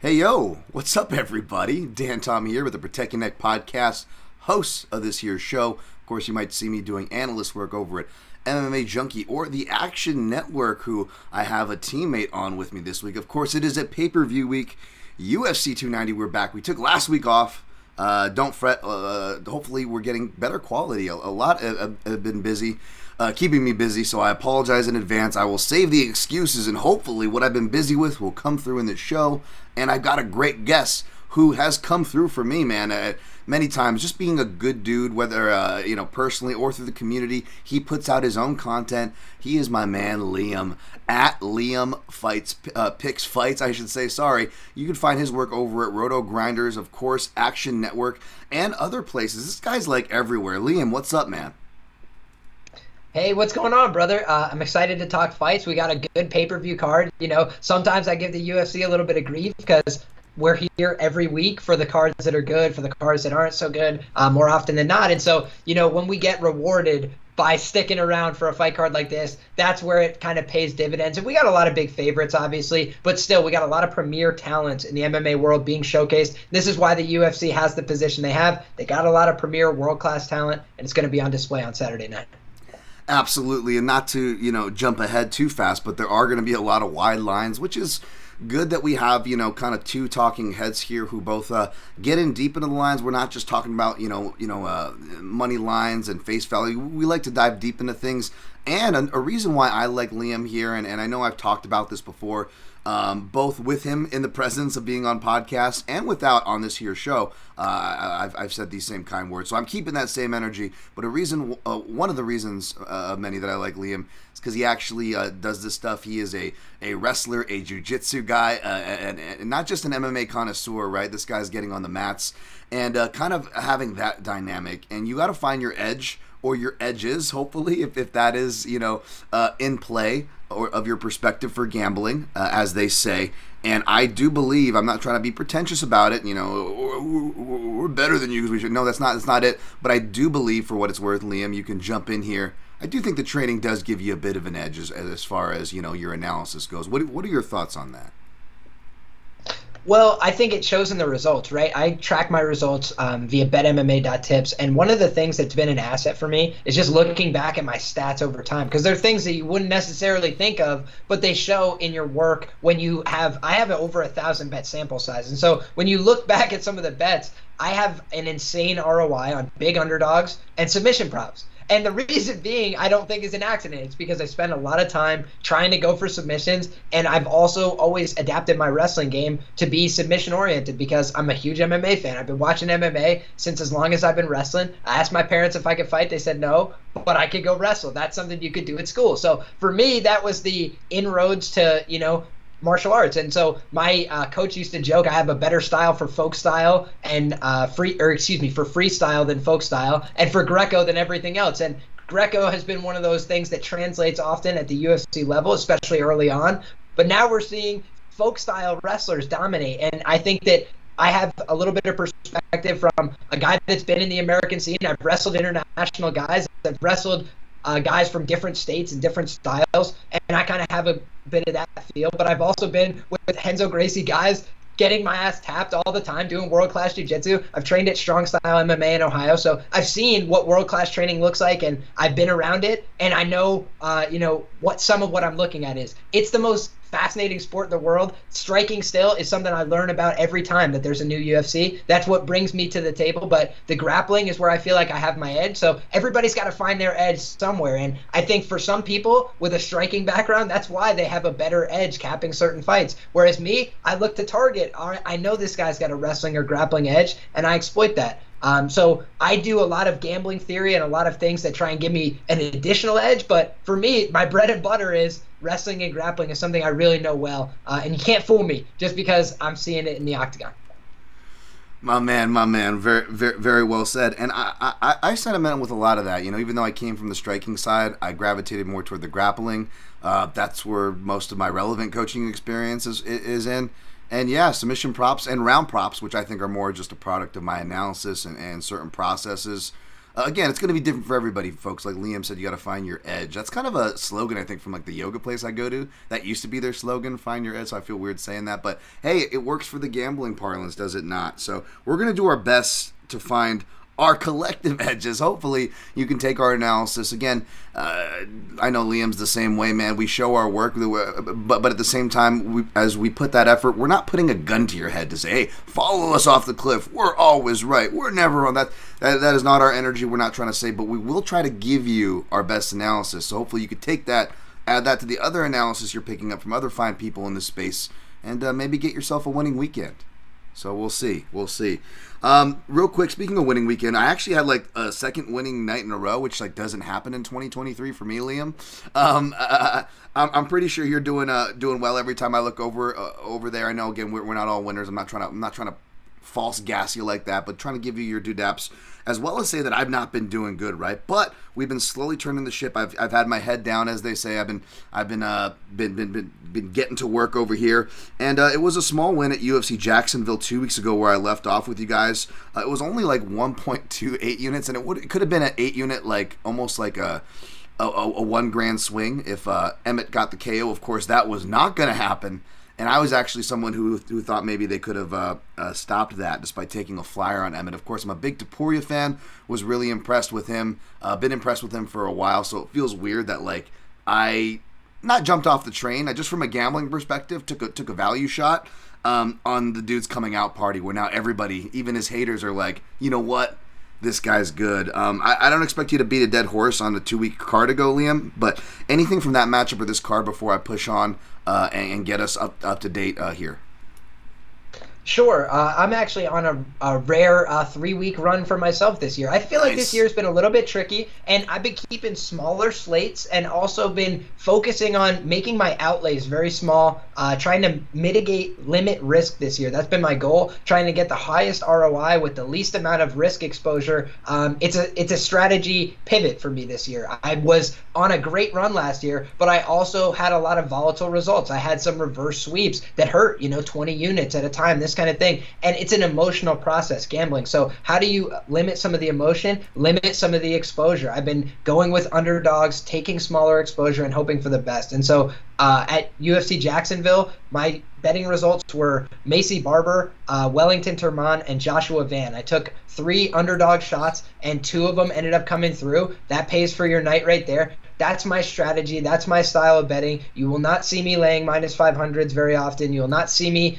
Hey yo, what's up everybody? Dan Tom here with the Protect Your Neck podcast, host of this here show. Of course, you might see me doing analyst work over at MMA Junkie or the Action Networrk, who I have a teammate on with me this week. Of course, it is a pay-per-view week. UFC 290, we're back. We took last week off. Don't fret. Hopefully, we're getting better quality. A lot have been busy. Keeping me busy, so I apologize in advance. I will save the excuses, and hopefully what I've been busy with will come through in this show. And I've got a great guest who has come through for me, man, many times. Just being a good dude, whether personally or through the community. He puts out his own content. He is my man, Liam, at Liam Picks Fights, I should say. Sorry. You can find his work over at Roto Grinders, of course, Action Networrk, and other places. This guy's like everywhere. Liam, what's up, man? Hey, what's going on, brother? I'm excited to talk fights. We got a good pay-per-view card. Sometimes I give the UFC a little bit of grief because we're here every week for the cards that are good, for the cards that aren't so good, more often than not. And so, when we get rewarded by sticking around for a fight card like this, that's where it kind of pays dividends. And we got a lot of big favorites, obviously, but still, we got a lot of premier talent in the MMA world being showcased. This is why the UFC has the position they have. They got a lot of premier world-class talent, and it's going to be on display on Saturday night. Absolutely, and not to, jump ahead too fast, but there are going to be a lot of wide lines, which is good that we have, kind of two talking heads here who both get in deep into the lines. We're not just talking about, money lines and face value. We like to dive deep into things, and a reason why I like Liam here, and I know I've talked about this before, both with him in the presence of being on podcasts and without on this here show. I've said these same kind words, so I'm keeping that same energy. But one of the reasons of many that I like Liam is because he actually does this stuff. He is a wrestler, a jiu-jitsu guy, and not just an MMA connoisseur, right? This guy's getting on the mats and kind of having that dynamic. And you got to find your edge, or your edges, hopefully, if that is, in play, or of your perspective for gambling, as they say. And I do believe, I'm not trying to be pretentious about it, we're better than you because we should. No, that's not it. But I do believe, for what it's worth, Liam, you can jump in here. I do think the training does give you a bit of an edge as far as, your analysis goes. What are your thoughts on that? Well, I think it shows in the results, right? I track my results via betmma.tips, and one of the things that's been an asset for me is just looking back at my stats over time, because they're things that you wouldn't necessarily think of, but they show in your work when I have over 1,000 bet sample size, and so when you look back at some of the bets, I have an insane ROI on big underdogs and submission props. And the reason being, I don't think is an accident. It's because I spend a lot of time trying to go for submissions, and I've also always adapted my wrestling game to be submission-oriented because I'm a huge MMA fan. I've been watching MMA since as long as I've been wrestling. I asked my parents if I could fight. They said no, but I could go wrestle. That's something you could do at school. So for me, that was the inroads to, martial arts. And so my coach used to joke I have a better style for folk style and for freestyle than folk style, and for Greco than everything else. And Greco has been one of those things that translates often at the UFC level, especially early on. But now we're seeing folk style wrestlers dominate, and I think that I have a little bit of perspective from a guy that's been in the American scene. I've wrestled international guys. I've wrestled guys from different states and different styles, and I kind of have a bit of that feel. But I've also been with Renzo Gracie guys getting my ass tapped all the time, doing world-class jiu-jitsu. I've trained at Strong Style MMA in Ohio, so I've seen what world-class training looks like, and I've been around it, and I know, what some of what I'm looking at is. It's the most fascinating sport in the world. Striking still is something I learn about every time that there's a new UFC. That's what brings me to the table, but the grappling is where I feel like I have my edge. So everybody's got to find their edge somewhere, and I think for some people with a striking background, that's why they have a better edge capping certain fights. Whereas me, I look to target. I know this guy's got a wrestling or grappling edge, and I exploit that. So I do a lot of gambling theory and a lot of things that try and give me an additional edge. But for me, my bread and butter is wrestling and grappling is something I really know well. And you can't fool me just because I'm seeing it in the octagon. My man, very, very, very well said. And I sentiment with a lot of that. Even though I came from the striking side, I gravitated more toward the grappling. That's where most of my relevant coaching experience is in. And yeah, submission props and round props, which I think are more just a product of my analysis and certain processes. Again, it's going to be different for everybody, folks. Like Liam said, you got to find your edge. That's kind of a slogan, I think, from like the yoga place I go to. That used to be their slogan, find your edge, so I feel weird saying that. But hey, it works for the gambling parlance, does it not? So we're going to do our best to find our collective edges. Hopefully you can take our analysis. Again, I know Liam's the same way, man. We show our work, but at the same time, as we put that effort, we're not putting a gun to your head to say, hey, follow us off the cliff. We're always right. We're never on that. That is not our energy. We're not trying to say, but we will try to give you our best analysis. So hopefully you could take that, add that to the other analysis you're picking up from other fine people in this space, and maybe get yourself a winning weekend. So we'll see. Real quick, speaking of winning weekend, I actually had like a second winning night in a row, which like doesn't happen in 2023 for me, Liam. I'm pretty sure you're doing well every time I look over there. I know again we're not all winners. I'm not trying to false gas you like that, but trying to give you your due daps, as well as say that I've not been doing good, right? But we've been slowly turning the ship. I've had my head down, as they say. I've been getting to work over here, and it was a small win at UFC Jacksonville 2 weeks ago, where I left off with you guys. It was only like 1.28 units, and it could have been an 8 unit, like almost like a 1 grand swing if Emmett got the KO. Of course, that was not going to happen. And I was actually someone who thought maybe they could have stopped that despite taking a flyer on Emmett. Of course, I'm a big Topuria fan, was really impressed with him, been impressed with him for a while, so it feels weird that like I not jumped off the train. I just, from a gambling perspective, took a value shot on the dude's coming out party, where now everybody, even his haters, are like, you know what? This guy's good. I don't expect you to beat a dead horse on the 2-week card ago, Liam, but anything from that matchup or this card before I push on and get us up to date here? Sure. I'm actually on a rare 3-week run for myself this year. I feel like this year's been a little bit tricky, and I've been keeping smaller slates and also been focusing on making my outlays very small, trying to limit risk this year. That's been my goal, trying to get the highest ROI with the least amount of risk exposure. It's a strategy pivot for me this year. I was on a great run last year, but I also had a lot of volatile results. I had some reverse sweeps that hurt, 20 units at a time, this kind of thing. And it's an emotional process, gambling. So how do you limit some of the emotion, limit some of the exposure? I've been going with underdogs, taking smaller exposure and hoping for the best. And so at UFC Jacksonville, my betting results were Macy Barber, Wellington Turman, and Joshua Van. I took 3 underdog shots, and 2 of them ended up coming through. That pays for your night right there. That's my strategy. That's my style of betting. You will not see me laying minus 500s very often. You will not see me,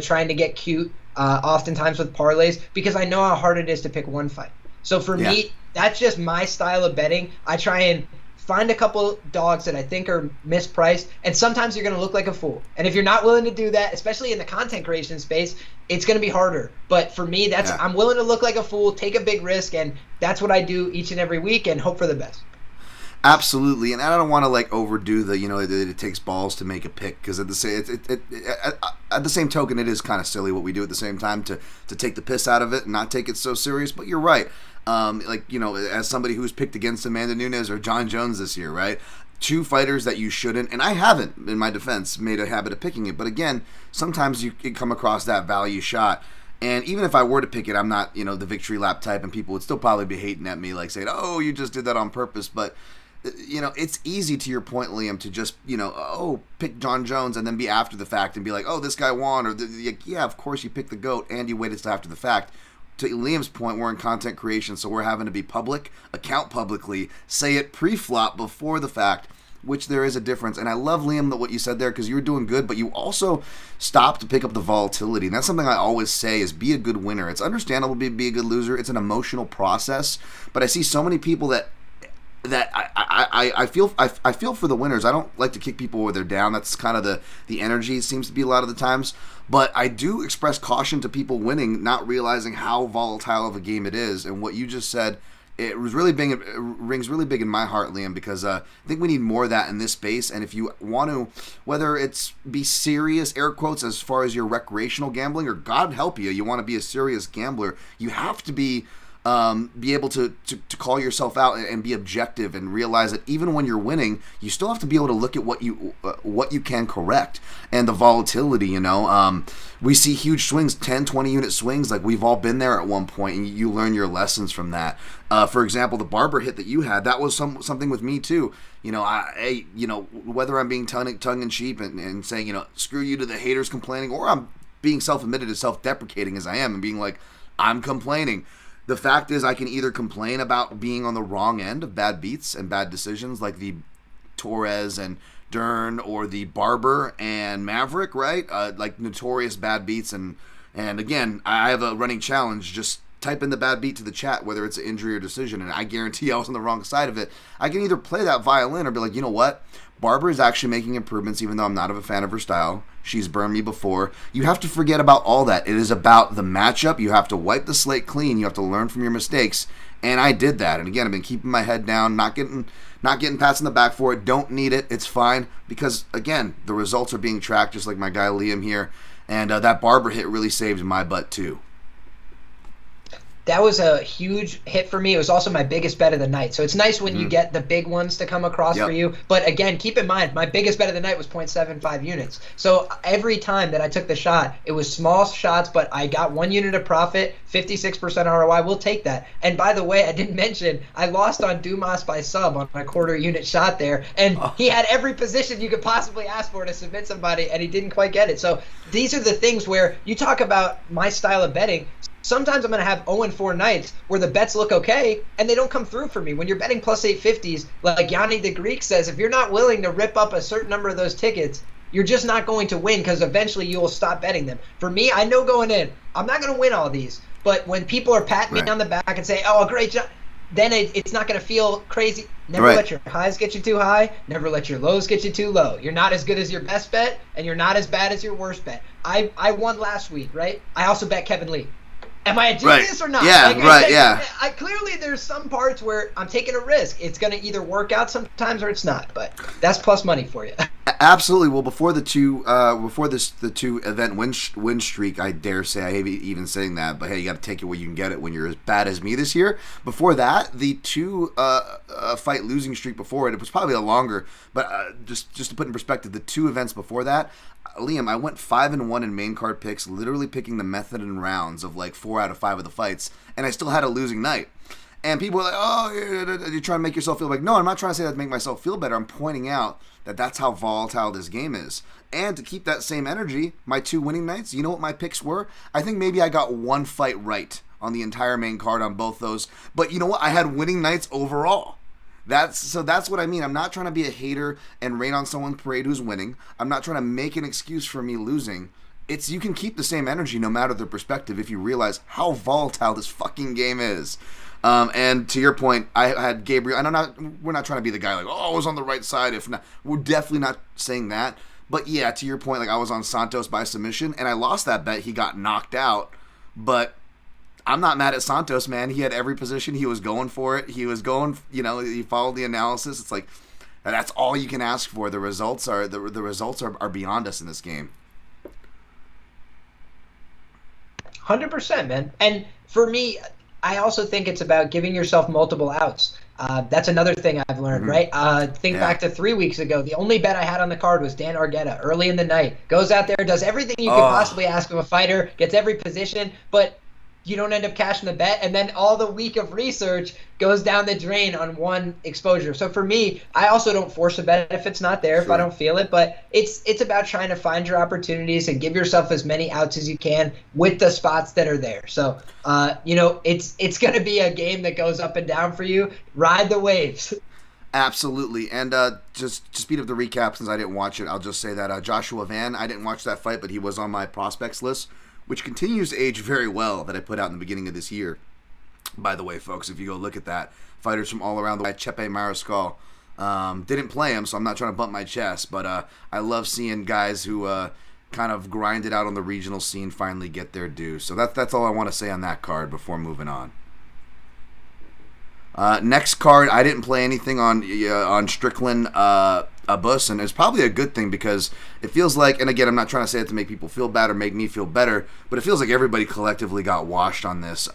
trying to get cute oftentimes with parlays, because I know how hard it is to pick one fight. So for me, that's just my style of betting. I try and find a couple dogs that I think are mispriced, and sometimes you're going to look like a fool. And if you're not willing to do that, especially in the content creation space, it's going to be harder. But for me, I'm willing to look like a fool, take a big risk, and that's what I do each and every week and hope for the best. Absolutely, and I don't want to like overdo the it takes balls to make a pick, because at the same token, it is kind of silly what we do at the same time to take the piss out of it and not take it so serious. But you're right, as somebody who's picked against Amanda Nunes or John Jones this year, right? 2 fighters that you shouldn't, and I haven't, in my defense, made a habit of picking it. But again, sometimes you can come across that value shot. And even if I were to pick it, I'm not, the victory lap type, and people would still probably be hating at me, like saying, "Oh, you just did that on purpose." But it's easy, to your point, Liam, to just, pick John Jones and then be after the fact and be like, "Oh, this guy won," or yeah, of course you picked the GOAT and you waited till after the fact. To Liam's point, we're in content creation, so we're having to be public, account publicly, say it pre-flop before the fact, which there is a difference. And I love, Liam, what you said there, because you were doing good, but you also stopped to pick up the volatility. And that's something I always say is be a good winner. It's understandable to be a good loser. It's an emotional process. But I see so many people that I feel for the winners. I don't like to kick people where they're down. That's kind of the energy, it seems to be a lot of the times. But I do express caution to people winning, not realizing how volatile of a game it is. And what you just said, it was really big. It rings really big in my heart, Liam, because I think we need more of that in this space. And if you want to, whether it's be serious, air quotes, as far as your recreational gambling, or God help you, you want to be a serious gambler, you have to be be able to call yourself out and be objective and realize that even when you're winning, you still have to be able to look at what you can correct and the volatility, we see huge swings, 10, 20 unit swings. Like, we've all been there at one point, and you learn your lessons from that. For example, the Barber hit that you had, that was something with me too. Whether I'm being tongue in cheek and saying, screw you to the haters complaining, or I'm being self-admitted as self-deprecating as I am and being like, I'm complaining. The fact is, I can either complain about being on the wrong end of bad beats and bad decisions, like the Torres and Dern, or the Barber and Maverick, right? Like notorious bad beats. And again, I have a running challenge. Just type in the bad beat to the chat, whether it's an injury or decision, and I guarantee I was on the wrong side of it. I can either play that violin or be like, you know what? Barber is actually making improvements, even though I'm not a fan of her style. She's burned me before. You have to forget about all that. It is about the matchup. You have to wipe the slate clean. You have to learn from your mistakes. And I did that. And again, I've been keeping my head down, not getting pats in the back for it. Don't need it. It's fine. Because, again, the results are being tracked, just like my guy Liam here. And that Barber hit really saved my butt, too. That was a huge hit for me. It was also my biggest bet of the night. So it's nice when you get the big ones to come across for you. But again, keep in mind, my biggest bet of the night was 0.75 units. So every time that I took the shot, it was small shots, but I got 1 unit of profit, 56% ROI. We'll take that. And by the way, I didn't mention, I lost on Dumas by sub on my quarter unit shot there. And he had every position you could possibly ask for to submit somebody, and he didn't quite get it. So these are the things where you talk about my style of betting. Sometimes I'm going to have 0-4 nights where the bets look okay and they don't come through for me. When you're betting plus 850s, like Yanni the Greek says, if you're not willing to rip up a certain number of those tickets, you're just not going to win, because eventually you will stop betting them. For me, I know going in, I'm not going to win all these. But when people are patting me on the back and say, oh, great job, then it's not going to feel crazy. Never let your highs get you too high. Never let your lows get you too low. You're not as good as your best bet, and you're not as bad as your worst bet. I won last week, right? I also bet Kevin Lee. Am I a genius or not? Yeah, I clearly, there's some parts where I'm taking a risk. It's going to either work out sometimes or it's not. But that's plus money for you. Absolutely. Well, before the two event win streak, I dare say, I hate even saying that, but hey, you got to take it where you can get it when you're as bad as me this year. Before that, the two fight losing streak before it was probably a longer, but just to put in perspective, the two events before that, Liam, I went 5-1 in main card picks, literally picking the method and rounds of like 4 out of 5 of the fights, and I still had a losing night. And people were like, oh, you're trying to make yourself feel like, no, I'm not trying to say that to make myself feel better. I'm pointing out that that's how volatile this game is. And to keep that same energy, my 2 winning nights, you know what my picks were? I think maybe I got 1 fight right on the entire main card on both those. But you know what? I had winning nights overall. That's what I mean. I'm not trying to be a hater and rain on someone's parade who's winning. I'm not trying to make an excuse for me losing. You can keep the same energy no matter the perspective if you realize how volatile this fucking game is. And to your point, I had Gabriel, and we're not trying to be the guy like, oh, I was on the right side. If not, we're definitely not saying that. But yeah, to your point, like I was on Santos by submission, and I lost that bet. He got knocked out, but I'm not mad at Santos, man. He had every position. He was going for it. He was going, he followed the analysis. It's like, that's all you can ask for. The results are beyond us in this game. 100%, man. And for me, I also think it's about giving yourself multiple outs. That's another thing I've learned, right? Think back to 3 weeks ago. The only bet I had on the card was Dan Argueta early in the night. Goes out there, does everything you could possibly ask of a fighter, gets every position, but you don't end up cashing the bet, and then all the week of research goes down the drain on one exposure. So for me, I also don't force a bet if it's not there, if I don't feel it, but it's about trying to find your opportunities and give yourself as many outs as you can with the spots that are there. So, it's going to be a game that goes up and down for you. Ride the waves. Absolutely. And just to speed up the recap, since I didn't watch it, I'll just say that Joshua Van, I didn't watch that fight, but he was on my prospects list, which continues to age very well, that I put out in the beginning of this year. By the way, folks, if you go look at that, fighters from all around the way, Chepe Mariscal, didn't play him, so I'm not trying to bump my chest, but I love seeing guys who kind of grinded out on the regional scene finally get their due. So that's all I want to say on that card before moving on. Next card, I didn't play anything on Strickland Abus, and it's probably a good thing because it feels like, and again, I'm not trying to say it to make people feel bad or make me feel better, but it feels like everybody collectively got washed on this.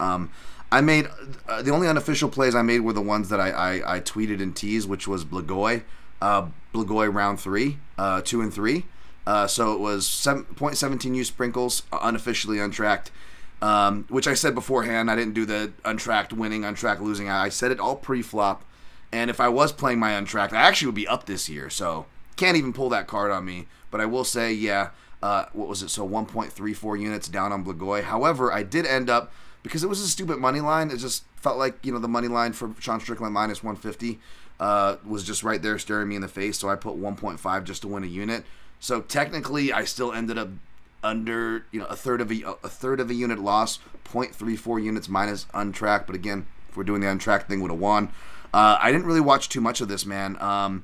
I made the only unofficial plays I made were the ones that I tweeted and teased, which was Blagoy round 3, 2 and 3. So it was 0.17 sprinkles, unofficially untracked, which I said beforehand. I didn't do the untracked winning, untracked losing. I said it all pre-flop. And if I was playing my untracked, I actually would be up this year. So can't even pull that card on me. But I will say, what was it? So 1.34 units down on Blagoy. However, I did end up, because it was a stupid money line, it just felt like, the money line for Sean Strickland minus 150 was just right there staring me in the face. So I put 1.5 just to win a unit. So technically, I still ended up under, a third of a unit loss, 0.34 units minus untracked. But again, if we're doing the untracked thing, would have won. I didn't really watch too much of this, man. I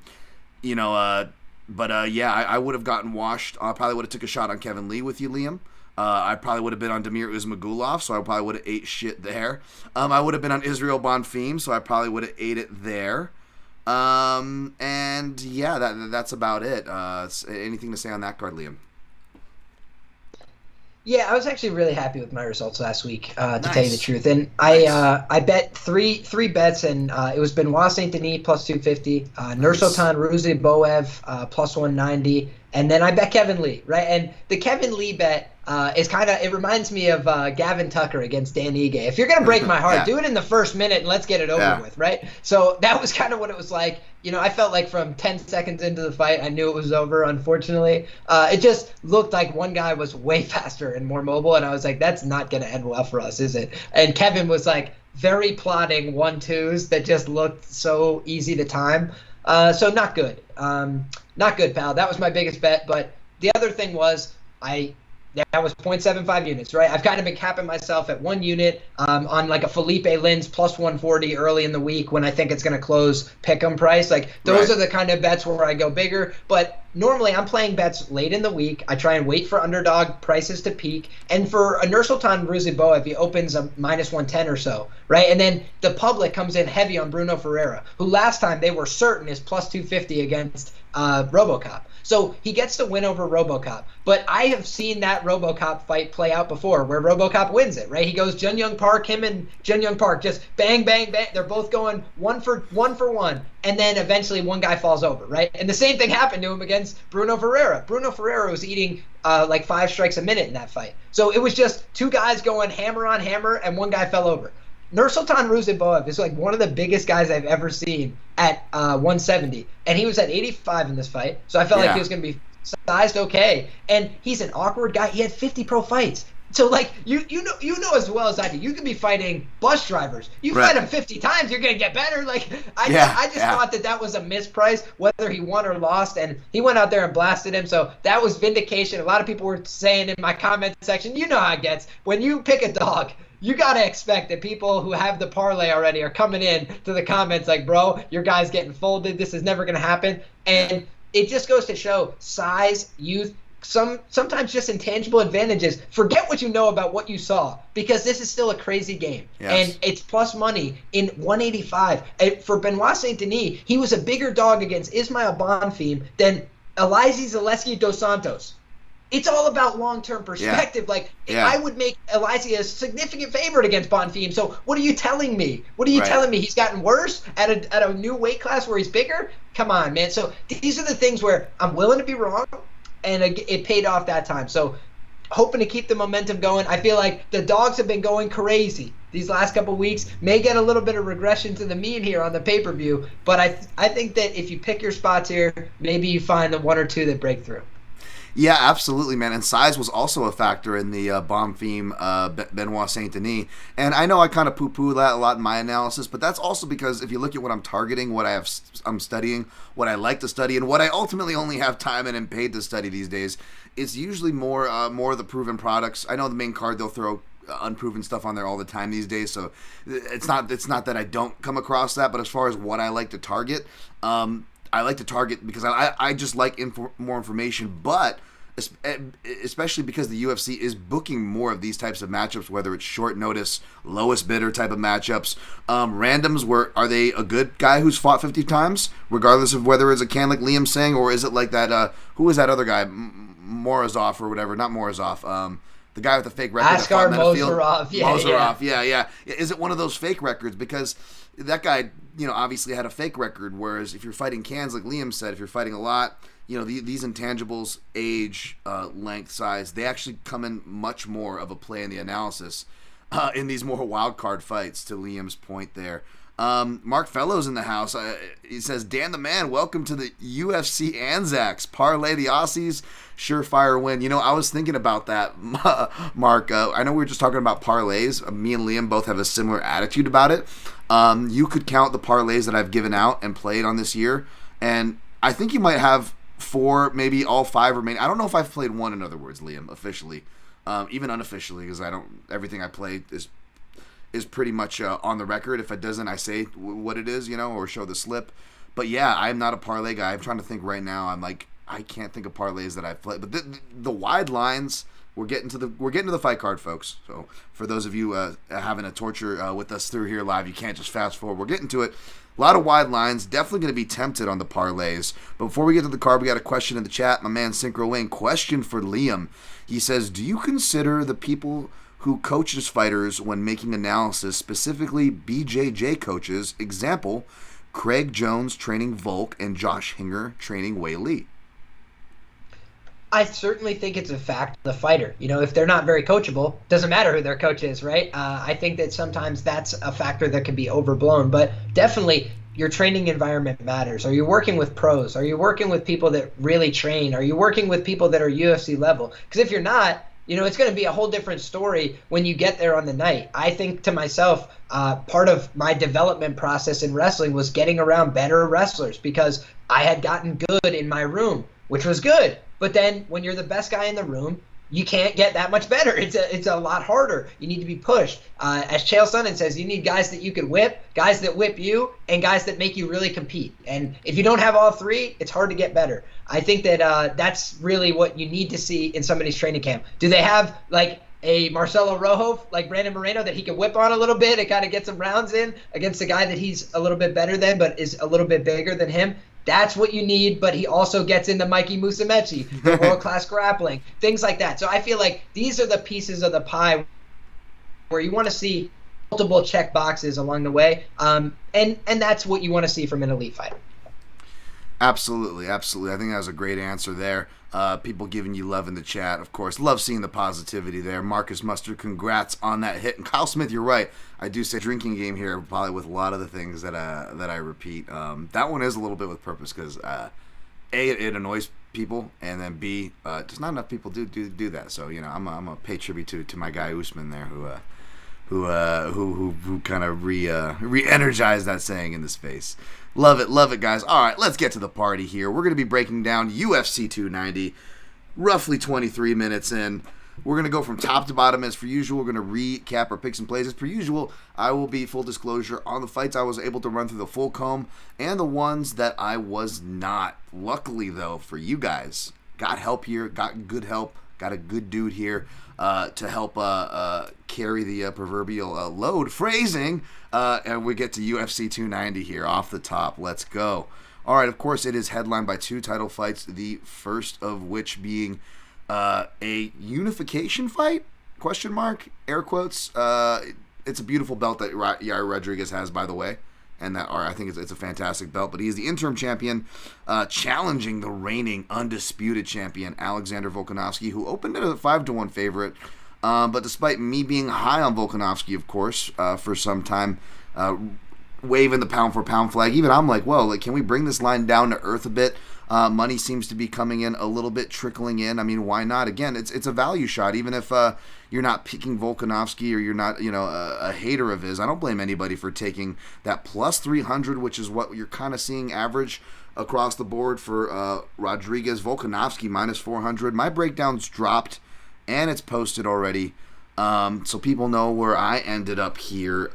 would have gotten washed. I probably would have took a shot on Kevin Lee with you, Liam. I probably would have been on Damir Ismagulov, so I probably would have ate shit there. I would have been on Israel Bonfim, so I probably would have ate it there. That's about it. Anything to say on that card, Liam? Yeah, I was actually really happy with my results last week, to tell you the truth. And I bet three bets, and it was Benoit Saint Denis plus 250, Nursultan Ruziboev plus 190, and then I bet Kevin Lee, right? And the Kevin Lee bet is it reminds me of Gavin Tucker against Dan Ige. If you're going to break my heart, do it in the first minute and let's get it over with, right? So that was kind of what it was like. I felt like from 10 seconds into the fight, I knew it was over, unfortunately. It just looked like one guy was way faster and more mobile, and I was like, that's not going to end well for us, is it? And Kevin was like very plotting 1-2s that just looked so easy to time. So not good. Not good, pal. That was my biggest bet. But the other thing was that was 0.75 units, right? I've kind of been capping myself at 1 unit on like a Felipe Lins plus 140 early in the week when I think it's going to close pick'em price. Like those are the kind of bets where I go bigger. But normally I'm playing bets late in the week. I try and wait for underdog prices to peak. And for a Nursultan Ruziboev, he opens a minus 110 or so, right? And then the public comes in heavy on Bruno Ferreira, who last time they were certain is plus 250 against RoboCop. So he gets to win over RoboCop. But I have seen that RoboCop fight play out before where RoboCop wins it, right? He goes Jun Young Park, him and Jun Young Park just bang, bang, bang. They're both going one for one. And then eventually one guy falls over, right? And the same thing happened to him against Bruno Ferreira. Bruno Ferreira was eating like 5 strikes a minute in that fight. So it was just 2 guys going hammer on hammer and one guy fell over. Nursultan Ruziboev is like one of the biggest guys I've ever seen at 170, and he was at 85 in this fight, so I felt like he was going to be sized okay. And he's an awkward guy. He had 50 pro fights, so like you know as well as I do, you could be fighting bus drivers. You fight him 50 times, you're going to get better. Like I just thought that was a misprice, whether he won or lost, and he went out there and blasted him. So that was vindication. A lot of people were saying in my comment section, you know how it gets when you pick a dog. You got to expect that people who have the parlay already are coming in to the comments like, bro, your guy's getting folded. This is never going to happen. And it just goes to show size, youth, sometimes just intangible advantages. Forget what you know about what you saw, because this is still a crazy game. Yes. And it's plus money in 185. And for Benoit Saint Denis, he was a bigger dog against Ismail Bonfim than Elizeu Zaleski dos Santos. It's all about long-term perspective. I would make Elizeu a significant favorite against Bonfim. So what are you telling me? What are you telling me? He's gotten worse at a new weight class where he's bigger? Come on, man. So these are the things where I'm willing to be wrong, and it paid off that time. So hoping to keep the momentum going. I feel like the dogs have been going crazy these last couple weeks. May get a little bit of regression to the mean here on the pay-per-view, but I think that if you pick your spots here, maybe you find the 1 or 2 that break through. Yeah, absolutely, man. And size was also a factor in the Bonfim Benoit Saint Denis. And I know I kind of poo-poo that a lot in my analysis, but that's also because if you look at what I'm targeting, what I'm studying, what I like to study, and what I ultimately only have time and am paid to study these days, it's usually more of the proven products. I know the main card, they'll throw unproven stuff on there all the time these days, so it's not that I don't come across that, but as far as what I like to target, I like to target because I just like more information, but especially because the UFC is booking more of these types of matchups, whether it's short notice, lowest bidder type of matchups. Randoms, are they a good guy who's fought 50 times, regardless of whether it's a can like Liam saying, or is it like that, who is that other guy, Morozov or whatever, not Morozov, The guy with the fake record. Askar Mozarov. Mozarov, yeah. Is it one of those fake records? Because that guy, obviously had a fake record, whereas if you're fighting cans, like Liam said, if you're fighting a lot, these intangibles, age, length, size, they actually come in much more of a play in the analysis in these more wild card fights, to Liam's point there. Mark Fellows in the house. He says, Dan the Man, welcome to the UFC Anzacs. Parlay the Aussies, surefire win. I was thinking about that, Mark. I know we were just talking about parlays. Me and Liam both have a similar attitude about it. You could count the parlays that I've given out and played on this year, and I think you might have 4, maybe all 5 remaining. I don't know if I've played one, in other words, Liam, officially. Even unofficially, because everything I play is pretty much on the record. If it doesn't, I say what it is, or show the slip. But yeah, I'm not a parlay guy. I'm trying to think right now. I'm like, I can't think of parlays that I've played. But the wide lines, we're getting to the fight card, folks. So for those of you having a torture with us through here live, you can't just fast forward. We're getting to it. A lot of wide lines. Definitely going to be tempted on the parlays. But before we get to the card, we got a question in the chat. My man Synchro Wayne, question for Liam. He says, do you consider the people who coaches fighters when making analysis, specifically BJJ coaches, example, Craig Jones training Volk and Josh Hinger training Wei Lee? I certainly think it's a fact of the fighter. If they're not very coachable, doesn't matter who their coach is, right? I think that sometimes that's a factor that can be overblown, but definitely your training environment matters. Are you working with pros? Are you working with people that really train? Are you working with people that are UFC level? Because if you're not, it's going to be a whole different story when you get there on the night. I think to myself, part of my development process in wrestling was getting around better wrestlers, because I had gotten good in my room, which was good. But then when you're the best guy in the room, you can't get that much better. It's a lot harder. You need to be pushed. As Chael Sonnen says, you need guys that you can whip, guys that whip you, and guys that make you really compete. And if you don't have all 3, it's hard to get better. I think that that's really what you need to see in somebody's training camp. Do they have like a Marcelo Rojo, like Brandon Moreno, that he can whip on a little bit and kind of get some rounds in against a guy that he's a little bit better than but is a little bit bigger than him? That's what you need, but he also gets into Mikey Musumeci, world-class grappling, things like that. So I feel like these are the pieces of the pie where you want to see multiple check boxes along the way, and that's what you want to see from an elite fighter. Absolutely. I think that was a great answer there. People giving you love in the chat, of course. Love seeing the positivity there. Marcus Mustard, congrats on that hit. And Kyle Smith, you're right. I do say drinking game here, probably with a lot of the things that I repeat. That one is a little bit with purpose because A, it annoys people, and then B, just not enough people do that. So I'm gonna pay tribute to my guy Usman there, who kind of re-energized that saying in the space. Love it, guys. All right, let's get to the party here. We're going to be breaking down UFC 290, roughly 23 minutes in. We're going to go from top to bottom as per usual. We're going to recap our picks and plays. As per usual, I will be, full disclosure, on the fights I was able to run through the full comb and the ones that I was not. Luckily, though, for you guys, got help here, got good help, got a good dude here to help carry the proverbial load. Phrasing. And we get to UFC 290 here off the top. Let's go. All right, of course, it is headlined by 2 title fights, the first of which being a unification fight, question mark, air quotes. It's a beautiful belt that Yair Rodriguez has, by the way, and that I think it's a fantastic belt, but he is the interim champion, challenging the reigning undisputed champion, Alexander Volkanovski, who opened at a 5-1 favorite. But despite me being high on Volkanovski, of course, for some time, waving the pound-for-pound flag, even I'm like, whoa, can we bring this line down to earth a bit? Money seems to be coming in a little bit, trickling in. I mean, why not? Again, it's a value shot. Even if you're not picking Volkanovski or you're not, a hater of his, I don't blame anybody for taking that plus 300, which is what you're kind of seeing average across the board for Rodriguez. Volkanovski minus 400. My breakdown's dropped, and it's posted already, so people know where I ended up here.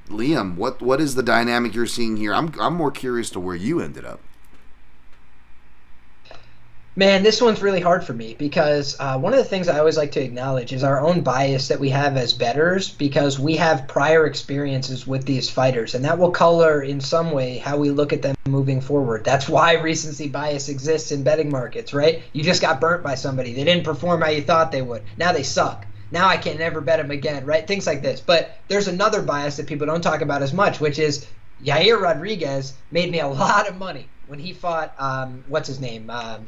Liam, what is the dynamic you're seeing here? I'm more curious to where you ended up. Man, this one's really hard for me because one of the things I always like to acknowledge is our own bias that we have as bettors, because we have prior experiences with these fighters, and that will color in some way how we look at them moving forward. That's why recency bias exists in betting markets, right? You just got burnt by somebody. They didn't perform how you thought they would. Now they suck. Now I can never bet them again, right? Things like this. But there's another bias that people don't talk about as much, which is Yair Rodriguez made me a lot of money when he fought, what's his name? Brian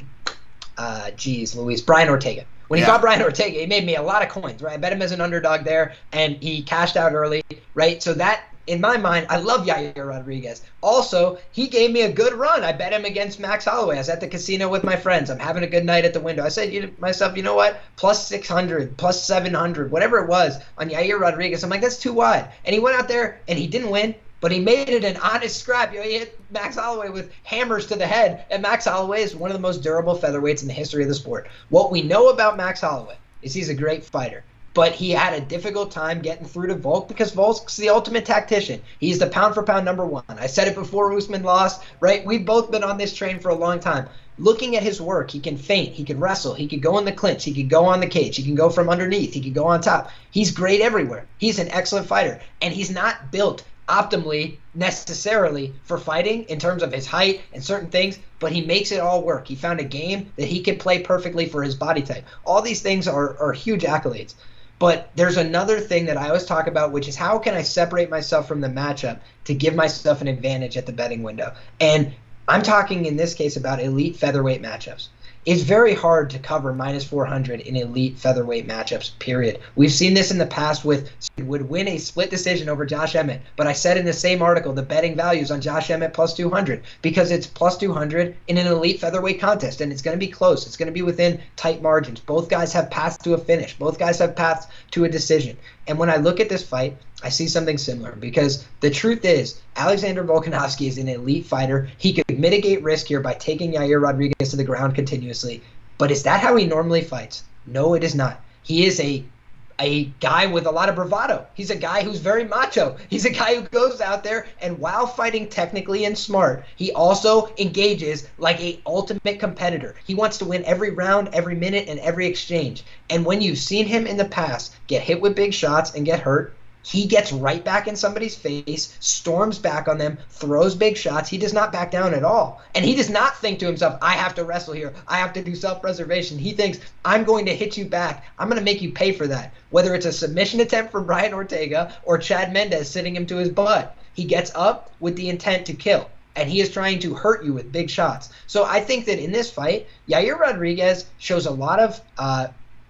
Ortega. When he fought Brian Ortega, he made me a lot of coins, right? I bet him as an underdog there, and he cashed out early, right? So that, in my mind, I love Yair Rodriguez. Also, he gave me a good run. I bet him against Max Holloway. I was at the casino with my friends. I'm having a good night at the window. I said to myself, you know what? Plus 600, plus 700, whatever it was on Yair Rodriguez. I'm like, that's too wide. And he went out there, and he didn't win, but he made it an honest scrap. You know, he hit Max Holloway with hammers to the head, and Max Holloway is one of the most durable featherweights in the history of the sport. What we know about Max Holloway is he's a great fighter, but he had a difficult time getting through to Volk because Volk's the ultimate tactician. He's the pound-for-pound number one. I said it before Usman lost, right? We've both been on this train for a long time. Looking at his work, he can feint, he can wrestle, he could go in the clinch, he could go on the cage, he can go from underneath, he could go on top. He's great everywhere. He's an excellent fighter, and he's not built optimally necessarily for fighting in terms of his height and certain things, but he makes it all work. He found a game that he can play perfectly for his body type. All these things are huge accolades. But there's another thing that I always talk about, which is how can I separate myself from the matchup to give myself an advantage at the betting window? And I'm talking in this case about elite featherweight matchups. It's very hard to cover minus 400 in elite featherweight matchups, period. We've seen this in the past with would win a split decision over Josh Emmett, but I said in the same article the betting values on Josh Emmett plus 200 because it's plus 200 in an elite featherweight contest, and it's going to be close. It's going to be within tight margins. Both guys have paths to a finish. Both guys have paths to a decision. And when I look at this fight, I see something similar because the truth is Alexander Volkanovski is an elite fighter. He could mitigate risk here by taking Yair Rodriguez to the ground continuously. But is that how he normally fights? No, it is not. He is a guy with a lot of bravado. He's a guy who's very macho. He's a guy who goes out there and while fighting technically and smart, he also engages like a ultimate competitor. He wants to win every round, every minute, and every exchange. And when you've seen him in the past get hit with big shots and get hurt, he gets right back in somebody's face, storms back on them, throws big shots. He does not back down at all. And he does not think to himself, I have to wrestle here. I have to do self-preservation. He thinks, I'm going to hit you back. I'm going to make you pay for that. Whether it's a submission attempt from Brian Ortega or Chad Mendes sitting him to his butt, he gets up with the intent to kill. And he is trying to hurt you with big shots. So I think that in this fight, Yair Rodriguez shows a lot of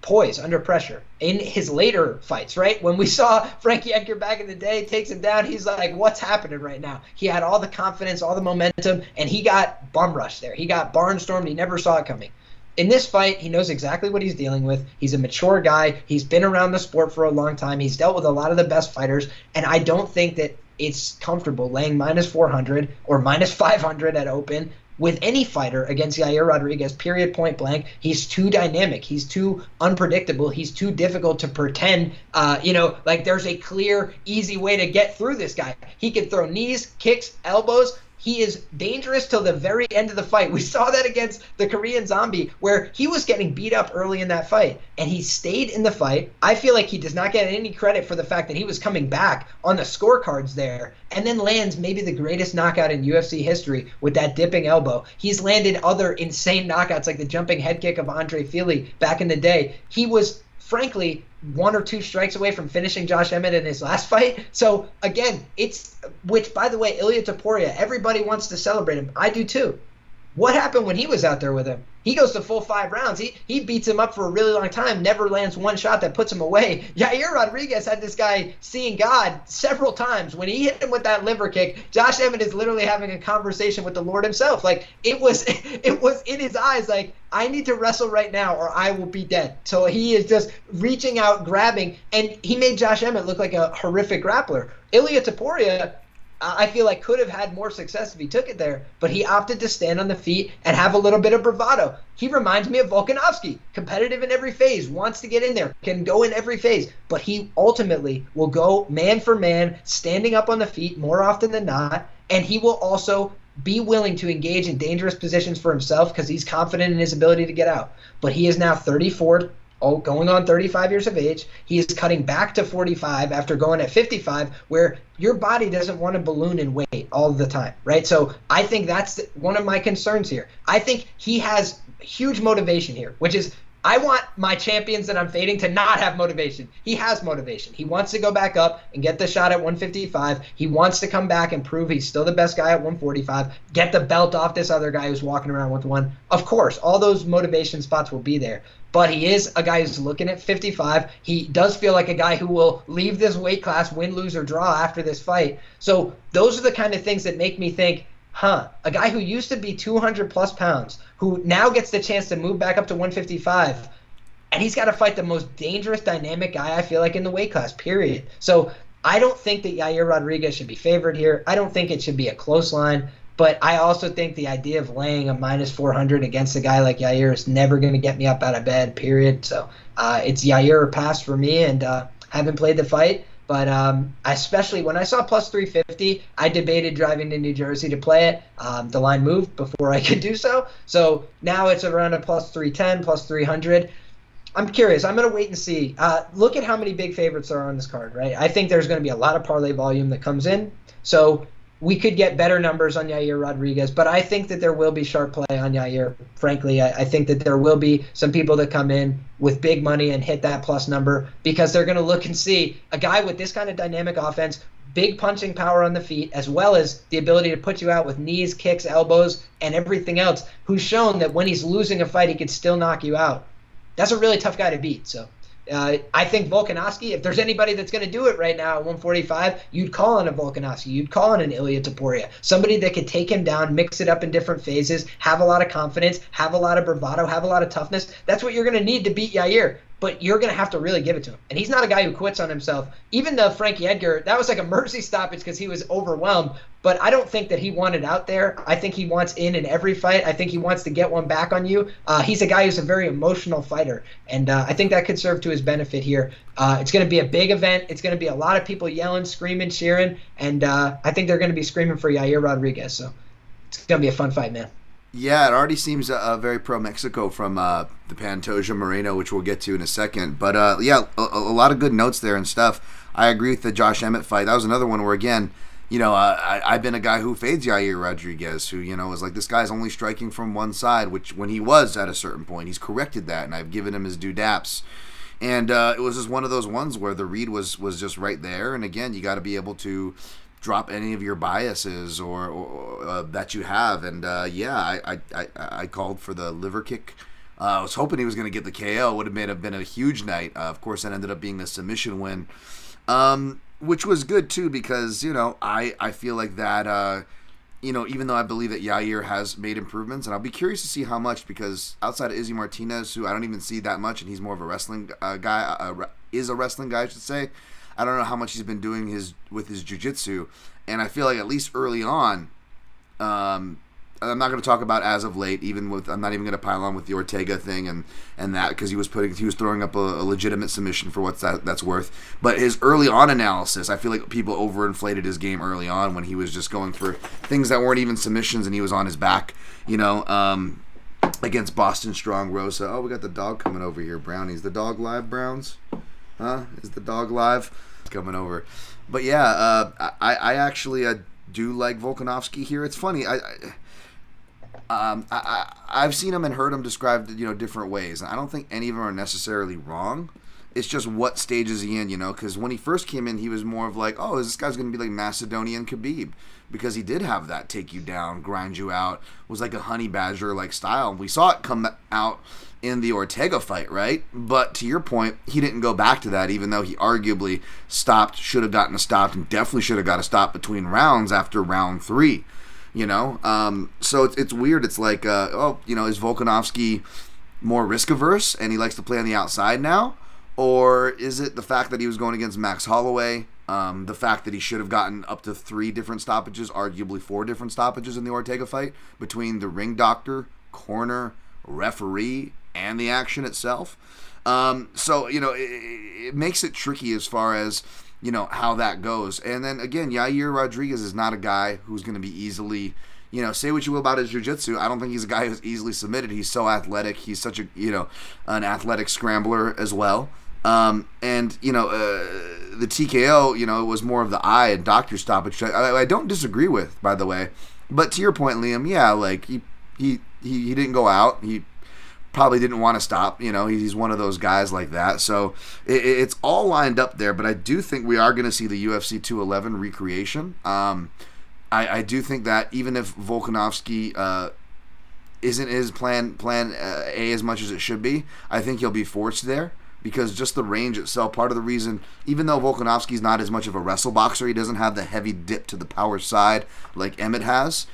poise under pressure in his later fights, right? When we saw Frankie Edgar back in the day, takes him down, he's like, what's happening right now? He had all the confidence, all the momentum, and he got bum rushed there. He got barnstormed. He never saw it coming. In this fight, he knows exactly what he's dealing with. He's a mature guy. He's been around the sport for a long time. He's dealt with a lot of the best fighters, and I don't think that it's comfortable laying minus 400 or minus 500 at open with any fighter against Yair Rodriguez, period, point blank. He's too dynamic. He's too unpredictable. He's too difficult to pretend, like there's a clear, easy way to get through this guy. He can throw knees, kicks, elbows. He is dangerous till the very end of the fight. We saw that against the Korean Zombie where he was getting beat up early in that fight, and he stayed in the fight. I feel like he does not get any credit for the fact that he was coming back on the scorecards there and then lands maybe the greatest knockout in UFC history with that dipping elbow. He's landed other insane knockouts like the jumping head kick of Andre Fili back in the day. He was, frankly, one or two strikes away from finishing Josh Emmett in his last fight. So, again, which, by the way, Ilia Topuria, everybody wants to celebrate him. I do too. What happened when he was out there with him? He goes to full 5 rounds. He beats him up for a really long time, never lands one shot that puts him away. Yair Rodriguez had this guy seeing God several times. When he hit him with that liver kick, Josh Emmett is literally having a conversation with the Lord himself. Like, it was in his eyes like, I need to wrestle right now or I will be dead. So he is just reaching out, grabbing, and he made Josh Emmett look like a horrific grappler. Ilia Topuria, I feel like could have had more success if he took it there, but he opted to stand on the feet and have a little bit of bravado. He reminds me of Volkanovski, competitive in every phase, wants to get in there, can go in every phase, but he ultimately will go man for man, standing up on the feet more often than not, and he will also be willing to engage in dangerous positions for himself because he's confident in his ability to get out. But he is now 34, going on 35 years of age. He is cutting back to 45 after going at 55, where your body doesn't want to balloon in weight all the time, right? So I think that's one of my concerns here. I think he has huge motivation here, which is I want my champions that I'm fading to not have motivation. He has motivation. He wants to go back up and get the shot at 155. He wants to come back and prove he's still the best guy at 145, get the belt off this other guy who's walking around with one. Of course, all those motivation spots will be there. But he is a guy who's looking at 55. He does feel like a guy who will leave this weight class, win, lose, or draw after this fight. So those are the kind of things that make me think, a guy who used to be 200 plus pounds, who now gets the chance to move back up to 155, and he's got to fight the most dangerous, dynamic guy I feel like in the weight class, period. So I don't think that Yair Rodriguez should be favored here. I don't think it should be a close line, but I also think the idea of laying a minus 400 against a guy like Yair is never going to get me up out of bed, period. So it's Yair or pass for me, and haven't played the fight. But especially when I saw plus 350, I debated driving to New Jersey to play it. The line moved before I could do so. So now it's around a plus 310, plus 300. I'm curious. I'm going to wait and see. Look at how many big favorites are on this card, right? I think there's going to be a lot of parlay volume that comes in. So we could get better numbers on Yair Rodriguez, but I think that there will be sharp play on Yair. Frankly, I think that there will be some people that come in with big money and hit that plus number because they're going to look and see a guy with this kind of dynamic offense, big punching power on the feet, as well as the ability to put you out with knees, kicks, elbows, and everything else, who's shown that when he's losing a fight, he could still knock you out. That's a really tough guy to beat, so I think Volkanovski, if there's anybody that's going to do it right now at 145, you'd call on a Volkanovski. You'd call on an Ilia Topuria. Somebody that could take him down, mix it up in different phases, have a lot of confidence, have a lot of bravado, have a lot of toughness. That's what you're going to need to beat Yair. But you're going to have to really give it to him. And he's not a guy who quits on himself. Even the Frankie Edgar, that was like a mercy stoppage because he was overwhelmed. But I don't think that he wanted out there. I think he wants in every fight. I think he wants to get one back on you. He's a guy who's a very emotional fighter. And I think that could serve to his benefit here. It's going to be a big event. It's going to be a lot of people yelling, screaming, cheering. And I think they're going to be screaming for Yair Rodriguez. So it's going to be a fun fight, man. Yeah, it already seems very pro-Mexico from the Pantoja Moreno, which we'll get to in a second. But, a lot of good notes there and stuff. I agree with the Josh Emmett fight. That was another one where, again, I've been a guy who fades Yair Rodriguez, who, is like, this guy's only striking from one side, which when he was at a certain point, he's corrected that, and I've given him his due daps. And it was just one of those ones where the read was just right there. And, again, you got to be able to drop any of your biases or that you have, and I called for the liver kick. I was hoping he was going to get the KO. Would have been a huge night. Of course, it ended up being a submission win, which was good too because I feel like that even though I believe that Yair has made improvements, and I'll be curious to see how much because outside of Izzy Martinez, who I don't even see that much, and he's more of a wrestling guy, is a wrestling guy, I should say. I don't know how much he's been doing with his jiu-jitsu, and I feel like at least early on, I'm not going to talk about as of late. I'm not even going to pile on with the Ortega thing and that because he was throwing up a legitimate submission for what that's worth. But his early on analysis, I feel like people overinflated his game early on when he was just going for things that weren't even submissions and he was on his back, against Boston Strong Rosa. Oh, we got the dog coming over here, Brownies. The dog live, Browns? Huh? Is the dog live? Coming over. But yeah, I actually do like Volkanovski here. It's funny. I've seen him and heard him described different ways. And I don't think any of them are necessarily wrong. It's just what stage is he in, because when he first came in, he was more of like, oh, this guy's going to be like Macedonian Khabib. Because he did have that take you down, grind you out, was like a honey badger like style. We saw it come out in the Ortega fight, right? But to your point, he didn't go back to that, even though he arguably should have gotten a stop, and definitely should have got a stop between rounds after round 3, So it's weird. It's like, is Volkanovski more risk averse and he likes to play on the outside now? Or is it the fact that he was going against Max Holloway? The fact that he should have gotten up to 3 different stoppages, arguably 4 different stoppages in the Ortega fight between the ring doctor, corner, referee, and the action itself. It makes it tricky as far as, how that goes. And then, again, Yair Rodriguez is not a guy who's going to be easily, say what you will about his jiu-jitsu. I don't think he's a guy who's easily submitted. He's so athletic. He's such a, an athletic scrambler as well. The TKO, it was more of the eye and doctor stoppage. I don't disagree with, by the way. But to your point, Liam, yeah, like he didn't go out. He probably didn't want to stop. He's one of those guys like that. So it's all lined up there. But I do think we are going to see the UFC 211 recreation. I do think that even if Volkanovski isn't his plan A as much as it should be, I think he'll be forced there. Because just the range itself, part of the reason, even though Volkanovski's not as much of a wrestle boxer, he doesn't have the heavy dip to the power side like Emmett has,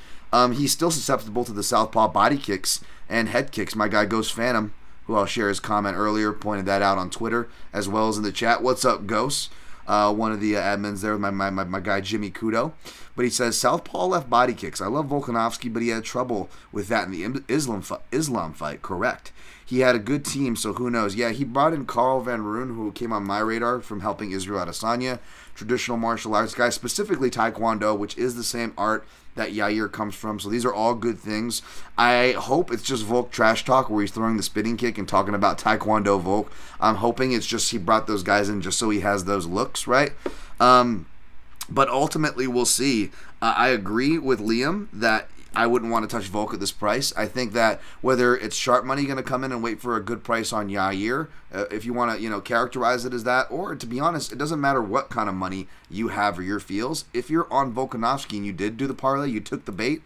he's still susceptible to the southpaw body kicks and head kicks. My guy Ghost Phantom, who I'll share his comment earlier, pointed that out on Twitter as well as in the chat. What's up, Ghost? One of the admins there, my guy Jimmy Kudo. But he says, southpaw left body kicks. I love Volkanovski, but he had trouble with that in the Islam fight. Correct. He had a good team, so who knows? Yeah, he brought in Carl Van Roon, who came on my radar from helping Israel Adesanya, traditional martial arts guy, specifically Taekwondo, which is the same art that Yair comes from. So these are all good things. I hope it's just Volk trash talk where he's throwing the spinning kick and talking about Taekwondo Volk. I'm hoping it's just he brought those guys in just so he has those looks, right? But ultimately, we'll see. I agree with Liam that I wouldn't want to touch Volk at this price. I think that whether it's sharp money going to come in and wait for a good price on Yair, if you want to, characterize it as that, or to be honest, it doesn't matter what kind of money you have or your feels. If you're on Volkanovski and you did do the parlay, you took the bait,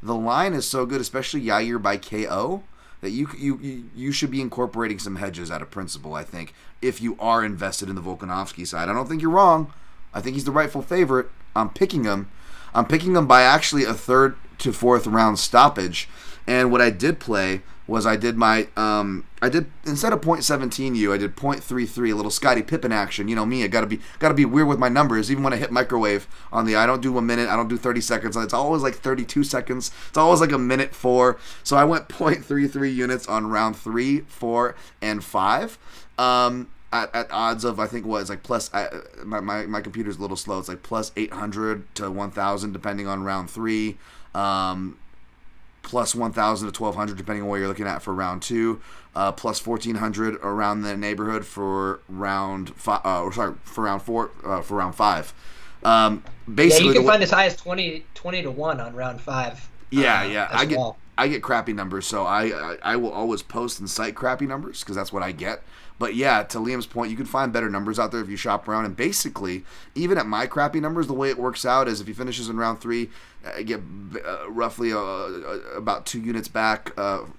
the line is so good, especially Yair by KO, that you should be incorporating some hedges out of principle, I think, if you are invested in the Volkanovski side. I don't think you're wrong. I think he's the rightful favorite. I'm picking him by actually a third to fourth round stoppage. And what I did play was I did my instead of 0.17 I did 0.33, a little Scottie Pippen action. Me, I gotta be weird with my numbers. Even when I hit microwave on I don't do a minute, I don't do 30 seconds. It's always like 32 seconds. It's always like a minute 4. So I went 0.33 units on round 3, 4, and 5. At odds of, I think what is like plus, my computer's a little slow. It's like plus 800 to 1,000 depending on round 3, plus 1,000 to 1,200 depending on what you're looking at for round 2, plus 1,400 around the neighborhood for round 5. For round 4, for round 5. Basically, you can find as high as 20 to 1 on round 5. Yeah. I get crappy numbers, so I will always post and cite crappy numbers because that's what I get. But yeah, to Liam's point, you can find better numbers out there if you shop around. And basically, even at my crappy numbers, the way it works out is if he finishes in round 3, I get roughly about 2 units back.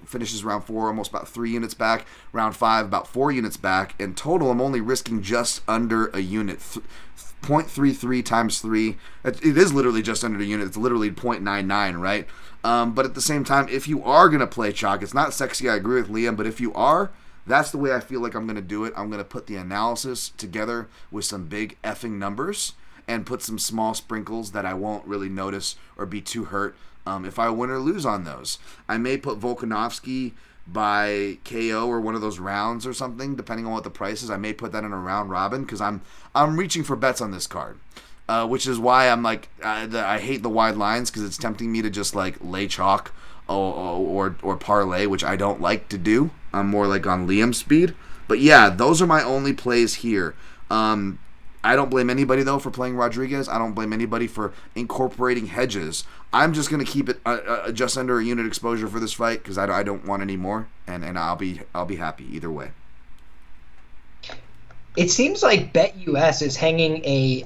Finishes round 4, almost about 3 units back. Round 5, about 4 units back. In total, I'm only risking just under a unit. 0.33 times 3. It is literally just under a unit. It's literally 0.99, right? But at the same time, if you are going to play chalk, it's not sexy, I agree with Liam, but if you are, that's the way I feel like I'm going to do it. I'm going to put the analysis together with some big effing numbers and put some small sprinkles that I won't really notice or be too hurt if I win or lose on those. I may put Volkanovski by KO or one of those rounds or something, depending on what the price is. I may put that in a round robin because I'm reaching for bets on this card. Which is why I'm like, I hate the wide lines because it's tempting me to just like lay chalk or parlay, which I don't like to do. I'm more like on Liam's speed. But yeah, those are my only plays here. I don't blame anybody though for playing Rodriguez. I don't blame anybody for incorporating hedges. I'm just gonna keep it just under a unit exposure for this fight because I don't want any more, and I'll be happy either way. It seems like BetUS is hanging a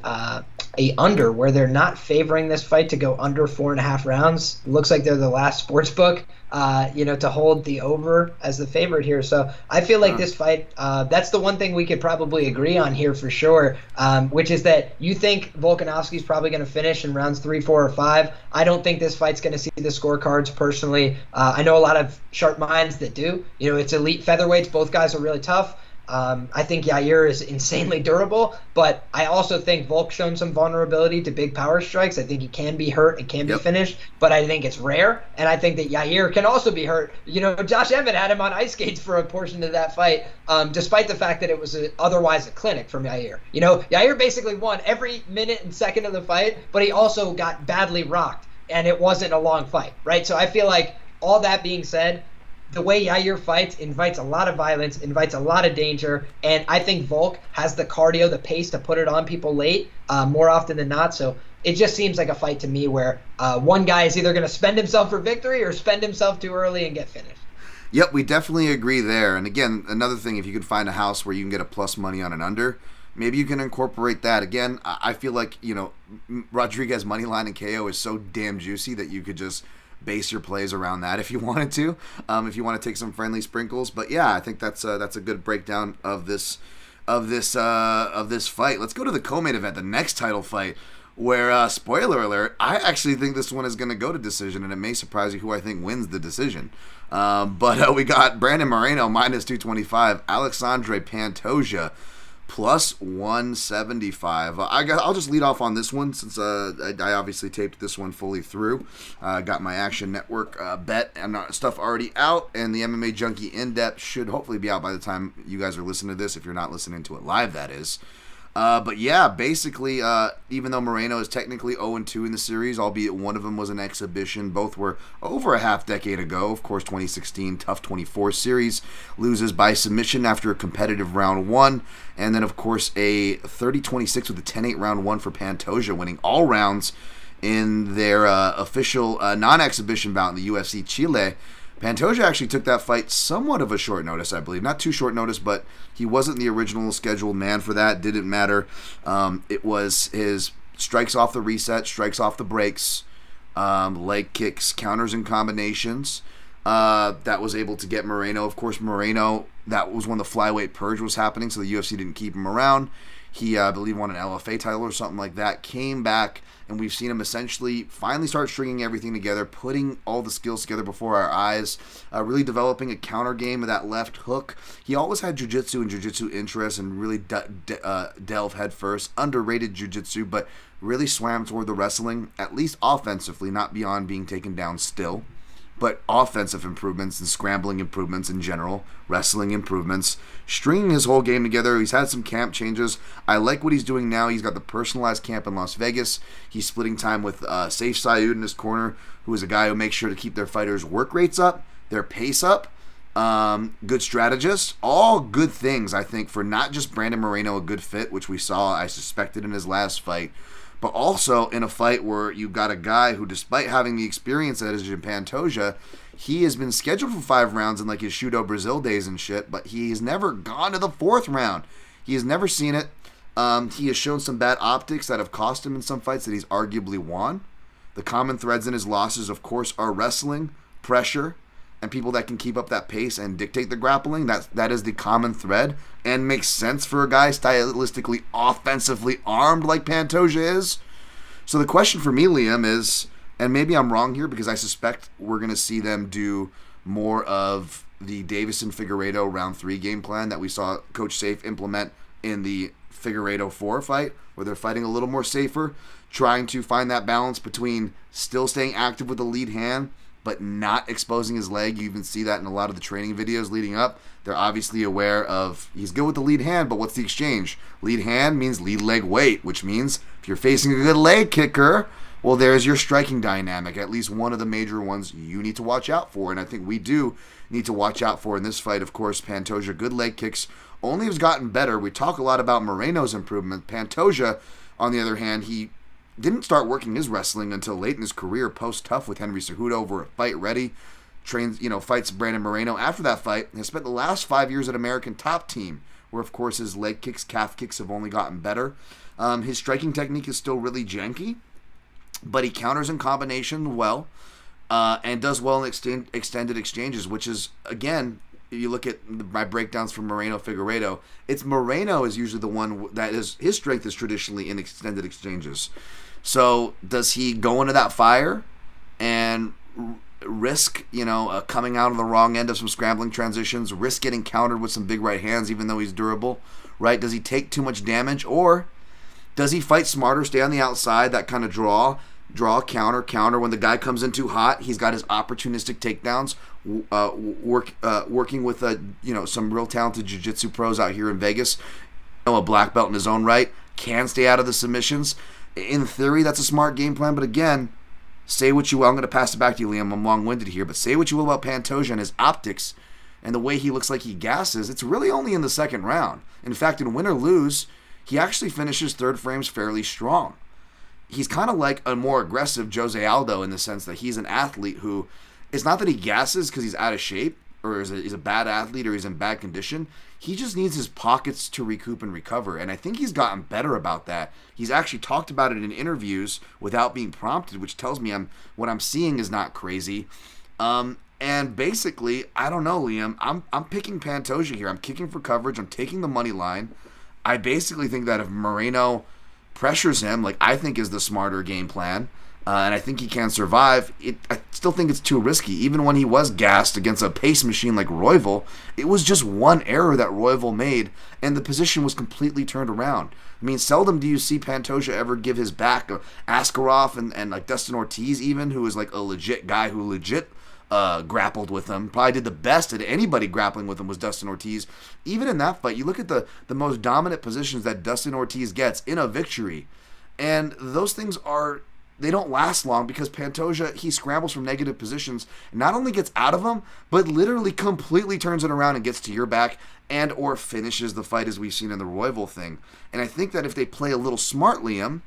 under where they're not favoring this fight to go under 4.5 rounds. It looks like they're the last sports book, to hold the over as the favorite here. So I feel like this fight, that's the one thing we could probably agree on here for sure, which is that you think Volkanovski's probably going to finish in rounds 3, 4, or 5. I don't think this fight's going to see the scorecards personally. I know a lot of sharp minds that do. It's elite featherweights. Both guys are really tough. I think Yair is insanely durable, but I also think Volk's shown some vulnerability to big power strikes. I think he can be hurt and can be finished, but I think it's rare, and I think that Yair can also be hurt. Josh Emmett had him on ice skates for a portion of that fight, despite the fact that it was otherwise a clinic from Yair. Yair basically won every minute and second of the fight, but he also got badly rocked. and it wasn't a long fight, right? So I feel like, all that being said, the way Yair fights invites a lot of violence, invites a lot of danger, and I think Volk has the cardio, the pace to put it on people late more often than not. So it just seems like a fight to me where one guy is either going to spend himself for victory or spend himself too early and get finished. Yep, we definitely agree there. And again, another thing, if you can find a house where you can get a plus money on an under, maybe you can incorporate that. Again, I feel like, Rodriguez money line and KO is so damn juicy that you could just base your plays around that if you wanted to, if you want to take some friendly sprinkles. But yeah, I think that's a good breakdown of this fight. Let's go to the co-main event, the next title fight, where spoiler alert, I actually think this one is going to go to decision, and it may surprise you who I think wins the decision. But we got Brandon Moreno minus 225, Alexandre Pantoja plus 175. I'll just lead off on this one since I obviously taped this one fully through. Got my Action Networrk bet and stuff already out, and the MMA Junkie in-depth should hopefully be out by the time you guys are listening to this, if you're not listening to it live, that is. But yeah, basically, even though Moreno is technically 0-2 in the series, albeit one of them was an exhibition, both were over a half decade ago. Of course, 2016 Tough 24 series, loses by submission after a competitive round 1, and then of course a 30-26 with a 10-8 round 1 for Pantoja, winning all rounds in their official non-exhibition bout in the UFC Chile. Pantoja actually took that fight somewhat of a short notice, I believe. Not too short notice, but he wasn't the original scheduled man for that. Didn't matter. It was his strikes off the reset, strikes off the breaks, leg kicks, counters and combinations that was able to get Moreno. Of course, Moreno, that was when the flyweight purge was happening, so the UFC didn't keep him around. He, I believe, won an LFA title or something like that, came back, and we've seen him essentially finally start stringing everything together, putting all the skills together before our eyes, really developing a counter game of that left hook. He always had jiu-jitsu and jiu-jitsu interests and really delve head first. Underrated jiu-jitsu, but really swam toward the wrestling, at least offensively, not beyond being taken down still. But offensive improvements and scrambling improvements in general, wrestling improvements, stringing his whole game together. He's had some camp changes. I like what he's doing now. He's got the personalized camp in Las Vegas. He's splitting time with Saif Saud in his corner, who is a guy who makes sure to keep their fighters' work rates up, their pace up, good strategist. All good things, I think, for not just Brandon Moreno, a good fit, which we saw, I suspected, in his last fight, but also in a fight where you've got a guy who, despite having the experience that is Pantoja, he has been scheduled for 5 rounds in like his Shudo Brazil days and shit, but he has never gone to the 4th round. He has never seen it. He has shown some bad optics that have cost him in some fights that he's arguably won. The common threads in his losses, of course, are wrestling, pressure, and people that can keep up that pace and dictate the grappling. That is the common thread, and makes sense for a guy stylistically, offensively armed like Pantoja is. So the question for me, Liam, is, and maybe I'm wrong here because I suspect we're going to see them do more of the Davison-Figueiredo round 3 game plan that we saw Coach Safe implement in the Figueiredo 4 fight, where they're fighting a little more safer, trying to find that balance between still staying active with the lead hand but not exposing his leg. You even see that in a lot of the training videos leading up. They're obviously aware of, he's good with the lead hand, but what's the exchange? Lead hand means lead leg weight, which means if you're facing a good leg kicker, well, there's your striking dynamic, at least one of the major ones you need to watch out for, and I think we do need to watch out for in this fight. Of course, Pantoja, good leg kicks, only has gotten better. We talk a lot about Moreno's improvement. Pantoja, on the other hand, he didn't start working his wrestling until late in his career, post-Tough with Henry Cejudo over at Fight Ready. Trains, fights Brandon Moreno. After that fight, has spent the last 5 years at American Top Team, where of course his leg kicks, calf kicks have only gotten better. His striking technique is still really janky, but he counters in combination well, and does well in extended exchanges, which is, again, you look at my breakdowns from Moreno-Figueiredo, it's Moreno is usually the one that is, his strength is traditionally in extended exchanges. So does he go into that fire and risk, coming out on the wrong end of some scrambling transitions, risk getting countered with some big right hands even though he's durable, right? Does he take too much damage, or does he fight smarter, stay on the outside, that kind of draw, counter. When the guy comes in too hot, he's got his opportunistic takedowns, working with some real talented jiu-jitsu pros out here in Vegas, a black belt in his own right, can stay out of the submissions. In theory, that's a smart game plan, but again, say what you will. I'm going to pass it back to you, Liam. I'm long-winded here, but say what you will about Pantoja and his optics and the way he looks like he gasses. It's really only in the second round. In fact, in win or lose, he actually finishes third frames fairly strong. He's kind of like a more aggressive Jose Aldo in the sense that he's an athlete who, it's not that he gasses because he's out of shape or he's a bad athlete or he's in bad condition. He just needs his pockets to recoup and recover, and I think he's gotten better about that. He's actually talked about it in interviews without being prompted, which tells me what I'm seeing is not crazy. And basically, I don't know, Liam. I'm picking Pantoja here. I'm kicking for coverage. I'm taking the money line. I basically think that if Moreno pressures him, like I think is the smarter game plan, and I think he can survive, I still think it's too risky. Even when he was gassed against a pace machine like Royval, it was just one error that Royval made, and the position was completely turned around. I mean, seldom do you see Pantoja ever give his back. Askarov and like Dustin Ortiz even, who is like a legit guy who legit grappled with him. Probably did the best at anybody grappling with him was Dustin Ortiz. Even in that fight, you look at the most dominant positions that Dustin Ortiz gets in a victory, and those things they don't last long because Pantoja, he scrambles from negative positions, not only gets out of them, but literally completely turns it around and gets to your back and or finishes the fight as we've seen in the Royval thing. And I think that if they play a little smart, Liam,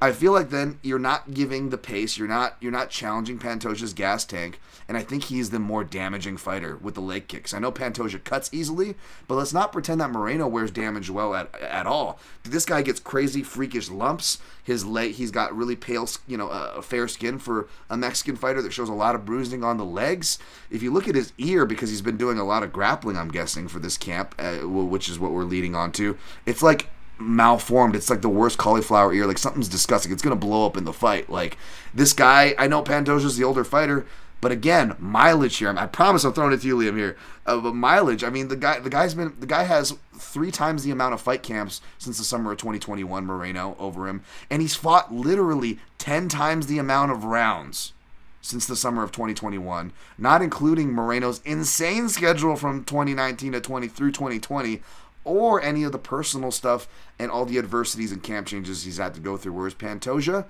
I feel like then you're not giving the pace, you're not challenging Pantoja's gas tank, and I think he's the more damaging fighter with the leg kicks. I know Pantoja cuts easily, but let's not pretend that Moreno wears damage well at all. This guy gets crazy, freakish lumps. His leg, he's got really pale, fair skin for a Mexican fighter that shows a lot of bruising on the legs. If you look at his ear, because he's been doing a lot of grappling, I'm guessing, for this camp, which is what we're leading on to, it's like malformed. It's like the worst cauliflower ear. Like something's disgusting. It's going to blow up in the fight. Like this guy, I know Pantoja's the older fighter, but again, mileage here. I promise I'm throwing it to you, Liam, here. But mileage, I mean, the guy has 3 times the amount of fight camps since the summer of 2021, Moreno, over him. And he's fought literally 10 times the amount of rounds since the summer of 2021, not including Moreno's insane schedule from 2019 to through 2020, or any of the personal stuff and all the adversities and camp changes he's had to go through. Whereas Pantoja,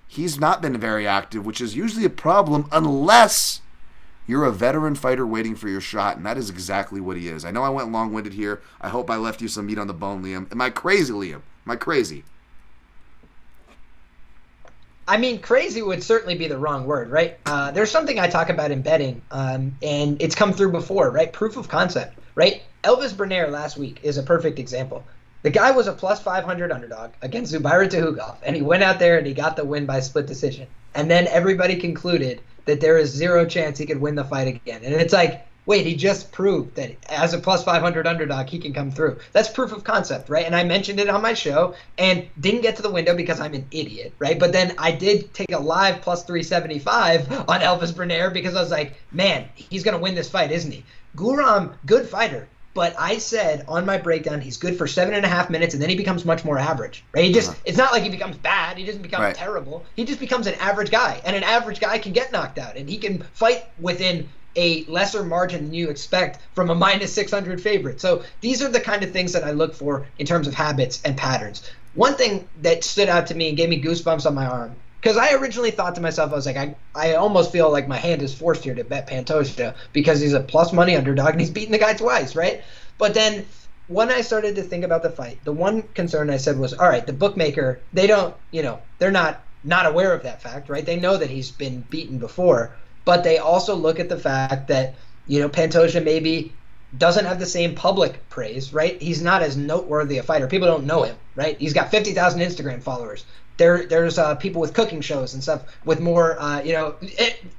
he's not been very active, which is usually a problem unless you're a veteran fighter waiting for your shot, and that is exactly what he is. I know I went long-winded here. I hope I left you some meat on the bone, Liam. Am I crazy, Liam? Am I crazy? I mean, crazy would certainly be the wrong word, right? There's something I talk about in betting, and it's come through before, right? Proof of concept, right? Elvis Bernaire last week is a perfect example. The guy was a plus 500 underdog against Zubaira Tukhugov, and he went out there and he got the win by split decision. And then everybody concluded that there is zero chance he could win the fight again. And it's like, wait, he just proved that as a plus 500 underdog, he can come through. That's proof of concept, right? And I mentioned it on my show and didn't get to the window because I'm an idiot, right? But then I did take a live plus 375 on Elvis Bernaire because I was like, man, he's going to win this fight, isn't he? Guram, good fighter. But I said on my breakdown, he's good for 7.5 minutes, and then he becomes much more average, right? It's not like he becomes bad. He doesn't become terrible. He just becomes an average guy, and an average guy can get knocked out, and he can fight within a lesser margin than you expect from a minus 600 favorite. So these are the kind of things that I look for in terms of habits and patterns. One thing that stood out to me and gave me goosebumps on my arm, because I originally thought to myself, I was like, I almost feel like my hand is forced here to bet Pantoja because he's a plus money underdog and he's beaten the guy twice, right? But then when I started to think about the fight, the one concern I said was, all right, the bookmaker, they don't, they're not aware of that fact, right? They know that he's been beaten before, but they also look at the fact that, Pantoja maybe doesn't have the same public praise, right? He's not as noteworthy a fighter. People don't know him, right? He's got 50,000 Instagram followers. There's people with cooking shows and stuff with more,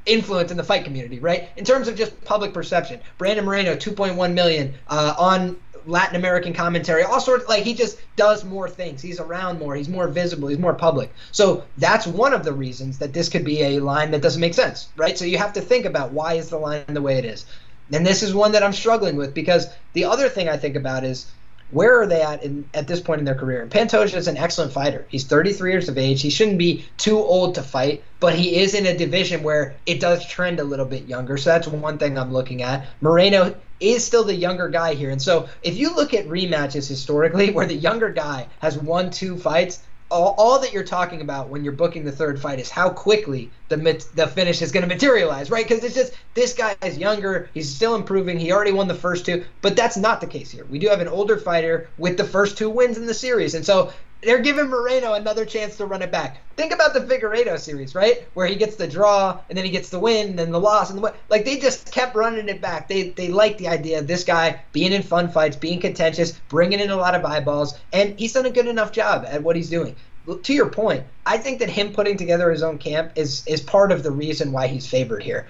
influence in the fight community, right? In terms of just public perception, Brandon Moreno, 2.1 million on Latin American commentary, all sorts. Like he just does more things. He's around more. He's more visible. He's more public. So that's one of the reasons that this could be a line that doesn't make sense, right? So you have to think about why is the line the way it is. And this is one that I'm struggling with because the other thing I think about is, where are they at this point in their career? And Pantoja is an excellent fighter. He's 33 years of age. He shouldn't be too old to fight, but he is in a division where it does trend a little bit younger. So that's one thing I'm looking at. Moreno is still the younger guy here. And so if you look at rematches historically where the younger guy has won 2 fights, all that you're talking about when you're booking the third fight is how quickly the finish is going to materialize, right? Because it's just, this guy is younger, he's still improving, he already won the first two, but that's not the case here. We do have an older fighter with the first two wins in the series, and so they're giving Moreno another chance to run it back. Think about the Figueiredo series, right? Where he gets the draw, and then he gets the win, and then the loss, and like, they just kept running it back. They like the idea of this guy being in fun fights, being contentious, bringing in a lot of eyeballs, and he's done a good enough job at what he's doing. To your point, I think that him putting together his own camp is part of the reason why he's favored here.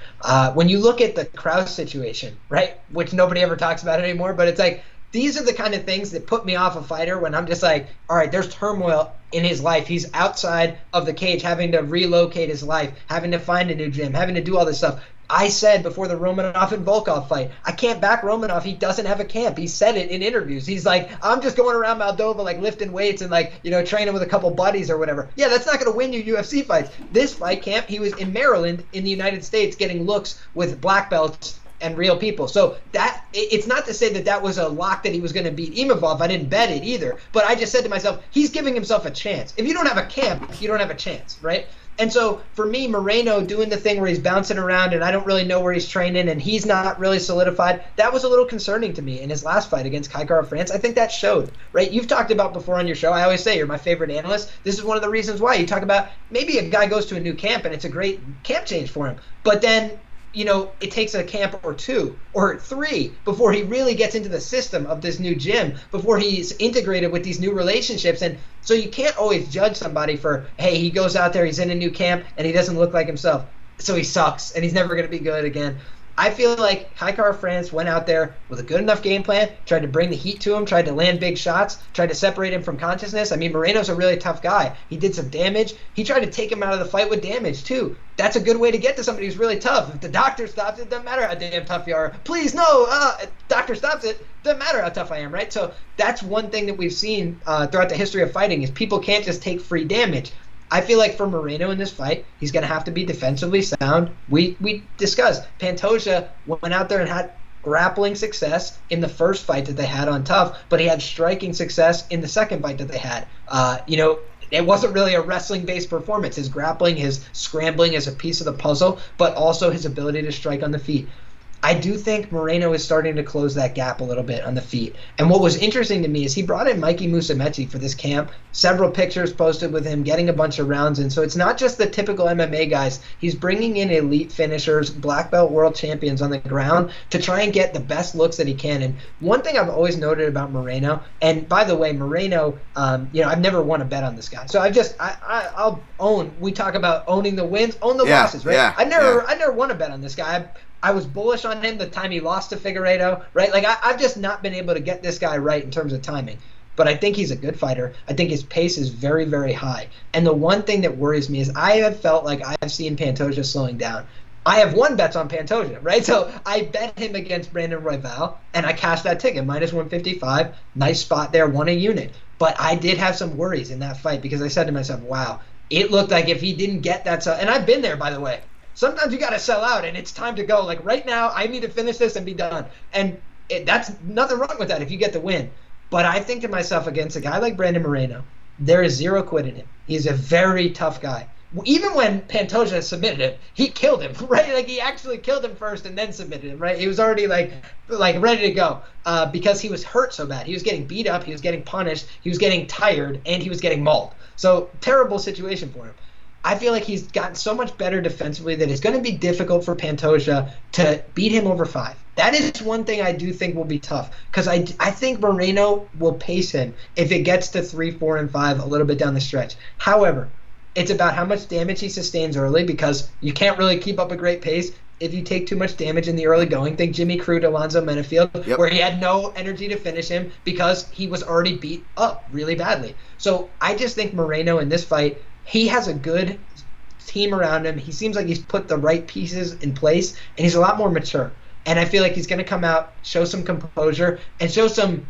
When you look at the Krause situation, right, which nobody ever talks about anymore, but it's like, these are the kind of things that put me off a fighter when I'm just like, all right, there's turmoil in his life. He's outside of the cage, having to relocate his life, having to find a new gym, having to do all this stuff. I said before the Romanov and Volkov fight, I can't back Romanov. He doesn't have a camp. He said it in interviews. He's like, I'm just going around Moldova, like lifting weights and like, training with a couple buddies or whatever. Yeah, that's not going to win you UFC fights. This fight camp, he was in Maryland in the United States getting looks with black belts and real people. So that, it's not to say that was a lock that he was going to beat Imavov. I didn't bet it either. But I just said to myself, he's giving himself a chance. If you don't have a camp, you don't have a chance, right? And so for me, Moreno doing the thing where he's bouncing around and I don't really know where he's training and he's not really solidified, that was a little concerning to me in his last fight against Kai Kara-France. I think that showed, right? You've talked about before on your show, I always say you're my favorite analyst. This is one of the reasons why. You talk about maybe a guy goes to a new camp and it's a great camp change for him. But then it takes a camp or two or three before he really gets into the system of this new gym, before he's integrated with these new relationships. And so you can't always judge somebody for, hey, he goes out there, he's in a new camp, and he doesn't look like himself, so he sucks, and he's never going to be good again. I feel like Kai Kara-France went out there with a good enough game plan, tried to bring the heat to him, tried to land big shots, tried to separate him from consciousness. I mean, Moreno's a really tough guy. He did some damage. He tried to take him out of the fight with damage, too. That's a good way to get to somebody who's really tough. If the doctor stops it, doesn't matter how damn tough you are. Please, no, doctor stops it, doesn't matter how tough I am, right? So that's one thing that we've seen throughout the history of fighting is people can't just take free damage. I feel like for Moreno in this fight, he's going to have to be defensively sound. We discussed Pantoja went out there and had grappling success in the first fight that they had on Tough, but he had striking success in the second fight that they had. It wasn't really a wrestling-based performance. His grappling, his scrambling is a piece of the puzzle, but also his ability to strike on the feet. I do think Moreno is starting to close that gap a little bit on the feet. And what was interesting to me is he brought in Mikey Musumeci for this camp. Several pictures posted with him getting a bunch of rounds in. So it's not just the typical MMA guys. He's bringing in elite finishers, black belt world champions on the ground to try and get the best looks that he can. And one thing I've always noted about Moreno, and by the way, Moreno, I've never won a bet on this guy. So I'll own. We talk about owning the wins, own the losses, right? Yeah, I never won a bet on this guy. I was bullish on him the time he lost to Figueiredo, right? Like, I've just not been able to get this guy right in terms of timing. But I think he's a good fighter. I think his pace is very, very high. And the one thing that worries me is I have felt like I've seen Pantoja slowing down. I have won bets on Pantoja, right? So I bet him against Brandon Royval, and I cashed that ticket, minus 155. Nice spot there, won a unit. But I did have some worries in that fight because I said to myself, wow, it looked like if he didn't get that, and I've been there, by the way. Sometimes you got to sell out, and it's time to go. Like, right now, I need to finish this and be done. And that's nothing wrong with that if you get the win. But I think to myself, against a guy like Brandon Moreno, there is zero quit in him. He's a very tough guy. Even when Pantoja submitted him, he killed him, right? Like, he actually killed him first and then submitted him, right? He was already, like ready to go because he was hurt so bad. He was getting beat up. He was getting punished. He was getting tired, and he was getting mauled. So, terrible situation for him. I feel like he's gotten so much better defensively that it's going to be difficult for Pantoja to beat him over 5. That is one thing I do think will be tough because I think Moreno will pace him if it gets to 3, 4, and 5 a little bit down the stretch. However, it's about how much damage he sustains early because you can't really keep up a great pace if you take too much damage in the early going. Think Jimmy Crute, Alonzo-Menifield, where he had no energy to finish him because he was already beat up really badly. So I just think Moreno in this fight, he has a good team around him. He seems like he's put the right pieces in place, and he's a lot more mature. And I feel like he's going to come out, show some composure, and show some,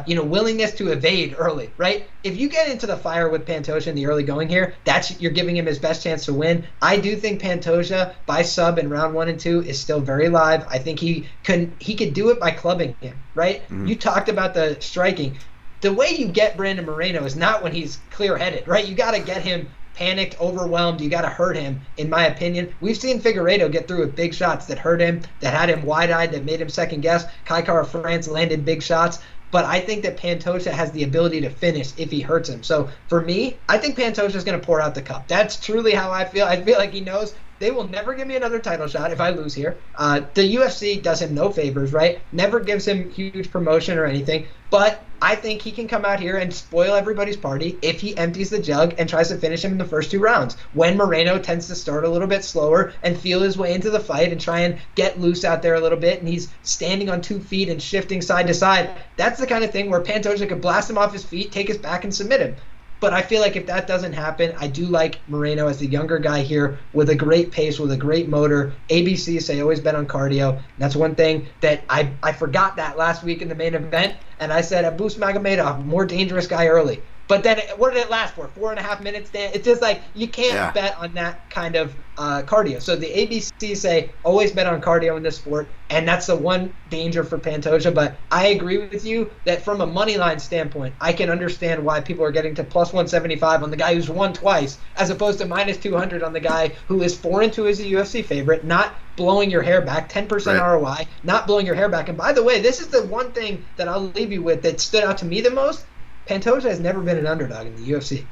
willingness to evade early, right? If you get into the fire with Pantoja in the early going here, you're giving him his best chance to win. I do think Pantoja, by sub in round 1 and 2, is still very live. I think he could do it by clubbing him, right? Mm-hmm. You talked about the striking. the way you get Brandon Moreno is not when he's clear-headed, right? You got to get him panicked, overwhelmed. You got to hurt him, in my opinion. We've seen Figueiredo get through with big shots that hurt him, that had him wide-eyed, that made him second-guess. Kai Kara-France landed big shots. But I think that Pantoja has the ability to finish if he hurts him. So for me, I think Pantoja is going to pour out the cup. That's truly how I feel. I feel like he knows they will never give me another title shot if I lose here. The UFC does him no favors, right? Never gives him huge promotion or anything. But I think he can come out here and spoil everybody's party if he empties the jug and tries to finish him in the first 2 rounds. When Moreno tends to start a little bit slower and feel his way into the fight and try and get loose out there a little bit, and he's standing on 2 feet and shifting side to side, that's the kind of thing where Pantoja could blast him off his feet, take his back, and submit him. But I feel like if that doesn't happen, I do like Moreno as the younger guy here with a great pace, with a great motor. ABC say always bet on cardio. And that's one thing that I forgot that last week in the main event. And I said Abus Magomedov, more dangerous guy early. But then what did it last for? 4.5 minutes? Dan? It's just like you can't bet on that kind of cardio. So the ABC say always bet on cardio in this sport, and that's the one danger for Pantoja. But I agree with you that from a money line standpoint, I can understand why people are getting to plus 175 on the guy who's won twice, as opposed to minus 200 on the guy who is 4-2 as a UFC favorite, not blowing your hair back, 10% ROI, not blowing your hair back. And by the way, this is the one thing that I'll leave you with that stood out to me the most. Pantoja has never been an underdog in the UFC.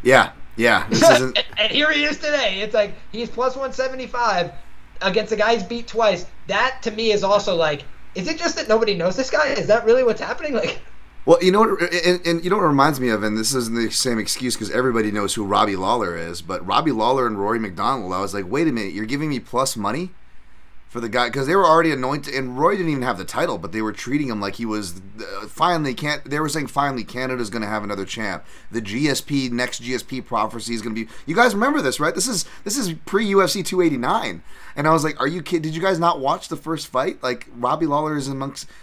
Yeah. This isn't... and here he is today. It's like he's plus 175 against a guy he's beat twice. That, to me, is also like, is it just that nobody knows this guy? Is that really what's happening? Like, well, you know what, and you know what it reminds me of, and this isn't the same excuse because everybody knows who Robbie Lawler is, but Robbie Lawler and Rory McDonald, I was like, wait a minute, you're giving me plus money for the guy, because they were already anointed, and Roy didn't even have the title, but they were treating him like he was they were saying finally Canada's going to have another champ. The next GSP prophecy is going to be, you guys remember this, right? This is pre-UFC 289, and I was like, are you kidding? Did you guys not watch the first fight? Like, Robbie Lawler is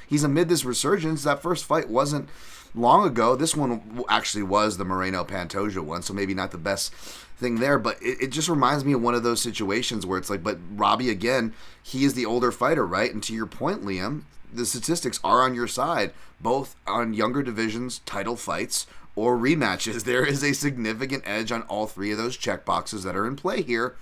he's amid this resurgence. That first fight wasn't long ago. This one actually was the Moreno-Pantoja one, so maybe not the best thing there, but it just reminds me of one of those situations where it's like, but Robbie, again, he is the older fighter, right? And to your point, Liam, the statistics are on your side, both on younger divisions, title fights, or rematches. There is a significant edge on all 3 of those checkboxes that are in play here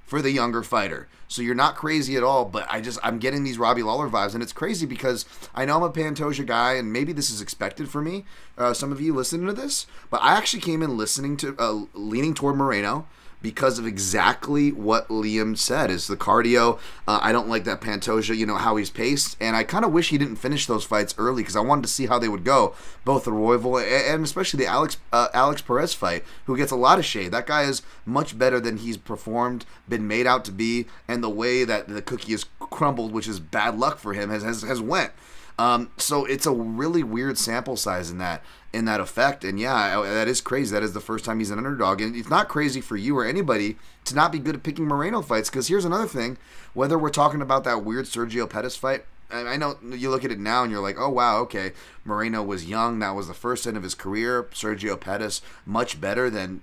for the younger fighter. So you're not crazy at all, but I'm getting these Robbie Lawler vibes, and it's crazy because I know I'm a Pantoja guy, and maybe this is expected for me, some of you listening to this, but I actually came in leaning toward Moreno because of exactly what Liam said, is the cardio. I don't like that Pantoja, how he's paced, and I kind of wish he didn't finish those fights early because I wanted to see how they would go, both the Royval and especially the Alex Perez fight, who gets a lot of shade. That guy is much better than he's performed, been made out to be, and the way that the cookie is crumbled, which is bad luck for him, has went. So it's a really weird sample size in that effect, and yeah, that is crazy. That is the first time he's an underdog, and it's not crazy for you or anybody to not be good at picking Moreno fights, because here's another thing, whether we're talking about that weird Sergio Pettis fight, I know you look at it now and you're like, oh wow, okay, Moreno was young, that was the first end of his career. Sergio Pettis, much better than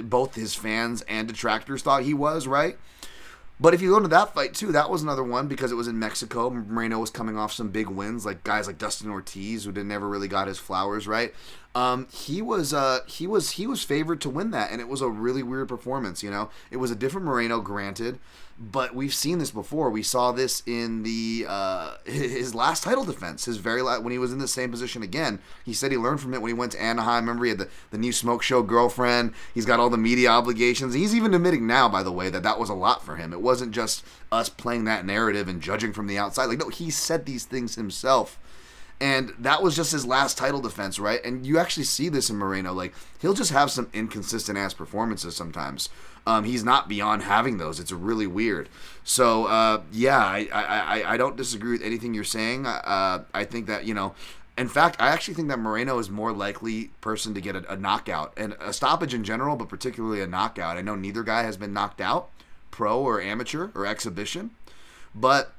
both his fans and detractors thought he was, right? But if you go into that fight too, that was another one because it was in Mexico. Moreno was coming off some big wins, like guys like Dustin Ortiz, who never really got his flowers, right? He was favored to win that, and it was a really weird performance. It was a different Moreno, granted, but we've seen this before. We saw this in his last title defense, his very last, when he was in the same position again. He said he learned from it when he went to Anaheim. Remember, he had the new smoke show girlfriend. He's got all the media obligations. He's even admitting now, by the way, that was a lot for him. It wasn't just us playing that narrative and judging from the outside. Like, no, he said these things himself. And that was just his last title defense, right? And you actually see this in Moreno. Like, he'll just have some inconsistent-ass performances sometimes. He's not beyond having those. It's really weird. So, yeah, I don't disagree with anything you're saying. I think that, in fact, I actually think that Moreno is more likely person to get a knockout. And a stoppage in general, but particularly a knockout. I know neither guy has been knocked out, pro or amateur or exhibition. But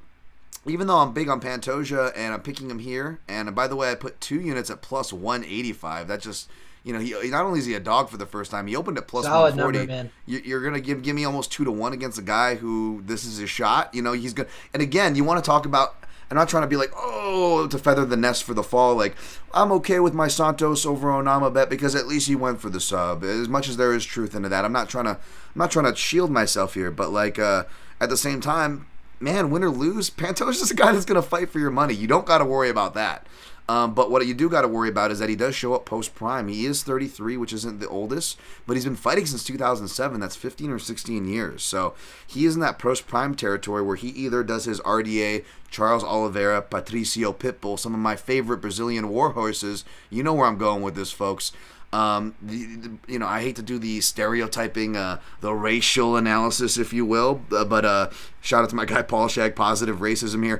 even though I'm big on Pantoja and I'm picking him here, and by the way, I put 2 units at plus 185. That just, he not only is he a dog for the first time, he opened at plus solid 140. Number, man. You're gonna give me almost 2-1 against a guy who this is his shot. He's good. And again, you want to talk about I'm not trying to be like, oh, to feather the nest for the fall. Like, I'm okay with my Santos over Onama bet because at least he went for the sub. As much as there is truth into that, I'm not trying to shield myself here. But like, at the same time, man, win or lose, Pantoja's just a guy that's gonna fight for your money. You don't got to worry about that. But what you do got to worry about is that he does show up post-prime. He is 33, which isn't the oldest, but he's been fighting since 2007. That's 15 or 16 years. So he is in that post-prime territory where he either does his RDA, Charles Oliveira, Patricio Pitbull, some of my favorite Brazilian war horses. You know where I'm going with this, folks. I hate to do the stereotyping, the racial analysis, if you will, but shout out to my guy Paul Shag, positive racism here.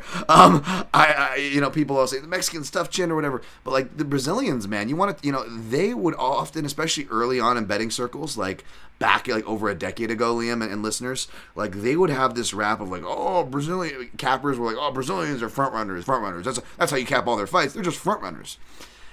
People all say the Mexicans tough chin or whatever, but like the Brazilians, man, you want to, they would often, especially early on in betting circles, like back like over a decade ago, Liam and listeners, like they would have this rap of like, oh, Brazilian cappers were like, oh, Brazilians are front runners. That's how you cap all their fights. They're just front runners.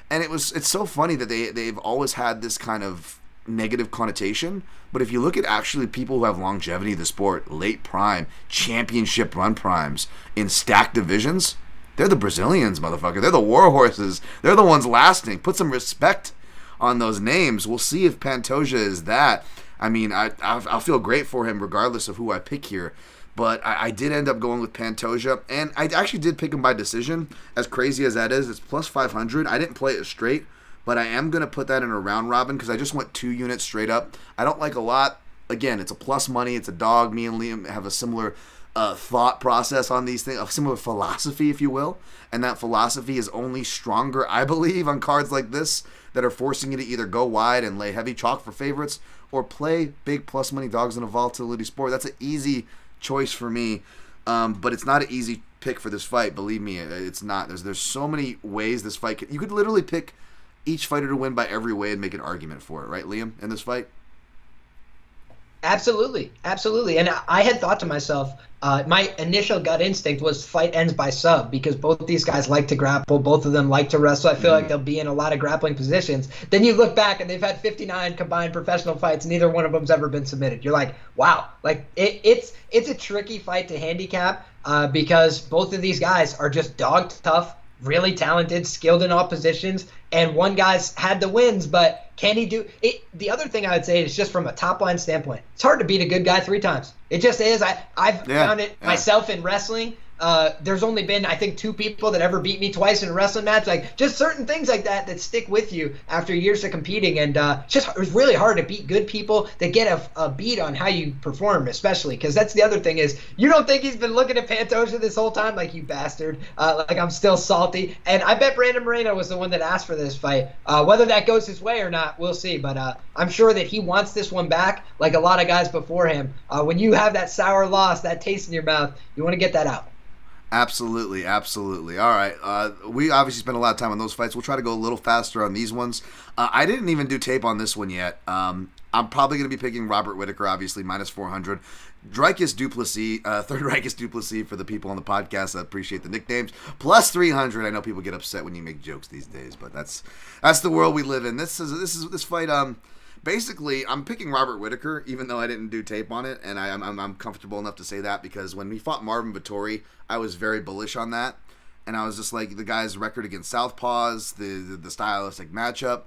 And it's so funny that they've always had this kind of negative connotation. But if you look at actually people who have longevity in the sport, late prime, championship run primes in stacked divisions, they're the Brazilians, motherfucker. They're the war horses. They're the ones lasting. Put some respect on those names. We'll see if Pantoja is that. I mean, I'll feel great for him regardless of who I pick here. But I did end up going with Pantoja, and I actually did pick him by decision. As crazy as that is, it's plus 500. I didn't play it straight, but I am going to put that in a round robin because I just went 2 units straight up. I don't like a lot. Again, it's a plus money. It's a dog. Me and Liam have a similar thought process on these things, a similar philosophy, if you will. And that philosophy is only stronger, I believe, on cards like this that are forcing you to either go wide and lay heavy chalk for favorites or play big plus money dogs in a volatility sport. That's an easy choice for me, but it's not an easy pick for this fight. Believe me, it's not. There's so many ways this fight you could literally pick each fighter to win by every way and make an argument for it, right, Liam, in this fight? Absolutely. And I had thought to myself, my initial gut instinct was fight ends by sub because both these guys like to grapple. Both of them like to wrestle. I feel like they'll be in a lot of grappling positions. Then you look back and they've had 59 combined professional fights. Neither one of them's ever been submitted. You're like, wow. Like it's a tricky fight to handicap because both of these guys are just dog tough, really talented, skilled in all positions, and one guy's had the wins, but can he do it? The other thing I would say is just from a top line standpoint, it's hard to beat a good guy 3 times. It just is. I've found it myself in wrestling. There's only been, I think, 2 people that ever beat me twice in a wrestling match. Like, just certain things like that stick with you after years of competing. And it's really hard to beat good people that get a beat on how you perform, especially. Because that's the other thing is, you don't think he's been looking at Pantoja this whole time? Like, you bastard. Like, I'm still salty. And I bet Brandon Moreno was the one that asked for this fight. Whether that goes his way or not, we'll see. But I'm sure that he wants this one back, like a lot of guys before him. When you have that sour loss, that taste in your mouth, you want to get that out. Absolutely. All right. We obviously spent a lot of time on those fights. We'll try to go a little faster on these ones. I didn't even do tape on this one yet. I'm probably going to be picking Robert Whittaker, obviously, minus 400. Jauregui-Du Plesis, third Jauregui-Du Plesis for the people on the podcast that appreciate the nicknames. Plus 300. I know people get upset when you make jokes these days, but that's the world we live in. This fight. Basically, I'm picking Robert Whittaker, even though I didn't do tape on it, and I'm comfortable enough to say that because when we fought Marvin Vettori, I was very bullish on that, and I was just like, the guy's record against southpaws, the stylistic matchup,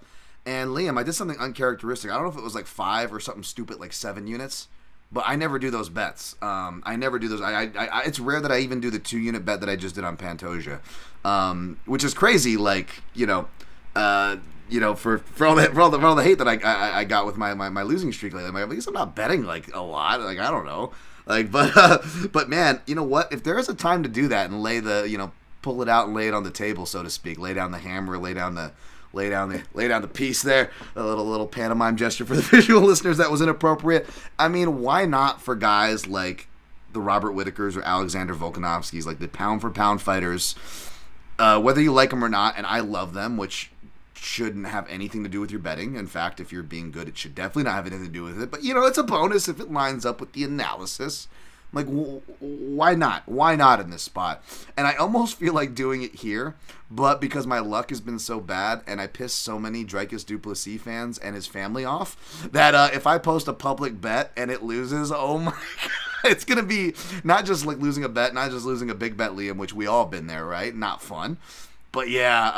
and Liam, I did something uncharacteristic. I don't know if it was like 5 or something stupid like 7 units, but I never do those bets. I never do those. It's rare that I even do the 2-unit bet that I just did on Pantoja, which is crazy. Like, for all the hate that I got with my losing streak lately, I guess I'm not betting like a lot. Like, I don't know. Like, but man, you know what? If there is a time to do that and lay the, pull it out and lay it on the table, so to speak, lay down the hammer, lay down the piece there. A little pantomime gesture for the visual listeners that was inappropriate. I mean, why not for guys like the Robert Whittakers or Alexander Volkanovskis, like the pound for pound fighters, whether you like them or not, and I love them, which shouldn't have anything to do with your betting. In fact, if you're being good, it should definitely not have anything to do with it. But, it's a bonus if it lines up with the analysis. Like, why not? Why not in this spot? And I almost feel like doing it here, but because my luck has been so bad and I pissed so many Jauregui-Du Plesis fans and his family off, that if I post a public bet and it loses, oh my God, It's going to be not just like losing a bet, not just losing a big bet, Liam, which we all been there, right? Not fun. But yeah,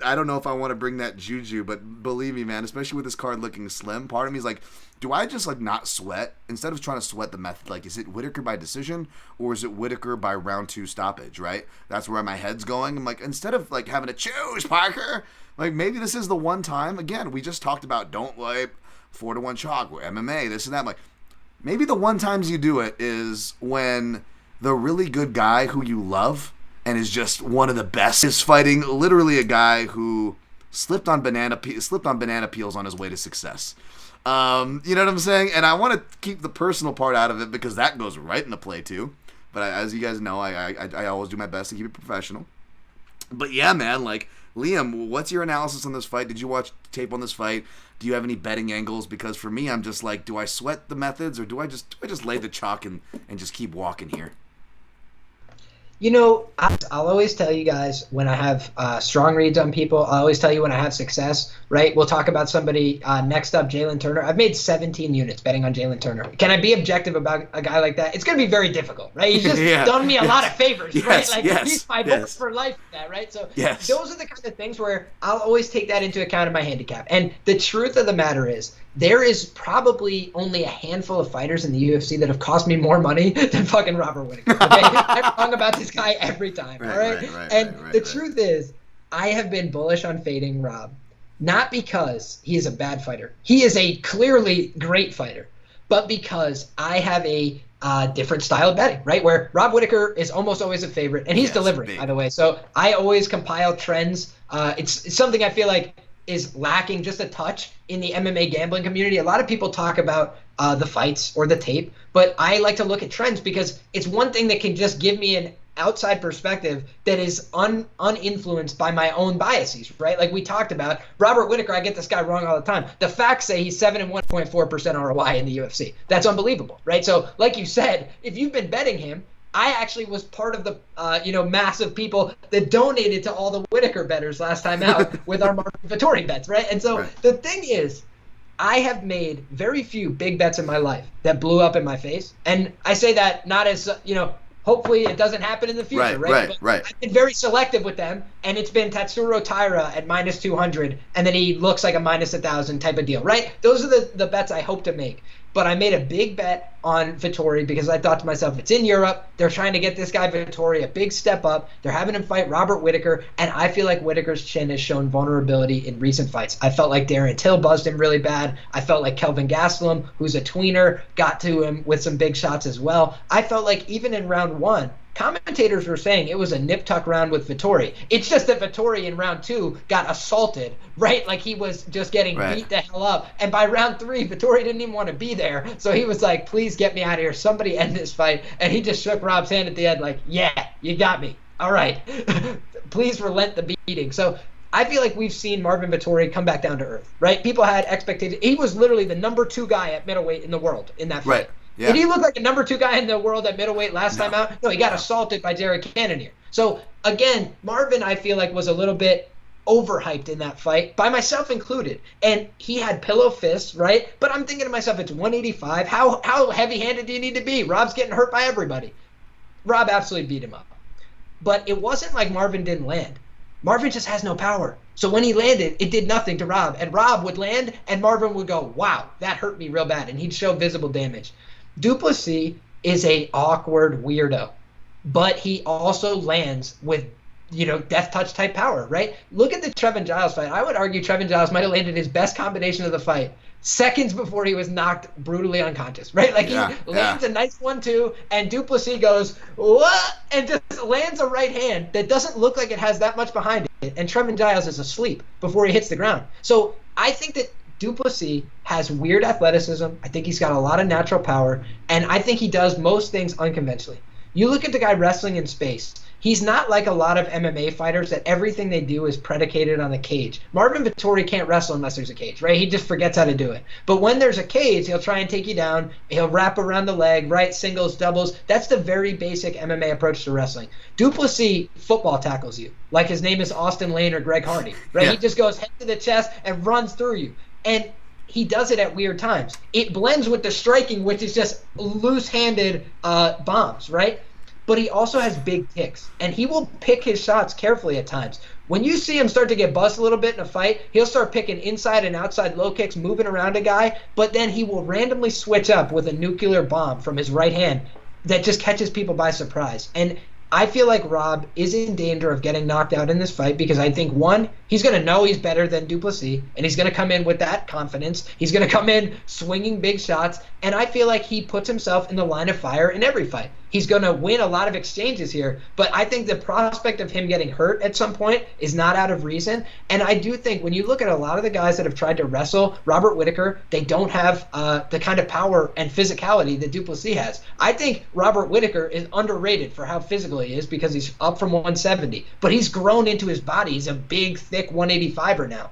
I don't know if I want to bring that juju, but believe me, man, especially with this card looking slim, part of me is like, do I just like not sweat instead of trying to sweat the method? Like, is it Whittaker by decision or is it Whittaker by round 2 stoppage? Right? That's where my head's going. I'm like, instead of like having to choose, Parker, like maybe this is the one time. Again, we just talked about don't wipe 4-1 chalk or MMA, this and that. I'm like, maybe the one times you do it is when the really good guy who you love and is just one of the best is fighting literally a guy who slipped on banana peels on his way to success. You know what I'm saying? And I want to keep the personal part out of it because that goes right into play too. But as you guys know, I always do my best to keep it professional. But yeah, man, like, Liam, what's your analysis on this fight? Did you watch tape on this fight? Do you have any betting angles? Because for me, I'm just like, do I sweat the methods or do I just lay the chalk and just keep walking here? You know, I'll always tell you guys when I have strong reads on people. I'll always tell you when I have success, right? We'll talk about somebody next up, Jalen Turner. I've made 17 units betting on Jalen Turner. Can I be objective about a guy like that? It's going to be very difficult, right? He's just done me a lot of favors, right? Like, he's my book for life for that, right? So those are the kind of things where I'll always take that into account in my handicap. And the truth of the matter is, there is probably only a handful of fighters in the UFC that have cost me more money than fucking Robert Whittaker. Okay? I'm wrong about this guy every time, all right? The truth is, I have been bullish on fading Rob, not because he is a bad fighter. He is a clearly great fighter, but because I have a different style of betting, right? Where Rob Whittaker is almost always a favorite, and he's delivering, by the way. So I always compile trends. It's something I feel like is lacking just a touch in the MMA gambling community. A lot of people talk about the fights or the tape, but I like to look at trends because it's one thing that can just give me an outside perspective that is uninfluenced by my own biases, right? Like we talked about, Robert Whittaker, I get this guy wrong all the time. The facts say he's 7-1.4% ROI in the UFC. That's unbelievable, right? So like you said, if you've been betting him, I actually was part of the massive people that donated to all the Whittaker bettors last time out with our Marvin Vettori bets, right? And so the thing is, I have made very few big bets in my life that blew up in my face. And I say that not as, hopefully it doesn't happen in the future, right? I've been very selective with them, and it's been Tatsuro-Taira at -200, and then he looks like a -1,000 type of deal, right? Those are the bets I hope to make. But I made a big bet on Vettori because I thought to myself, it's in Europe. They're trying to get this guy Vettori a big step up. They're having him fight Robert Whittaker, and I feel like Whittaker's chin has shown vulnerability in recent fights. I felt like Darren Till buzzed him really bad. I felt like Kelvin Gastelum, who's a tweener, got to him with some big shots as well. I felt like even in round 1, commentators were saying it was a nip-tuck round with Vettori. It's just that Vettori in round 2 got assaulted, right? Like he was just getting beat the hell up. And by round 3, Vettori didn't even want to be there. So he was like, please get me out of here. Somebody end this fight. And he just shook Rob's hand at the end like, yeah, you got me. All right. Please relent the beating. So I feel like we've seen Marvin Vettori come back down to earth, right? People had expectations. He was literally the number 2 guy at middleweight in the world in that fight. Right. Yeah. Did he look like a number 2 guy in the world at middleweight last time out? No, he got assaulted by Jared Cannonier. So, again, Marvin, I feel like, was a little bit overhyped in that fight, by myself included. And he had pillow fists, right? But I'm thinking to myself, it's 185. How heavy-handed do you need to be? Rob's getting hurt by everybody. Rob absolutely beat him up. But it wasn't like Marvin didn't land. Marvin just has no power. So when he landed, it did nothing to Rob. And Rob would land, and Marvin would go, wow, that hurt me real bad. And he'd show visible damage. Du Plesis is a awkward weirdo, but he also lands with, death touch type power, right? Look at the Trevin Giles fight. I would argue Trevin Giles might have landed his best combination of the fight seconds before he was knocked brutally unconscious, right? Like he lands a nice 1-2, and Du Plesis goes, what? And just lands a right hand that doesn't look like it has that much behind it. And Trevin Giles is asleep before he hits the ground. So I think that Du Plesis has weird athleticism. I think he's got a lot of natural power, and I think he does most things unconventionally. You look at the guy wrestling in space. He's not like a lot of MMA fighters that everything they do is predicated on the cage. Marvin Vettori can't wrestle unless there's a cage, right? He just forgets how to do it. But when there's a cage, he'll try and take you down. He'll wrap around the leg, right? Singles, doubles. That's the very basic MMA approach to wrestling. Du Plesis football tackles you like his name is Austin Lane or Greg Hardy, right? He just goes head to the chest and runs through you. And he does it at weird times. It blends with the striking, which is just loose-handed bombs, right? But he also has big kicks, and he will pick his shots carefully at times. When you see him start to get bussed a little bit in a fight, he'll start picking inside and outside low kicks, moving around a guy, but then he will randomly switch up with a nuclear bomb from his right hand that just catches people by surprise. And I feel like Rob is in danger of getting knocked out in this fight because I think, one, he's going to know he's better than Du Plessis, and he's going to come in with that confidence. He's going to come in swinging big shots, and I feel like he puts himself in the line of fire in every fight. He's going to win a lot of exchanges here, but I think the prospect of him getting hurt at some point is not out of reason. And I do think when you look at a lot of the guys that have tried to wrestle Robert Whittaker, they don't have the kind of power and physicality that Du Plessis has. I think Robert Whittaker is underrated for how physical he is because he's up from 170, but he's grown into his body. He's a big, thick 185er now.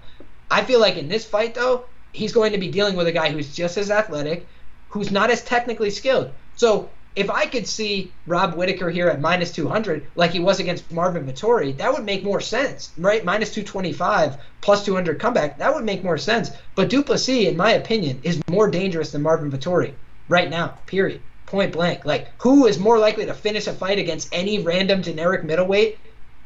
I feel like in this fight, though, he's going to be dealing with a guy who's just as athletic, who's not as technically skilled. So if I could see Rob Whittaker here at minus 200 like he was against Marvin Vettori, that would make more sense, right? Minus 225 plus 200 comeback, that would make more sense. But Du Plessis, in my opinion, is more dangerous than Marvin Vettori right now, period. Point blank. Like, who is more likely to finish a fight against any random generic middleweight?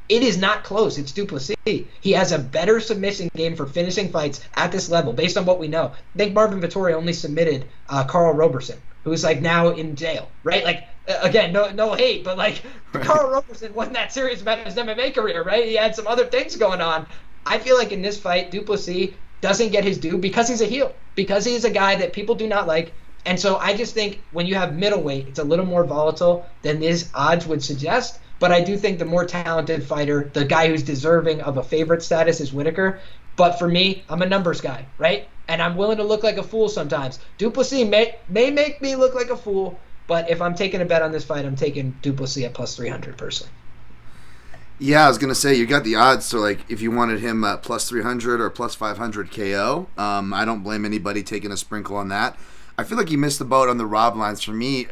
It is not close. It's Du Plessis. He has a better submission game for finishing fights at this level, based on what we know. I think Marvin Vettori only submitted Carl Roberson, who's like now in jail, right? Like, again, no hate, but like Carl Roberson wasn't that serious about his MMA career, right? He had some other things going on. I feel like in this fight, Du Plessis doesn't get his due because he's a heel, because he's a guy that people do not like. And so I just think when you have middleweight, it's a little more volatile than these odds would suggest. But I do think the more talented fighter, the guy who's deserving of a favorite status, is Whittaker. But for me, I'm a numbers guy, right? And I'm willing to look like a fool sometimes. Du Plessis may make me look like a fool, but if I'm taking a bet on this fight, I'm taking Du Plessis at plus 300 personally. Yeah, I was going to say, you got the odds, so like if you wanted him plus 300 or plus 500 KO, I don't blame anybody taking a sprinkle on that. I feel like you missed the boat on the Rob lines. For me,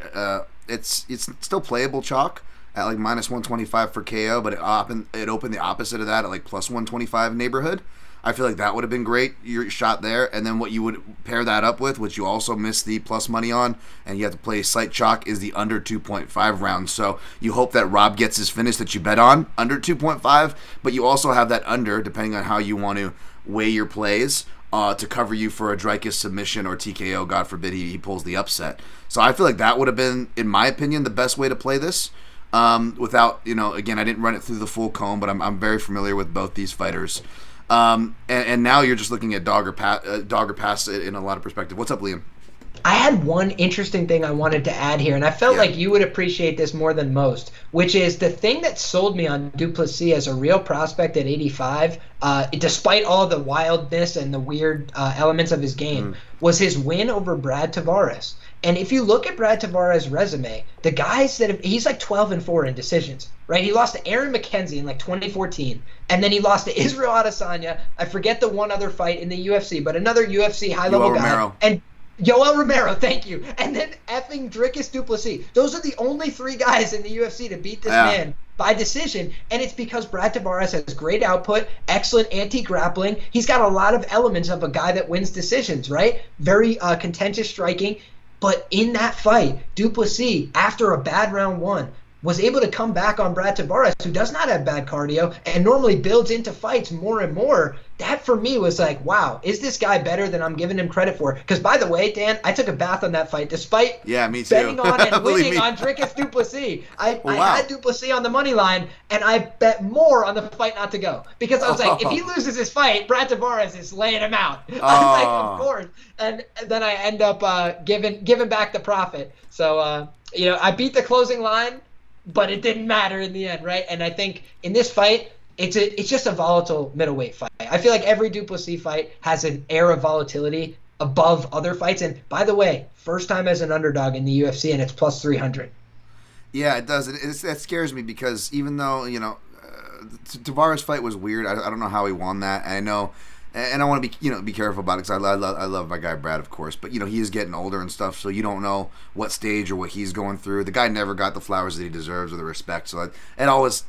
it's still playable chalk at like minus 125 for KO, but it opened the opposite of that at like plus 125 neighborhood. I feel like that would have been great, your shot there. And then what you would pair that up with, which you also missed the plus money on, and you have to play slight chalk, is the under 2.5 rounds. So you hope that Rob gets his finish that you bet on, under 2.5, but you also have that under, depending on how you want to weigh your plays, to cover you for a Dreykus submission or TKO, God forbid he pulls the upset. So I feel like that would have been, in my opinion, the best way to play this. Without, again, I didn't run it through the full comb, but I'm very familiar with both these fighters. And now you're just looking at dog or pass in a lot of perspective. What's up, Liam? I had one interesting thing I wanted to add here, and I felt like you would appreciate this more than most, which is the thing that sold me on Du Plessis as a real prospect at 85, despite all the wildness and the weird elements of his game, was his win over Brad Tavares. And if you look at Brad Tavares' resume, the guys he's like 12-4 in decisions, right? He lost to Aaron McKenzie in like 2014, and then he lost to Israel Adesanya. I forget the one other fight in the UFC, but another UFC high-level guy. Romero. And Yoel Romero, thank you. And then effing Dricus Du Plessis. Those are the only three guys in the UFC to beat this man by decision, and it's because Brad Tavares has great output, excellent anti-grappling. He's got a lot of elements of a guy that wins decisions, right? Very contentious striking. But in that fight, Du Plessis, after a bad round one, was able to come back on Brad Tavares, who does not have bad cardio and normally builds into fights more and more. That, for me, was like, wow, is this guy better than I'm giving him credit for? Because, by the way, Dan, I took a bath on that fight despite me too. betting on and winning on Dricus Du Plessis. I had Du Plessis on the money line, and I bet more on the fight not to go. Because I was like, if he loses his fight, Brad Tavares is laying him out. I was like, of course. And then I end up giving back the profit. So, I beat the closing line, but it didn't matter in the end, right? And I think in this fight, it's just a volatile middleweight fight. I feel like every Du Plessis fight has an air of volatility above other fights. And by the way, first time as an underdog in the UFC, and it's plus 300. Yeah, it does. That scares me because even though, Tavares' fight was weird, I don't know how he won that. And I know, and I want to be careful about it because I love my guy Brad, of course, but he is getting older and stuff, so you don't know what stage or what he's going through. The guy never got the flowers that he deserves or the respect, so it always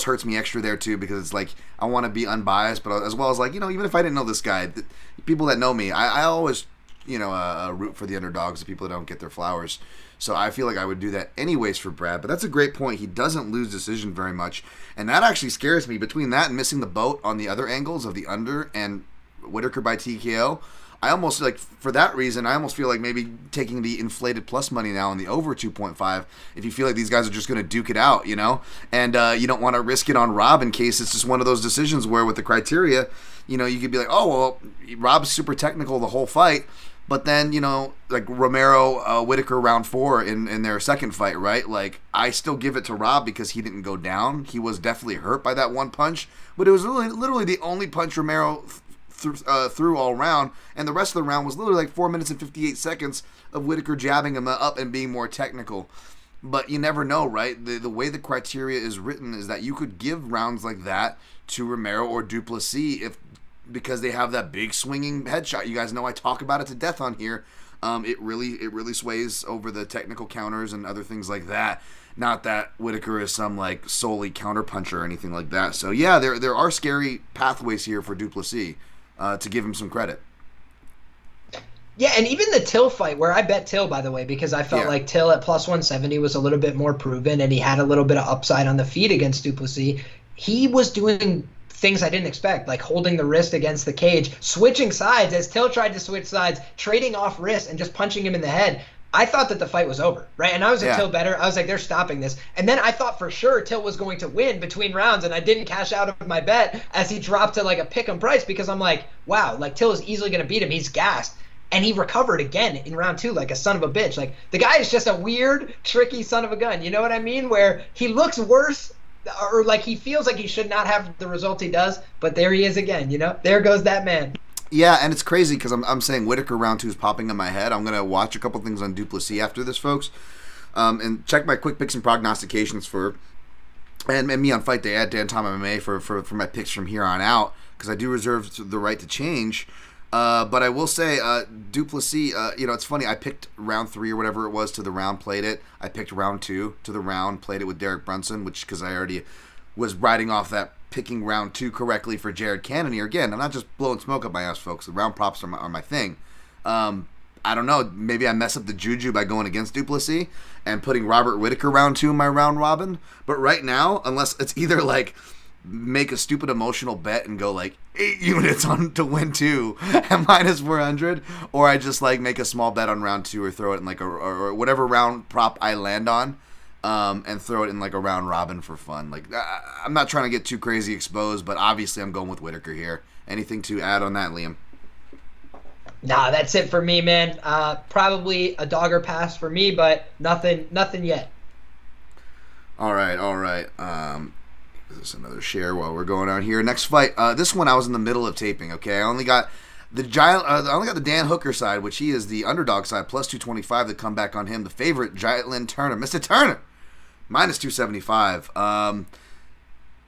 hurts me extra there too, because it's like I want to be unbiased, but as well as like even if I didn't know this guy, the people that know me, I always root for the underdogs, the people that don't get their flowers. So I feel like I would do that anyways for Brad. But that's a great point. He doesn't lose decision very much. And that actually scares me. Between that and missing the boat on the other angles of the under and Whittaker by TKO, I almost, like, for that reason, I almost feel like maybe taking the inflated plus money now on the over 2.5 if you feel like these guys are just going to duke it out, and you don't want to risk it on Rob in case it's just one of those decisions where with the criteria, you could be like, oh, well, Rob's super technical the whole fight, but then, like Romero, Whittaker round 4 in their second fight, right? Like, I still give it to Rob because he didn't go down. He was definitely hurt by that one punch, but it was literally the only punch Romero threw all round, and the rest of the round was literally like 4 minutes and 58 seconds of Whittaker jabbing him up and being more technical. But you never know, right? The way the criteria is written is that you could give rounds like that to Romero or Du Plesis because they have that big swinging headshot. You guys know I talk about it to death on here. It really sways over the technical counters and other things like that. Not that Whittaker is some like solely counterpuncher or anything like that. So yeah, there are scary pathways here for Du Plesis. To give him some credit. Yeah, and even the Till fight, where I bet Till, by the way, because I felt like Till at plus 170 was a little bit more proven, and he had a little bit of upside on the feet against Du Plesis. He was doing things I didn't expect, like holding the wrist against the cage, switching sides as Till tried to switch sides, trading off wrist and just punching him in the head. I thought that the fight was over, right? And I was a Till better. I was like, they're stopping this. And then I thought for sure Till was going to win between rounds, and I didn't cash out of my bet as he dropped to like a pick'em price because I'm like, wow, like Till is easily going to beat him. He's gassed. And he recovered again in round 2 like a son of a bitch. Like, the guy is just a weird, tricky son of a gun. You know what I mean? Where he looks worse, or like he feels like he should not have the result he does, but there he is again, There goes that man. Yeah, and it's crazy because I'm saying Whittaker round 2 is popping in my head. I'm going to watch a couple things on Du Plesis after this, folks, and check my quick picks and prognostications and me on Fight Day at Dan Tom MMA for my picks from here on out, because I do reserve the right to change. But I will say, Du Plesis, it's funny, I picked round 3 or whatever it was to the round, played it. I picked round 2 to the round, played it with Derek Brunson, which, because I already was riding off that picking round 2 correctly for Jared Cannonier. Again, I'm not just blowing smoke up my ass, folks. The round props are my thing. I don't know. Maybe I mess up the juju by going against Du Plesis and putting Robert Whittaker round 2 in my round robin. But right now, unless it's either like make a stupid emotional bet and go like 8 units on to win 2 at minus 400, or I just like make a small bet on round 2 or throw it in like or whatever round prop I land on. And throw it in like a round robin for fun. Like, I'm not trying to get too crazy exposed, but obviously I'm going with Whittaker here. Anything to add on that, Liam? Nah, that's it for me, man. Probably a dogger pass for me, but nothing yet. All right. This is another share while we're going on here. Next fight. This one I was in the middle of taping. Okay, I only got the Dan Hooker side, which he is the underdog side, plus 225 to come back on him. The favorite, Jaitlin Turner, Mr. Turner, minus 275.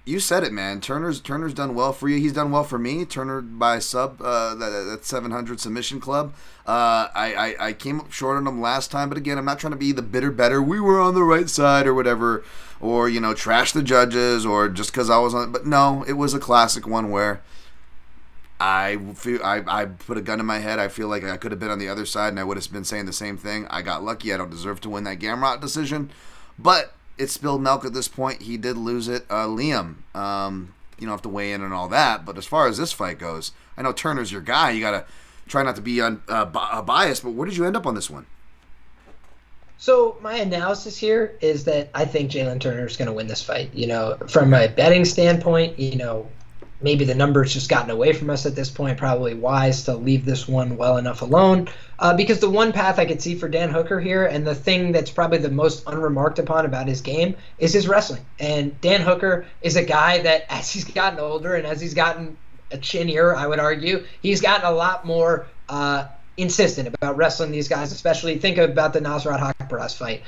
You said it, man. Turner's done well for you. He's done well for me. Turner by sub, that 700 submission club. I came up short on him last time, but again, I'm not trying to be the bitter better. We were on the right side or whatever, or trash the judges, or just because I was on. But no, it was a classic one where I put a gun in my head. I feel like I could have been on the other side, and I would have been saying the same thing. I got lucky. I don't deserve to win that Gamrot decision, but it's spilled milk at this point. He did lose it. Liam, you don't have to weigh in on all that, but as far as this fight goes, I know Turner's your guy. You got to try not to be biased, but where did you end up on this one? So my analysis here is that I think Jalen Turner is going to win this fight. From a betting standpoint, maybe the numbers just gotten away from us at this point. Probably wise to leave this one well enough alone, because the one path I could see for Dan Hooker here, and the thing that's probably the most unremarked upon about his game, is his wrestling. And Dan Hooker is a guy that, as he's gotten older and as he's gotten a chinnier, I would argue, he's gotten a lot more insistent about wrestling these guys, especially think about the Nasrat Haqparast fight,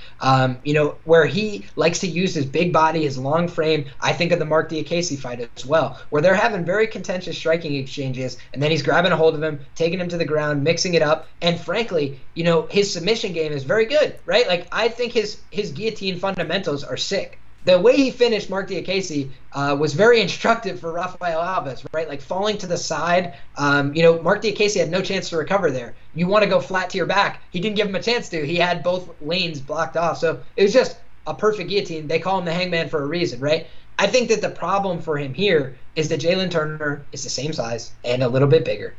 where he likes to use his big body, his long frame. I think of the Mark Diakese fight as well, where they're having very contentious striking exchanges, and then he's grabbing a hold of him, taking him to the ground, mixing it up, and frankly, his submission game is very good, right? Like, I think his guillotine fundamentals are sick. the way he finished Mark Diakiese was very instructive for Rafael Alves, right? Like falling to the side. Mark Diakiese had no chance to recover there. You want to go flat to your back. He didn't give him a chance to. He had both lanes blocked off. So it was just a perfect guillotine. They call him the hangman for a reason, right? I think that the problem for him here is that Jalen Turner is the same size and a little bit bigger.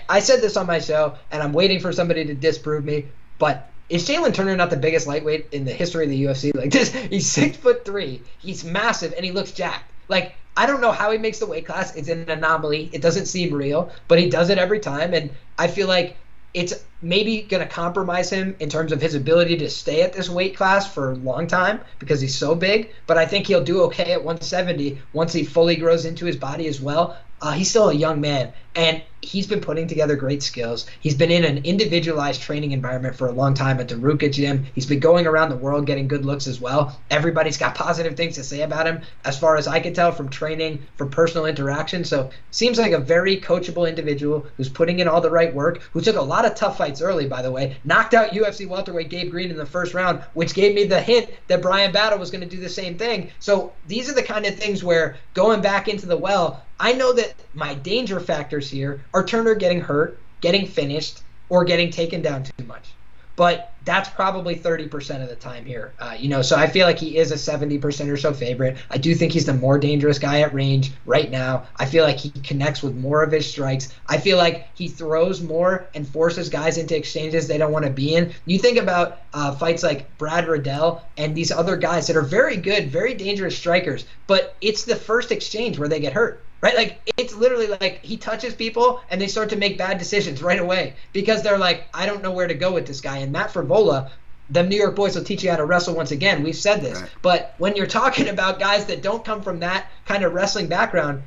I said this on my show, and I'm waiting for somebody to disprove me, but is Jalen Turner not the biggest lightweight in the history of the UFC? Like this, he's 6'3", he's massive, and he looks jacked. Like, I don't know how he makes the weight class. It's an anomaly. It doesn't seem real, but he does it every time, and I feel like it's maybe going to compromise him in terms of his ability to stay at this weight class for a long time because he's so big, but I think he'll do okay at 170 once he fully grows into his body as well. He's still a young man, and he's been putting together great skills. He's been in an individualized training environment for a long time at the Ruka gym. He's been going around the world getting good looks as well. Everybody's got positive things to say about him as far as I can tell from training, from personal interaction. So seems like a very coachable individual who's putting in all the right work, who took a lot of tough fights early, by the way. Knocked out UFC welterweight Gabe Green in the first round, which gave me the hint that Brian Battle was going to do the same thing. So these are the kind of things where going back into the well, I know that my danger factors here are Turner getting hurt, getting finished, or getting taken down too much. But that's probably 30% of the time here. So I feel like he is a 70% or so favorite. I do think he's the more dangerous guy at range right now. I feel like he connects with more of his strikes. I feel like he throws more and forces guys into exchanges they don't want to be in. You think about fights like Brad Riddell and these other guys that are very good, very dangerous strikers, but it's the first exchange where they get hurt. Right? Like, it's literally like he touches people and they start to make bad decisions right away because they're like, I don't know where to go with this guy. And Matt Frevola, the New York boys will teach you how to wrestle once again. We've said this. Right. But when you're talking about guys that don't come from that kind of wrestling background,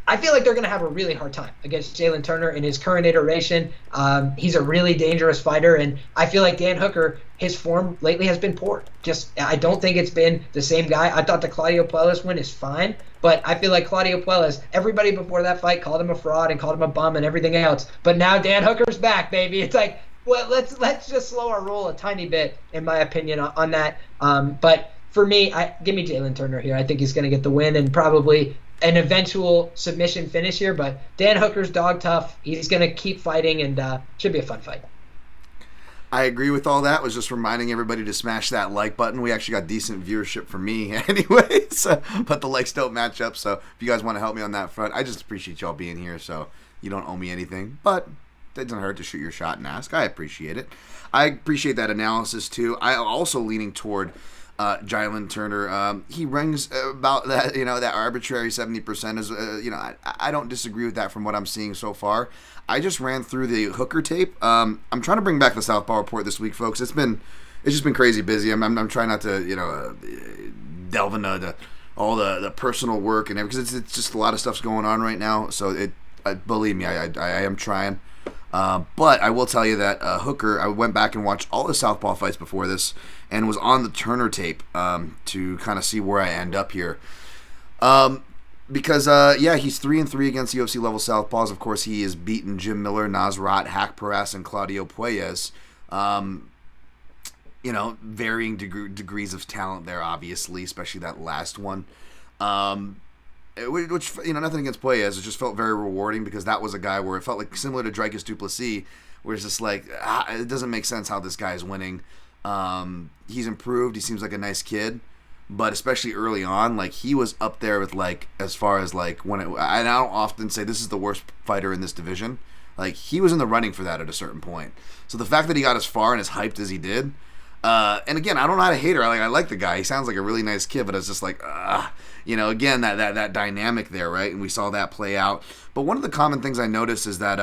I feel like they're going to have a really hard time against Jalen Turner in his current iteration. He's a really dangerous fighter, and I feel like Dan Hooker, his form lately has been poor. I don't think it's been the same guy. I thought the Claudio Puelles win is fine, but I feel like Claudio Puelles, everybody before that fight called him a fraud and called him a bum and everything else. But now Dan Hooker's back, baby. It's like, well, let's just slow our roll a tiny bit, in my opinion, on that. But for me, give me Jalen Turner here. I think he's going to get the win and probably an eventual submission finish here, but Dan Hooker's dog tough. He's going to keep fighting, and should be a fun fight. I agree with all that. Was just reminding everybody to smash that like button. We actually got decent viewership for me anyway, but the likes don't match up. So if you guys want to help me on that front, I just appreciate y'all being here. So you don't owe me anything, but it doesn't hurt to shoot your shot and ask. I appreciate it. I appreciate that analysis too. I also leaning toward Jalen Turner. He rings about that, that arbitrary 70% is, I don't disagree with that from what I'm seeing so far. I just ran through the Hooker tape. I'm trying to bring back the Southpaw Report this week, folks. It's just been crazy busy. I'm trying not to, delve into all the personal work and everything, because it's just a lot of stuff's going on right now. So believe me, I am trying. But I will tell you that Hooker, I went back and watched all the Southpaw fights before this and was on the Turner tape to kind of see where I end up here. Because he's 3-3 against UFC level Southpaws. Of course, he has beaten Jim Miller, Nasrat, Hack Paras, and Claudio Puelles. Varying degrees of talent there, obviously, especially that last one. Which, nothing against Puelles, it just felt very rewarding because that was a guy where it felt like similar to Jauregui-Du Plesis, where it's just like, it doesn't make sense how this guy is winning. He's improved. He seems like a nice kid, but especially early on, like, he was up there with, like, as far as, like, and I don't often say this is the worst fighter in this division. Like, he was in the running for that at a certain point. So the fact that he got as far and as hyped as he did, and again, I don't know how to hate her. I like the guy. He sounds like a really nice kid, but it's just like, again, that dynamic there, right? And we saw that play out. But one of the common things I noticed is that,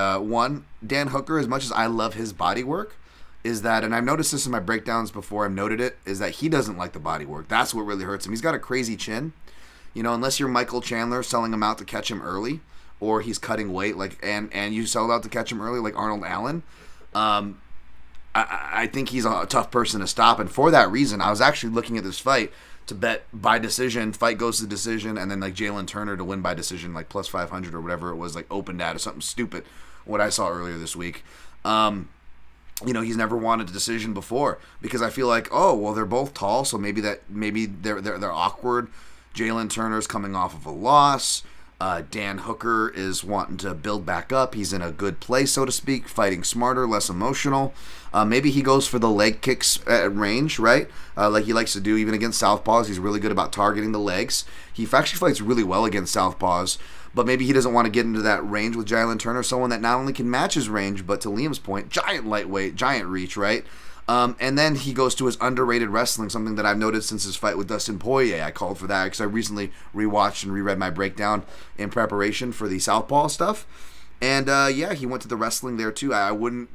Dan Hooker, as much as I love his body work, is that, and I've noticed this in my breakdowns before, I've noted it, is that he doesn't like the body work. That's what really hurts him. He's got a crazy chin. Unless you're Michael Chandler selling him out to catch him early, or he's cutting weight, like, and you sell out to catch him early, like Arnold Allen, I think he's a tough person to stop. And for that reason, I was actually looking at this fight to bet by decision, fight goes to decision, and then like Jalen Turner to win by decision, like plus 500 or whatever it was, like opened at or something stupid, what I saw earlier this week. he's never wanted a decision before, because I feel like, oh, well, they're both tall, so maybe they're awkward. Jalen Turner's coming off of a loss. Dan Hooker is wanting to build back up. He's in a good place, so to speak, fighting smarter, less emotional. Maybe he goes for the leg kicks at range, right? Like he likes to do even against southpaws. He's really good about targeting the legs. He actually fights really well against southpaws, but maybe he doesn't want to get into that range with Jalen Turner, someone that not only can match his range, but to Liam's point, giant lightweight, giant reach, right? And then he goes to his underrated wrestling, something that I've noticed since his fight with Dustin Poirier. I called for that because I recently rewatched and reread my breakdown in preparation for the southpaw stuff. And he went to the wrestling there too. I wouldn't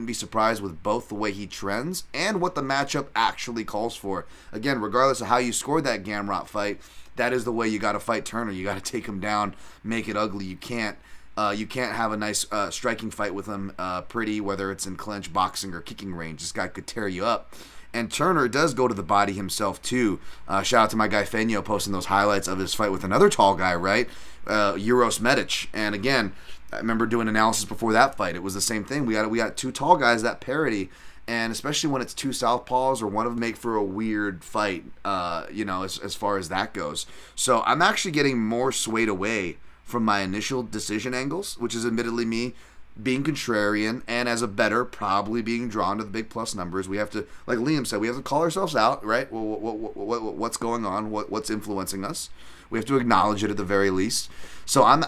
be surprised with both the way he trends and what the matchup actually calls for. Again, regardless of how you scored that Gamrot fight, that is the way you got to fight Turner. You got to take him down, make it ugly. You can't have a nice striking fight with him pretty, whether it's in clinch, boxing, or kicking range. This guy could tear you up. And Turner does go to the body himself, too. Shout out to my guy Fenyo posting those highlights of his fight with another tall guy, right? Uros Medic. And again, I remember doing analysis before that fight. It was the same thing. We got two tall guys, that parity. And especially when it's two southpaws or one of them make for a weird fight, as far as that goes. So I'm actually getting more swayed away from my initial decision angles, which is admittedly me being contrarian and as a bettor probably being drawn to the big plus numbers. We have to, like Liam said, we have to call ourselves out, right? What's going on? What's influencing us? We have to acknowledge it at the very least. So I'm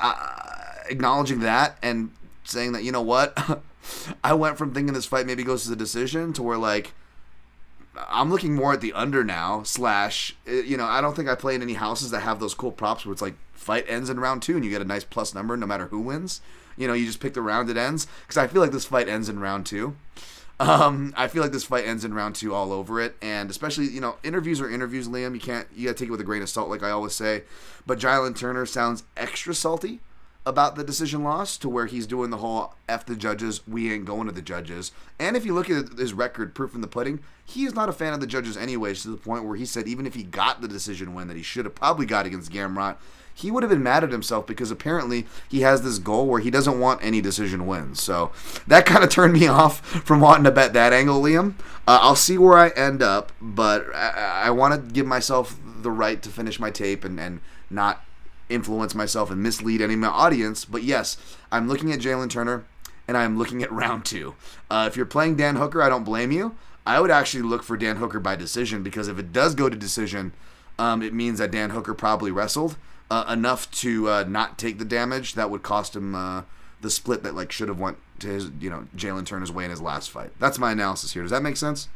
acknowledging that and saying that, you know what? I went from thinking this fight maybe goes to the decision to where, like, I'm looking more at the under now, I don't think I play in any houses that have those cool props where it's like fight ends in round 2 and you get a nice plus number no matter who wins. You just pick the round it ends, because I feel like this fight ends in round 2. I feel like this fight ends in round 2 all over it, and especially, interviews are interviews, Liam. You got to take it with a grain of salt, like I always say, but Jalen Turner sounds extra salty about the decision loss, to where he's doing the whole F the judges, we ain't going to the judges. And if you look at his record, proof in the pudding, he is not a fan of the judges anyways, to the point where he said even if he got the decision win that he should have probably got against Gamrot, he would have been mad at himself, because apparently he has this goal where he doesn't want any decision wins. So that kind of turned me off from wanting to bet that angle, Liam. I'll see where I end up, but I want to give myself the right to finish my tape and not influence myself and mislead any of my audience. But yes, I'm looking at Jalen Turner and I'm looking at round 2. If you're playing Dan Hooker, I don't blame you. I would actually look for Dan Hooker by decision, because if it does go to decision, it means that Dan Hooker probably wrestled enough to not take the damage that would cost him the split that should have went to his Jalen Turner's way in his last fight. That's my analysis here. Does that make sense?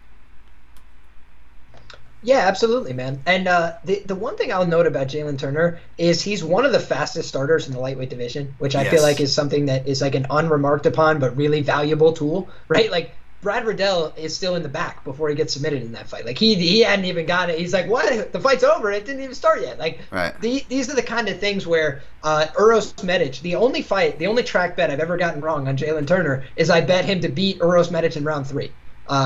Yeah, absolutely, man. And the one thing I'll note about Jalen Turner is he's one of the fastest starters in the lightweight division, which I feel like is something that is like an unremarked upon but really valuable tool, right? Like, Brad Riddell is still in the back before he gets submitted in that fight. Like, he hadn't even got it. He's like, what? The fight's over. It didn't even start yet. Like, right. These are the kind of things where Uros Medic, the only track bet I've ever gotten wrong on Jalen Turner is I bet him to beat Uros Medic in round 3.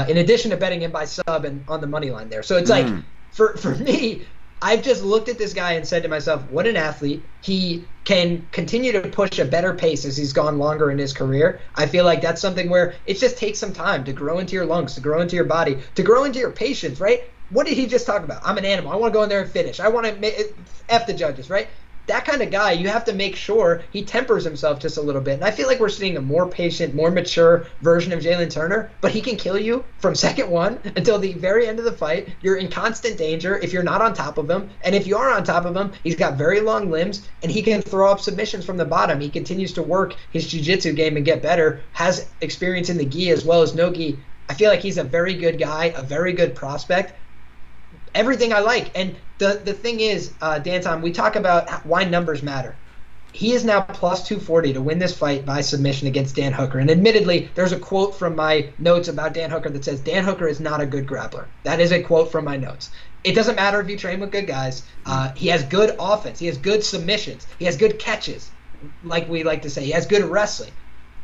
In addition to betting him by sub and on the money line there. So it's like, for me, I've just looked at this guy and said to myself, what an athlete. He can continue to push a better pace as he's gone longer in his career. I feel like that's something where it just takes some time to grow into your lungs, to grow into your body, to grow into your patience, right? What did he just talk about? I'm an animal. I want to go in there and finish. I want to F the judges, right? That kind of guy, you have to make sure he tempers himself just a little bit. And I feel like we're seeing a more patient, more mature version of Jalen Turner, but he can kill you from second one until the very end of the fight. You're in constant danger if you're not on top of him. And if you are on top of him, he's got very long limbs, and he can throw up submissions from the bottom. He continues to work his jiu-jitsu game and get better, has experience in the gi as well as no gi. I feel like he's a very good guy, a very good prospect. Everything I like. And the thing is, Danton, we talk about why numbers matter. He is now plus 240 to win this fight by submission against Dan Hooker. And admittedly, there's a quote from my notes about Dan Hooker that says, Dan Hooker is not a good grappler. That is a quote from my notes. It doesn't matter if you train with good guys. He has good offense. He has good submissions. He has good catches, like we like to say. He has good wrestling.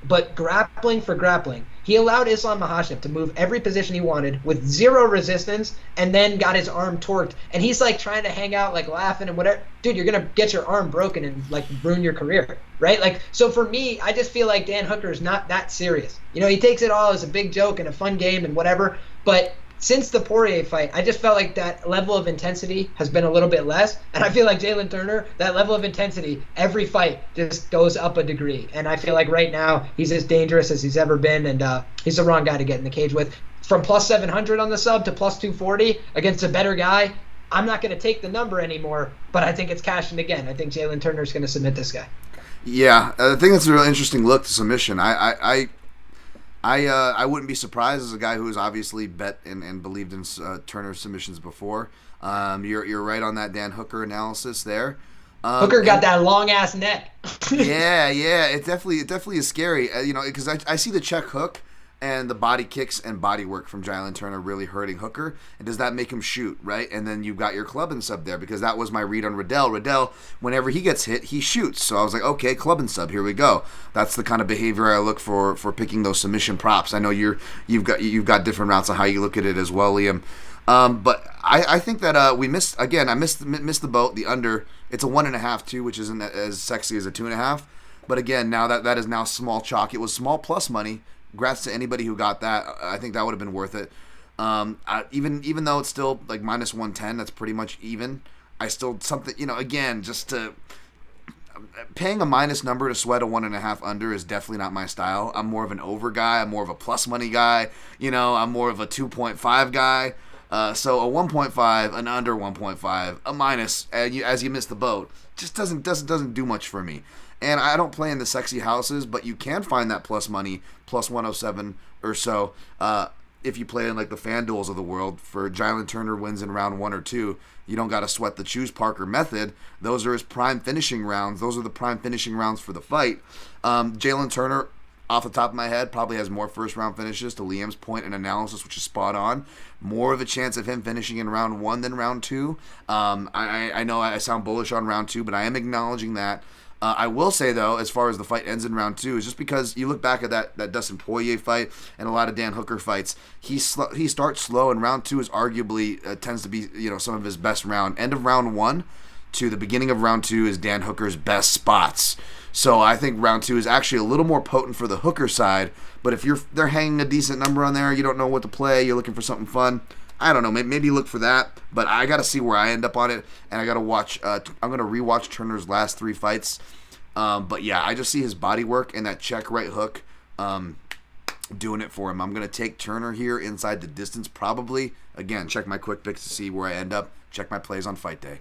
but grappling for grappling, he allowed Islam Makhachev to move every position he wanted with zero resistance, and then got his arm torqued. And he's like trying to hang out, like laughing and whatever. Dude, you're gonna get your arm broken and like ruin your career, right? Like, so for me, I just feel like Dan Hooker is not that serious. You know, he takes it all as a big joke and a fun game and whatever. But since the Poirier fight, I just felt like that level of intensity has been a little bit less. And I feel like Jalen Turner, that level of intensity, every fight just goes up a degree. And I feel like right now he's as dangerous as he's ever been. And he's the wrong guy to get in the cage with. From plus 700 on the sub to plus 240 against a better guy, I'm not going to take the number anymore. But I think it's cashing again. I think Jalen Turner's going to submit this guy. Yeah, I think that's a real interesting look to submission. I wouldn't be surprised as a guy who's obviously bet and believed in Turner's submissions before. You're right on that Dan Hooker analysis there. Hooker got that long ass neck. yeah, it definitely is scary. Because I see the check hook and the body kicks and body work from Jalen Turner really hurting Hooker. And does that make him shoot, right? And then you've got your club and sub there, because that was my read on Riddell. Riddell, whenever he gets hit, he shoots. So I was like, okay, club and sub, here we go. That's the kind of behavior I look for picking those submission props. I know you've got different routes on how you look at it as well, Liam. But I think that we missed again. I missed the boat. The under. It's a 1.5 too, which isn't as sexy as a 2.5. But again, now that is now small chalk. It was small plus money. Congrats to anybody who got that. I think that would have been worth it. Even though it's still like minus 110, that's pretty much even. I still something again just to paying a minus number to sweat a 1.5 under is definitely not my style. I'm more of an over guy. I'm more of a plus money guy. I'm more of a 2.5 guy. So a 1.5, an under 1.5, a minus as you miss the boat just doesn't do much for me. And I don't play in the sexy houses, but you can find that plus money, plus 107 or so, if you play in like the FanDuels of the world. For Jalen Turner wins in round 1 or 2, you don't got to sweat the Choose Parker method. Those are his prime finishing rounds. Those are the prime finishing rounds for the fight. Jalen Turner, off the top of my head, probably has more first-round finishes, to Liam's point and analysis, which is spot on. More of a chance of him finishing in round 1 than round 2. I know I sound bullish on round 2, but I am acknowledging that. I will say, though, as far as the fight ends in round 2, is just because you look back at that Dustin Poirier fight and a lot of Dan Hooker fights, he starts slow, and round 2 is arguably tends to be some of his best round. End of round 1 to the beginning of round 2 is Dan Hooker's best spots. So I think round 2 is actually a little more potent for the Hooker side. But if they're hanging a decent number on there, you don't know what to play, you're looking for something fun, I don't know, maybe look for that, but I got to see where I end up on it, and I got to watch. I'm going to rewatch Turner's last 3 fights. But yeah, I just see his body work and that check right hook doing it for him. I'm going to take Turner here inside the distance probably. Again, check my quick picks to see where I end up. Check my plays on fight day.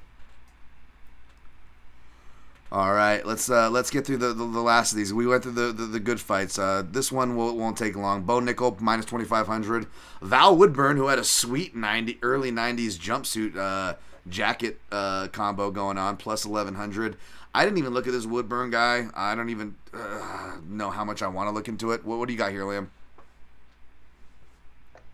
All right, let's get through the last of these. We went through the good fights. This one won't take long. Bo Nickal minus 2,500. Val Woodburn, who had a sweet early 90s jumpsuit jacket combo going on, plus 1,100. I didn't even look at this Woodburn guy. I don't even know how much I want to look into it. What do you got here, Liam?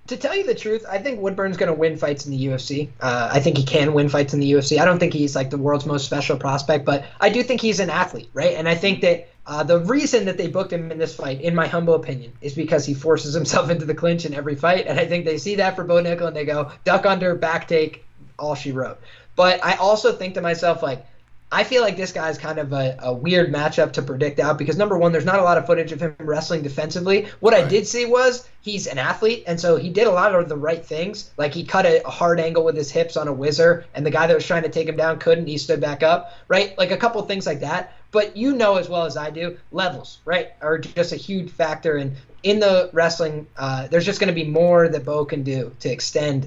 To tell you the truth, I think Woodburn's going to win fights in the UFC. I think he can win fights in the UFC. I don't think he's like the world's most special prospect, but I do think he's an athlete, right? And I think that the reason that they booked him in this fight, in my humble opinion, is because he forces himself into the clinch in every fight. And I think they see that for Bo Nickal and they go, duck under, back take, all she wrote. But I also think to myself, like, I feel like this guy is kind of a weird matchup to predict out because, number one, there's not a lot of footage of him wrestling defensively. What I did see was he's an athlete, and so he did a lot of the right things. Like he cut a hard angle with his hips on a whizzer, and the guy that was trying to take him down couldn't. He stood back up, right? Like a couple of things like that. But you know as well as I do, levels, right, are just a huge factor. And in the wrestling, there's just going to be more that Bo can do to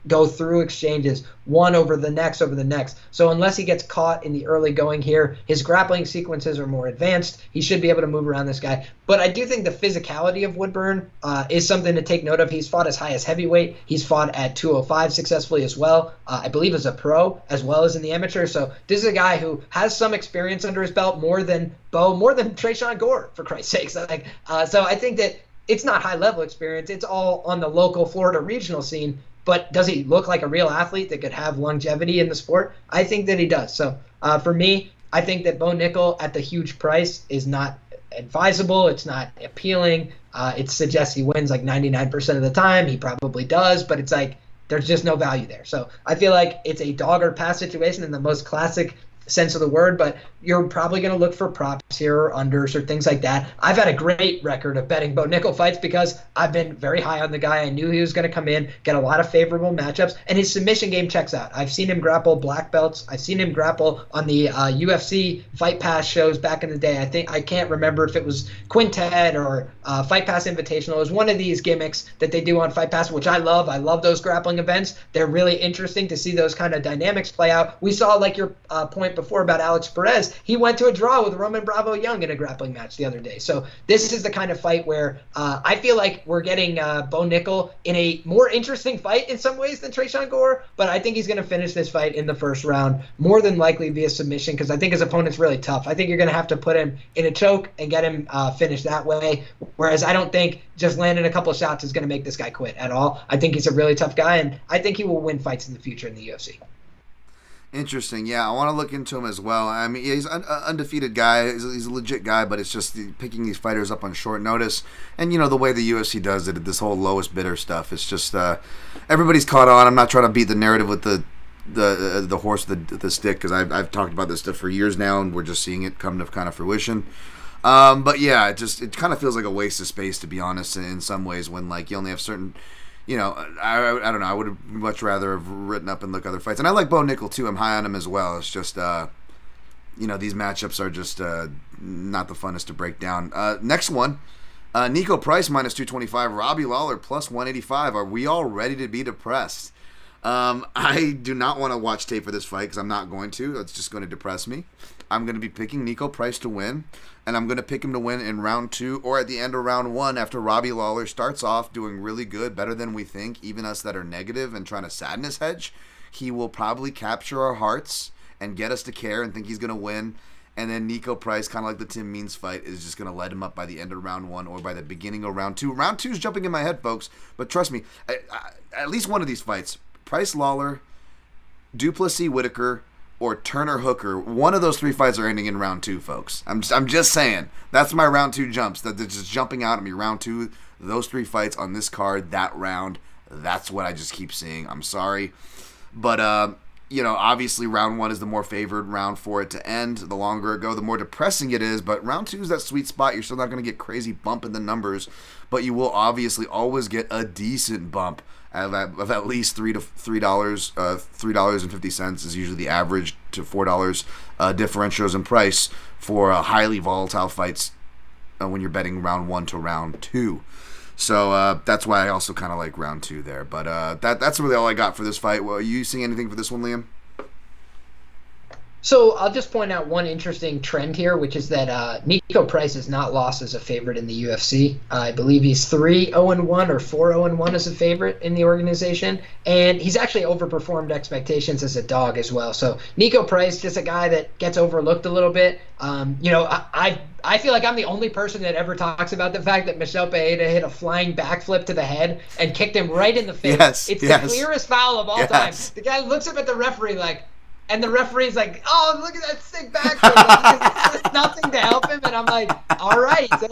go through exchanges one over the next. So unless he gets caught in the early going here, his grappling sequences are more advanced. He should be able to move around this guy. But I do think the physicality of Woodburn is something to take note of. He's fought as high as heavyweight. He's fought at 205 successfully as well, I believe as a pro as well as in the amateur. So this is a guy who has some experience under his belt, more than Bo, more than Trayshawn Gore, for Christ's sakes. So I think that it's not high-level experience. It's all on the local Florida regional scene. But does he look like a real athlete that could have longevity in the sport? I think that he does. So for me, I think that Bo Nickal at the huge price is not advisable. It's not appealing. It suggests he wins like 99% of the time. He probably does, but it's like there's just no value there. So I feel like it's a dog or pass situation in the most classic sense of the word, but you're probably going to look for props here or unders or things like that. I've had a great record of betting Bo Nickal fights because I've been very high on the guy. I knew he was going to come in, get a lot of favorable matchups, and his submission game checks out. I've seen him grapple black belts. I've seen him grapple on the UFC Fight Pass shows back in the day. I can't remember if it was Quintet or Fight Pass Invitational. It was one of these gimmicks that they do on Fight Pass, which I love. I love those grappling events. They're really interesting to see those kind of dynamics play out. We saw, like your point before about Alex Perez, he went to a draw with Roman Bravo Young in a grappling match the other day. So this is the kind of fight where I feel like we're getting Bo Nickal in a more interesting fight in some ways than Tresean Gore, but I think he's going to finish this fight in the first round, more than likely via submission, because I think his opponent's really tough. I think you're going to have to put him in a choke and get him finished that way, whereas I don't think just landing a couple of shots is going to make this guy quit at all. I think he's a really tough guy, and I think he will win fights in the future in the UFC. Interesting. Yeah, I want to look into him as well. I mean, he's an undefeated guy. He's a legit guy, but it's just picking these fighters up on short notice. And, the way the UFC does it, this whole lowest bidder stuff, it's just everybody's caught on. I'm not trying to beat the narrative with the horse, the stick, because I've talked about this stuff for years now, and we're just seeing it come to kind of fruition. But, yeah, it kind of feels like a waste of space, to be honest, in some ways, when, you only have certain... I don't know. I would have much rather have written up and look other fights. And I like Bo Nickal, too. I'm high on him as well. It's just, these matchups are just not the funnest to break down. Next one, Niko Price minus 225, Robbie Lawler plus 185. Are we all ready to be depressed? I do not want to watch tape for this fight because I'm not going to. It's just going to depress me. I'm going to be picking Niko Price to win, and I'm going to pick him to win in round 2 or at the end of round 1 after Robbie Lawler starts off doing really good, better than we think, even us that are negative and trying to sadness hedge. He will probably capture our hearts and get us to care and think he's going to win, and then Niko Price, kind of like the Tim Means fight, is just going to light him up by the end of round 1 or by the beginning of round 2. Round 2 is jumping in my head, folks, but trust me, at least one of these fights, Price Lawler, Du Plesis Whittaker, or Turner Hooker, one of those 3 fights are ending in round 2, folks. I'm just saying. That's my round 2 jumps. They're just jumping out at me. Round 2, those 3 fights on this card, that round, that's what I just keep seeing. I'm sorry. But, obviously round 1 is the more favored round for it to end. The longer it goes, the more depressing it is. But round 2 is that sweet spot. You're still not going to get crazy bump in the numbers, but you will obviously always get a decent bump of at least $3.50 is usually the average to $4 differentials in price for highly volatile fights when you're betting round 1 to round 2. So that's why I also kind of like round 2 there. But that's really all I got for this fight. Well, are you seeing anything for this one, Liam? So I'll just point out one interesting trend here, which is that Niko Price is not lost as a favorite in the UFC. I believe he's 3-0-1 or 4-0-1 as a favorite in the organization, and he's actually overperformed expectations as a dog as well. So Niko Price, just a guy that gets overlooked a little bit. I feel like I'm the only person that ever talks about the fact that Michel Pereira hit a flying backflip to the head and kicked him right in the face. It's the clearest foul of all time. The guy looks up at the referee and the referee's like, oh, look at that sick backflip. There's nothing to help him. And I'm like, all right. So,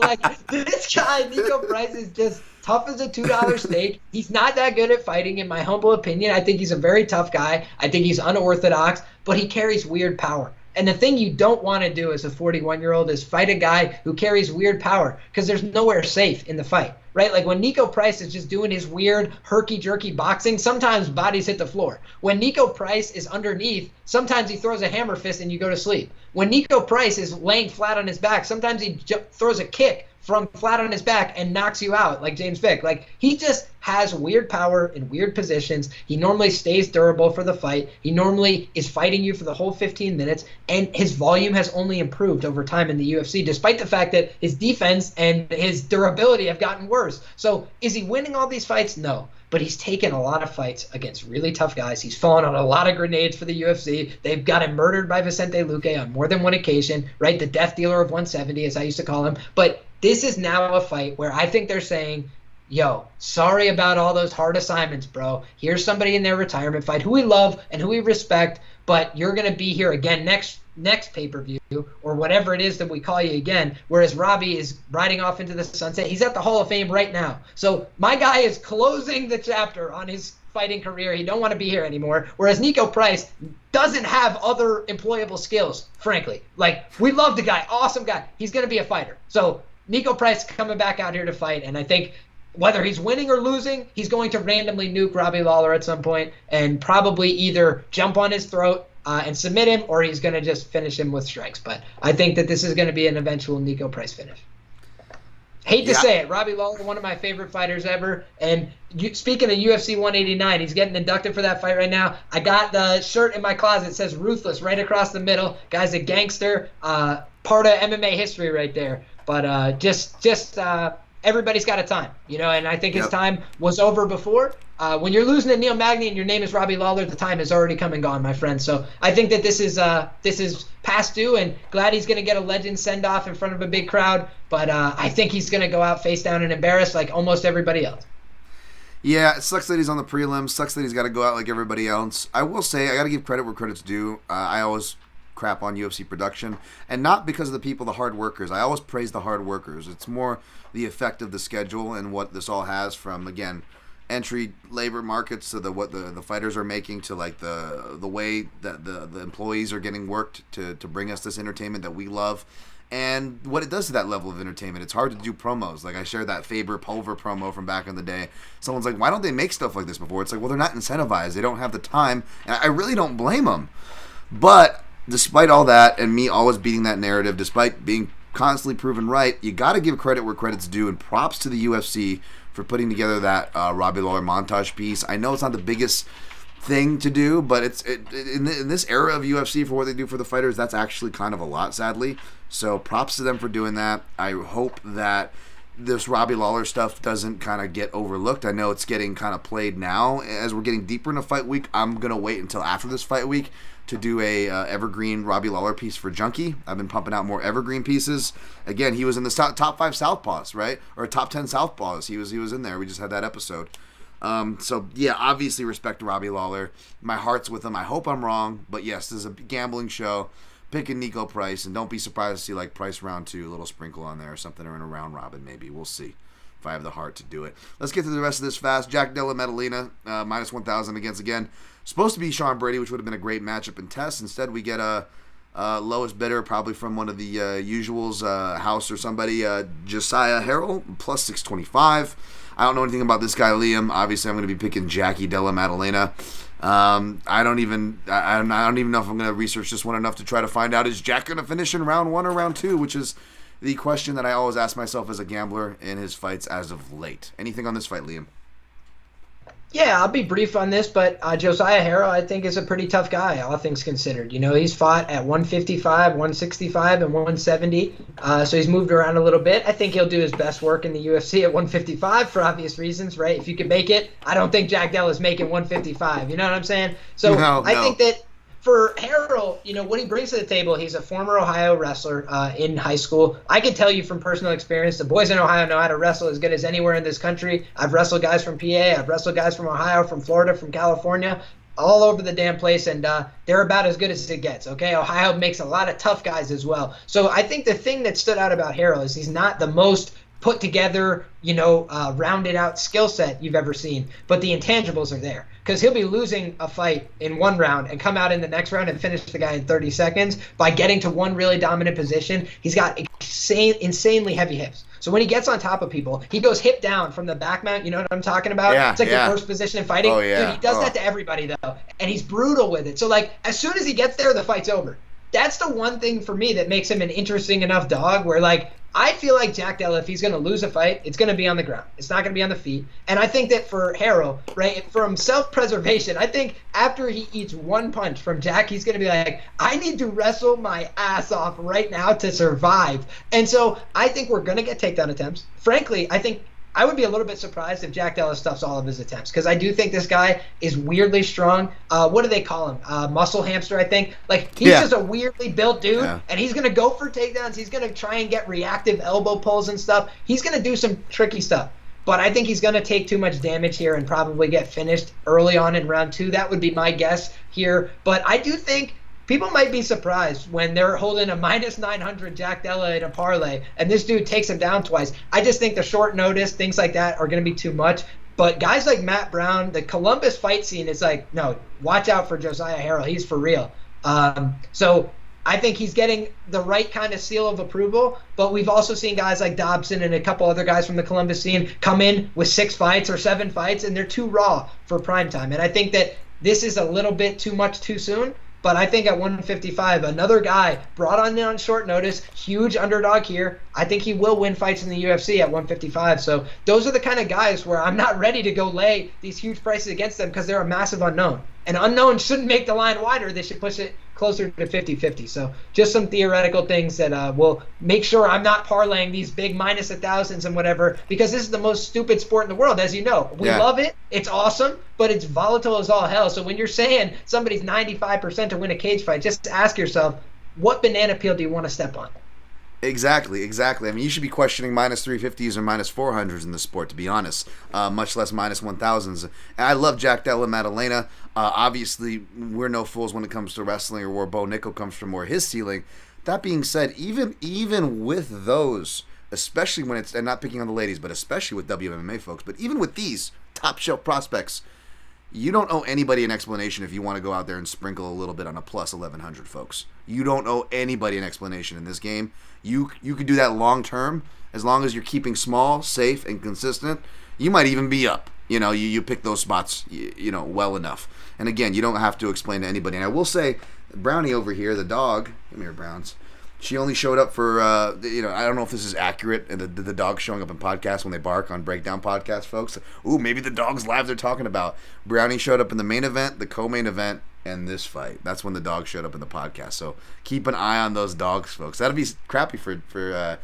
this guy, Niko Price, is just tough as a $2 steak. He's not that good at fighting, in my humble opinion. I think he's a very tough guy. I think he's unorthodox, but he carries weird power. And the thing you don't want to do as a 41-year-old is fight a guy who carries weird power, because there's nowhere safe in the fight, right? Like when Niko Price is just doing his weird herky-jerky boxing, sometimes bodies hit the floor. When Niko Price is underneath, sometimes he throws a hammer fist and you go to sleep. When Niko Price is laying flat on his back, sometimes he throws a kick from flat on his back and knocks you out like James Vick. He just has weird power in weird positions. He normally stays durable for the fight. He normally is fighting you for the whole 15 minutes, and his volume has only improved over time in the UFC, despite the fact that his defense and his durability have gotten worse. So is he winning all these fights? No. But he's taken a lot of fights against really tough guys. He's fallen on a lot of grenades for the UFC. They've got him murdered by Vicente Luque on more than one occasion, right? The death dealer of 170, as I used to call him. But this is now a fight where I think they're saying, yo, sorry about all those hard assignments, bro. Here's somebody in their retirement fight who we love and who we respect, but you're going to be here again next next pay-per-view or whatever it is that we call you again, whereas Robbie is riding off into the sunset. He's at the Hall of Fame right now. So my guy is closing the chapter on his fighting career. He don't want to be here anymore, whereas Niko Price doesn't have other employable skills, frankly. Like, we love the guy, awesome guy. He's going to be a fighter. So Niko Price coming back out here to fight, and I think whether he's winning or losing, he's going to randomly nuke Robbie Lawler at some point and probably either jump on his throat and submit him, or he's going to just finish him with strikes. But I think that this is going to be an eventual Niko Price finish. Hate to say it, Robbie Lawler, one of my favorite fighters ever. And speaking of UFC 189, he's getting inducted for that fight right now. I got the shirt in my closet that says Ruthless right across the middle. Guy's a gangster, part of MMA history right there. But just everybody's got a time, and I think his time was over before. When you're losing to Neil Magny and your name is Robbie Lawler, the time has already come and gone, my friend. So I think that this is past due, and glad he's going to get a legend send-off in front of a big crowd. But I think he's going to go out face down and embarrassed like almost everybody else. Yeah, it sucks that he's on the prelims. Sucks that he's got to go out like everybody else. I will say, I got to give credit where credit's due. I always crap on UFC production, and not because of the people, the hard workers. I always praise the hard workers. It's more the effect of the schedule and what this all has from, again, entry labor markets to what the fighters are making to like the way that the employees are getting worked to bring us this entertainment that we love, and what it does to that level of entertainment. It's hard to do promos. Like, I shared that Faber Pulver promo from back in the day. Someone's like, why don't they make stuff like this before? It's like, well, they're not incentivized. They don't have the time, and I really don't blame them. But despite all that, and me always beating that narrative, despite being constantly proven right, you got to give credit where credit's due, and props to the UFC for putting together that Robbie Lawler montage piece. I know it's not the biggest thing to do, but in this era of UFC, for what they do for the fighters, that's actually kind of a lot, sadly. So props to them for doing that. I hope that this Robbie Lawler stuff doesn't kind of get overlooked. I know it's getting kind of played now. As we're getting deeper into fight week, I'm going to wait until after this fight week to do a evergreen Robbie Lawler piece for Junkie. I've been pumping out more evergreen pieces. Again, he was in the top 5 southpaws, right? Or top 10 southpaws. He was in there. We just had that episode. So yeah, obviously respect to Robbie Lawler. My heart's with him. I hope I'm wrong, but yes, this is a gambling show. Picking Niko Price, and don't be surprised to see like Price round 2, a little sprinkle on there or something, or in a round robin maybe. We'll see if I have the heart to do it. Let's get to the rest of this fast. Jack Della Maddalena, minus 1,000 against, again, supposed to be Sean Brady, which would have been a great matchup in test. Instead, we get a lowest bidder, probably from one of the usuals, House or somebody, Josiah-Harrell, plus 625. I don't know anything about this guy, Liam. Obviously, I'm going to be picking Jackie Della Maddalena. I don't even know if I'm going to research this one enough to try to find out, is Jack going to finish in round 1 or round 2, which is the question that I always ask myself as a gambler in his fights as of late. Anything on this fight, Liam? Yeah, I'll be brief on this, but Josiah-Harrell, I think, is a pretty tough guy, all things considered. He's fought at 155, 165, and 170, so he's moved around a little bit. I think he'll do his best work in the UFC at 155 for obvious reasons, right? If you can make it, I don't think Jack Della's making 155, you know what I'm saying? So I think that for Harrell, what he brings to the table, he's a former Ohio wrestler in high school. I can tell you from personal experience, the boys in Ohio know how to wrestle as good as anywhere in this country. I've wrestled guys from PA, I've wrestled guys from Ohio, from Florida, from California, all over the damn place, and they're about as good as it gets, okay? Ohio makes a lot of tough guys as well. So I think the thing that stood out about Harrell is he's not the most put together, rounded out skill set you've ever seen, but the intangibles are there. Because he'll be losing a fight in one round and come out in the next round and finish the guy in 30 seconds by getting to one really dominant position. He's got insanely heavy hips. So when he gets on top of people, he goes hip down from the back mount. You know what I'm talking about? Yeah, it's like the first position in fighting. Oh, yeah. Dude, he does that to everybody, though. And he's brutal with it. So, as soon as he gets there, the fight's over. That's the one thing for me that makes him an interesting enough dog where, I feel like Jack Della, if he's going to lose a fight, it's going to be on the ground. It's not going to be on the feet. And I think that for Harrell, right, from self-preservation, I think after he eats one punch from Jack, he's going to be like, I need to wrestle my ass off right now to survive. And so I think we're going to get takedown attempts. Frankly, I think I would be a little bit surprised if Jack Della stuffs all of his attempts, because I do think this guy is weirdly strong. What do they call him? Muscle hamster, I think. He's just a weirdly built dude, and he's going to go for takedowns. He's going to try and get reactive elbow pulls and stuff. He's going to do some tricky stuff. But I think he's going to take too much damage here and probably get finished early on in round 2. That would be my guess here. But I do think people might be surprised when they're holding a minus 900 Jack Della in a parlay and this dude takes him down twice. I just think the short notice, things like that are going to be too much. But guys like Matt Brown, the Columbus fight scene is like, no, watch out for Josiah Harrell. He's for real. So I think he's getting the right kind of seal of approval, but we've also seen guys like Dobson and a couple other guys from the Columbus scene come in with 6 fights or 7 fights, and they're too raw for primetime. And I think that this is a little bit too much too soon, but I think at 155, another guy brought on short notice, huge underdog here. I think he will win fights in the UFC at 155. So those are the kind of guys where I'm not ready to go lay these huge prices against them because they're a massive unknown. And unknown shouldn't make the line wider. They should push it closer to 50-50. So just some theoretical things that will make sure I'm not parlaying these big minus 1,000s and whatever, because this is the most stupid sport in the world, as you know. We love it. It's awesome, but it's volatile as all hell. So when you're saying somebody's 95% to win a cage fight, just ask yourself, what banana peel do you want to step on? Exactly. I mean, you should be questioning minus 350s or minus 400s in the sport, to be honest, much less minus 1,000s. And I love Jack Della Maddalena. Obviously, we're no fools when it comes to wrestling or where Bo Nickal comes from or his ceiling. That being said, even with those, especially when it's, and not picking on the ladies, but especially with WMMA folks, but even with these top shelf prospects, you don't owe anybody an explanation if you want to go out there and sprinkle a little bit on a plus 1,100, folks. You don't owe anybody an explanation in this game. You could do that long term as long as you're keeping small, safe, and consistent. You might even be up. You pick those spots, well enough. And again, you don't have to explain to anybody. And I will say, Brownie over here, the dog, come here, Browns. She only showed up for, I don't know if this is accurate, and the dog showing up in podcasts when they bark on Breakdown Podcast, folks. Ooh, maybe the dog's live they're talking about. Brownie showed up in the main event, the co-main event, and this fight. That's when the dog showed up in the podcast. So keep an eye on those dogs, folks. That'd be crappy for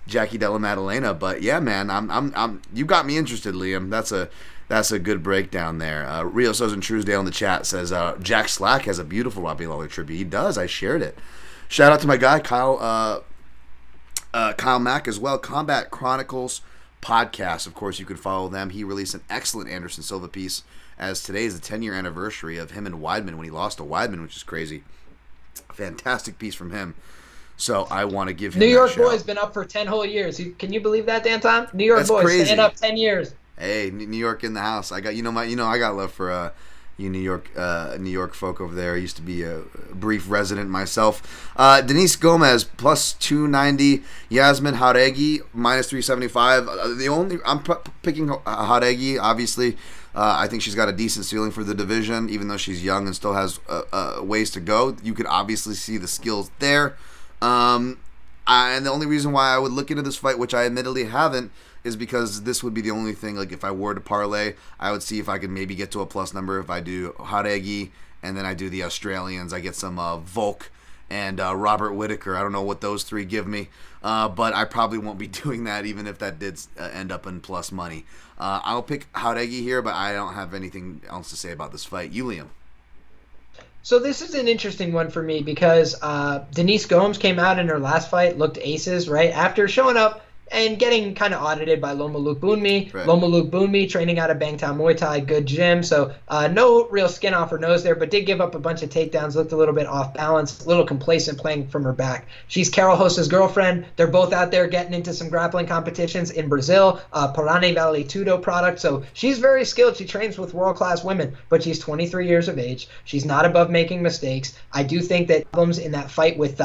Jackie Della Maddalena, but yeah, man, I'm you got me interested, Liam. That's a good breakdown there. Rio Sozen Truesdale in the chat says Jack Slack has a beautiful Robbie Lawler tribute. He does. I shared it. Shout out to my guy Kyle Mack as well. Combat Chronicles podcast. Of course, you can follow them. He released an excellent Anderson Silva piece, as today is the 10-year anniversary of him and Weidman when he lost to Weidman, which is crazy. Fantastic piece from him. So I want to give him New York that boy's been up for 10 whole years. Can you believe that, Dan Tom? New York That's boys crazy. staying up 10 years. Hey, New York in the house. I got I got love for you New York folk over there. I used to be a brief resident myself. Denise Gomez plus 290. Yasmin Jauregui minus 375. I'm picking Jauregui. Obviously, I think she's got a decent ceiling for the division, even though she's young and still has ways to go. You could obviously see the skills there. And the only reason why I would look into this fight, which I admittedly haven't, is because this would be the only thing, like if I were to parlay, I would see if I could maybe get to a plus number if I do Jauregui, and then I do the Australians. I get some Volk and Robert Whittaker. I don't know what those three give me, but I probably won't be doing that even if that did end up in plus money. I'll pick Jauregui here, but I don't have anything else to say about this fight. You, Liam? So this is an interesting one for me because Denise Gomes came out in her last fight, looked aces, right? After showing up and getting kind of audited by Loma Luke Boonmi. Right. Loma Luke Boonmi training out of Bangtan Muay Thai, good gym. So no real skin off her nose there, but did give up a bunch of takedowns, looked a little bit off balance, a little complacent playing from her back. She's Carol Rosa's girlfriend. They're both out there getting into some grappling competitions in Brazil, Parane Valley Tudo product. So she's very skilled. She trains with world-class women, but she's 23 years of age. She's not above making mistakes. I do think that problems in that fight with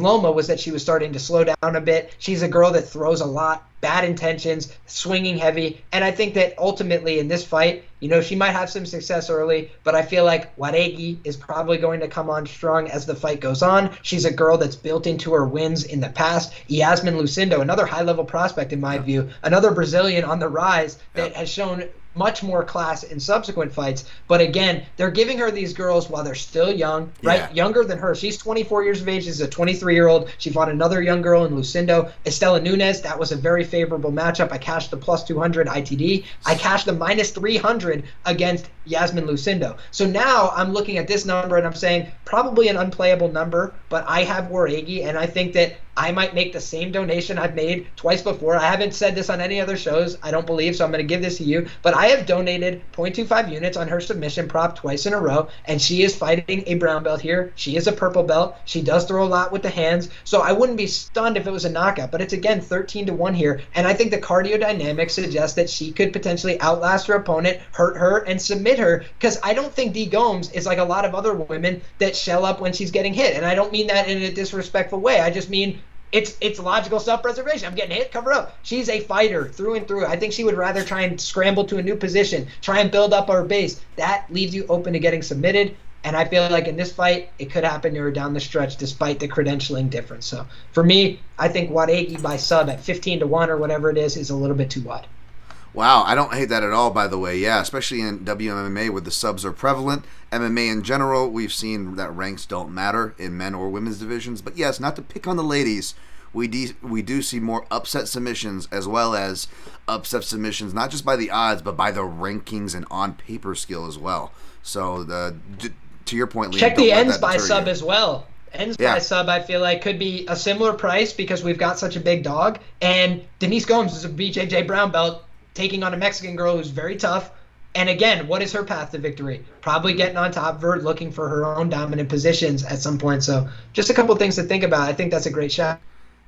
Loma was that she was starting to slow down a bit. She's a girl that throws a lot, bad intentions, swinging heavy. And I think that ultimately in this fight, she might have some success early, but I feel like Jauregui is probably going to come on strong as the fight goes on. She's a girl that's built into her wins in the past. Yasmin Lucindo, another high-level prospect in my view, another Brazilian on the rise that has shown much more class in subsequent fights. But again, they're giving her these girls while they're still young, right? Yeah. Younger than her. She's 24 years of age. She's a 23-year-old. She fought another young girl in Lucindo. Estela Nunes, that was a very favorable matchup. I cashed the plus 200 ITD. I cashed the minus 300 against Yasmin Lucindo. So now I'm looking at this number and I'm saying probably an unplayable number, but I have Jauregui, and I think that I might make the same donation I've made twice before. I haven't said this on any other shows, I don't believe, so I'm going to give this to you. But I have donated 0.25 units on her submission prop twice in a row, and she is fighting a brown belt here. She is a purple belt. She does throw a lot with the hands, so I wouldn't be stunned if it was a knockout. But it's, again, 13-1 here, and I think the cardio dynamics suggest that she could potentially outlast her opponent, hurt her, and submit her, because I don't think D. Gomes is like a lot of other women that shell up when she's getting hit. And I don't mean that in a disrespectful way. I just mean it's logical self-preservation. I'm getting hit, cover up. She's a fighter through and through. I think she would rather try and scramble to a new position, try and build up our base. That leaves you open to getting submitted. And I feel like in this fight, it could happen to her down the stretch despite the credentialing difference. So for me, I think Jauregui by sub at 15-1 or whatever it is a little bit too wide. Wow, I don't hate that at all, by the way. Yeah, especially in WMMA where the subs are prevalent. MMA in general, we've seen that ranks don't matter in men or women's divisions. But yes, not to pick on the ladies, we do see more upset submissions as well as upset submissions, not just by the odds, but by the rankings and on-paper skill as well. So to your point, Liam, check the ends by sub as well. Ends by sub, I feel like, could be a similar price because we've got such a big dog. And Denise Gomes is a BJJ brown belt, taking on a Mexican girl who's very tough. And again, what is her path to victory? Probably getting on top of her, looking for her own dominant positions at some point. So just a couple things to think about. I think that's a great shot.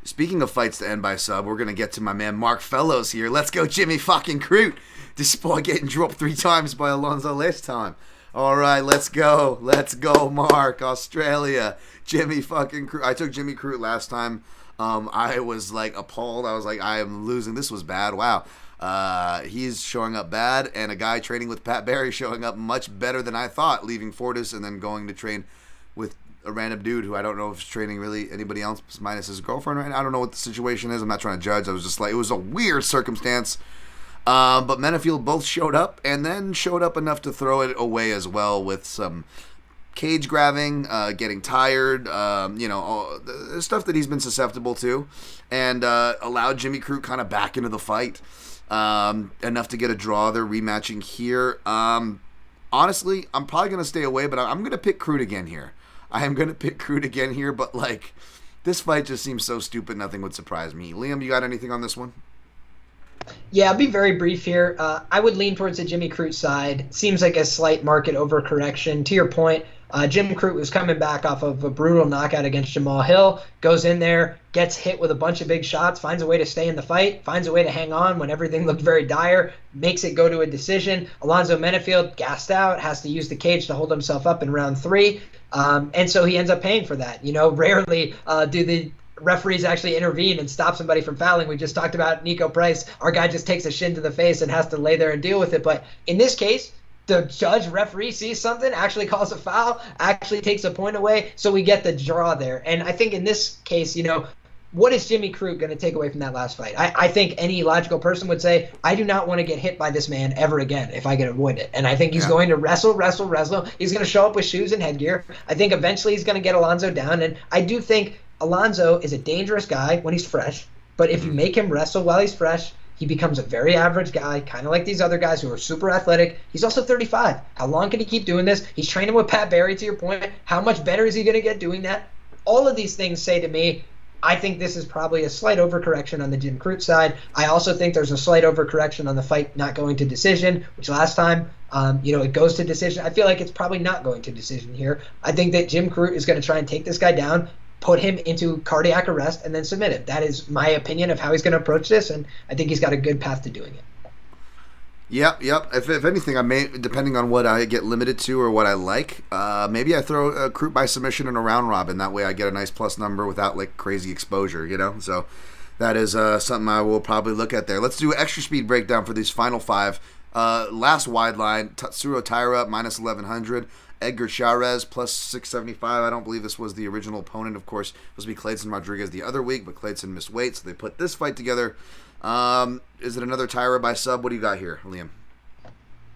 Speaking of fights to end by sub, we're going to get to my man Mark Fellows here. Let's go, Jimmy fucking Crute. Despite getting dropped 3 times by Alonzo last time. All right, let's go. Let's go, Mark. Australia. Jimmy fucking Crute. I took Jimmy Crute last time. I was like appalled. I was like, I am losing. This was bad. Wow. He's showing up bad, and a guy training with Pat Barry showing up much better than I thought, leaving Fortis and then going to train with a random dude who I don't know if he's training really anybody else minus his girlfriend right now. I don't know what the situation is. I'm not trying to judge. I was just like, it was a weird circumstance. But Menifield both showed up and then showed up enough to throw it away as well with some cage grabbing, getting tired, all the stuff that he's been susceptible to, and allowed Jimmy Crute kind of back into the fight. Enough to get a draw. They're rematching here. Honestly, I'm probably going to stay away, but I'm going to pick Crute again here. I am going to pick Crute again here, but like, this fight just seems so stupid, nothing would surprise me. Liam, you got anything on this one? Yeah, I'll be very brief here. I would lean towards the Jimmy Crute side. Seems like a slight market overcorrection. To your point, Jim Crute was coming back off of a brutal knockout against Jamal Hill, goes in there, gets hit with a bunch of big shots, finds a way to stay in the fight, finds a way to hang on when everything looked very dire, makes it go to a decision. Alonzo Menifield, gassed out, has to use the cage to hold himself up in round 3, and so he ends up paying for that. Rarely do the referees actually intervene and stop somebody from fouling. We just talked about Nico Price. Our guy just takes a shin to the face and has to lay there and deal with it. But in this case, the referee sees something, actually calls a foul, actually takes a point away, so we get the draw there. And I think in this case, what is Jimmy Crute going to take away from that last fight? I think any logical person would say, I do not want to get hit by this man ever again if I can avoid it. And I think he's going to wrestle. He's going to show up with shoes and headgear. I think eventually he's going to get Alonzo down. And I do think Alonzo is a dangerous guy when he's fresh. But if you make him wrestle while he's fresh, he becomes a very average guy, kind of like these other guys who are super athletic. He's also 35. How long can he keep doing this? He's training with Pat Barry, to your point. How much better is he going to get doing that? All of these things say to me, I think this is probably a slight overcorrection on the Jim Crute side. I also think there's a slight overcorrection on the fight not going to decision, which last time, it goes to decision. I feel like it's probably not going to decision here. I think that Jim Crute is going to try and take this guy down, put him into cardiac arrest, and then submit him. That is my opinion of how he's going to approach this, and I think he's got a good path to doing it. Yep. If anything, I may, depending on what I get limited to or what I like, maybe I throw a Crute by submission in a round robin. That way I get a nice plus number without like crazy exposure, So that is something I will probably look at there. Let's do an extra speed breakdown for these final 5. Last wide line, Tatsuro-Taira minus 1100. Edgar Chairez plus 675. I don't believe this was the original opponent. Of course, it was supposed to be Clayton Rodriguez the other week, but Clayton missed weight, so they put this fight together. Is it another Taira by sub? What do you got here, Liam?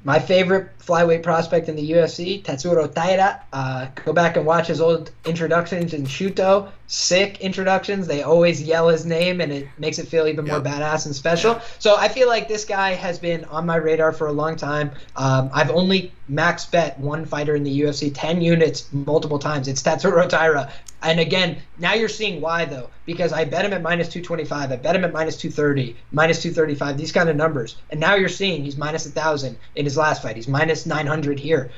My favorite flyweight prospect in the UFC, Tatsuro-Taira. Go back and watch his old introductions in Shuto. sick introductions. They always yell his name, and it makes it feel even more badass and special. Yeah. So I feel like this guy has been on my radar for a long time. I've only max bet one fighter in the UFC, 10 units multiple times. It's Taira. And again, now you're seeing why, though, because I bet him at minus 225. I bet him at minus 230, minus 235, these kind of numbers. And now you're seeing he's minus 1,000 in his last fight. He's minus 900 here.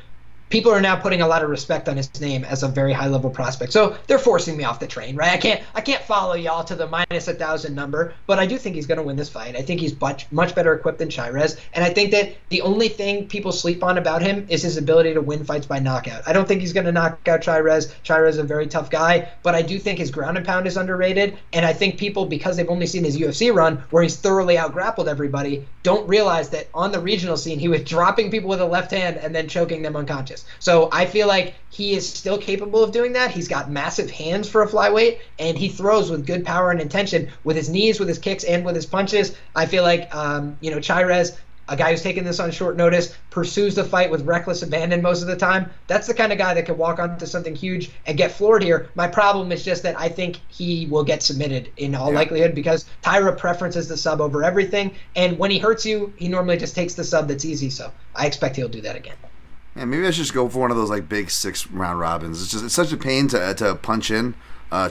People are now putting a lot of respect on his name as a very high-level prospect. So they're forcing me off the train, right? I can't follow y'all to the minus 1,000 number, but I do think he's going to win this fight. I think he's much better equipped than Chairez, and I think that the only thing people sleep on about him is his ability to win fights by knockout. I don't think he's going to knock out Chairez. Chairez is a very tough guy, but I do think his ground and pound is underrated, and I think people, because they've only seen his UFC run where he's thoroughly out-grappled everybody, don't realize that on the regional scene, he was dropping people with a left hand and then choking them unconscious. So I feel like he is still capable of doing that. He's got massive hands for a flyweight, and he throws with good power and intention with his knees, with his kicks, and with his punches. I feel like, Chairez, a guy who's taking this on short notice, pursues the fight with reckless abandon most of the time. That's the kind of guy that can walk onto something huge and get floored here. My problem is just that I think he will get submitted in all likelihood because Taira preferences the sub over everything, and when he hurts you, he normally just takes the sub that's easy, so I expect he'll do that again. Yeah, maybe I should just go for one of those like big 6-round robins. It's such a pain to punch in,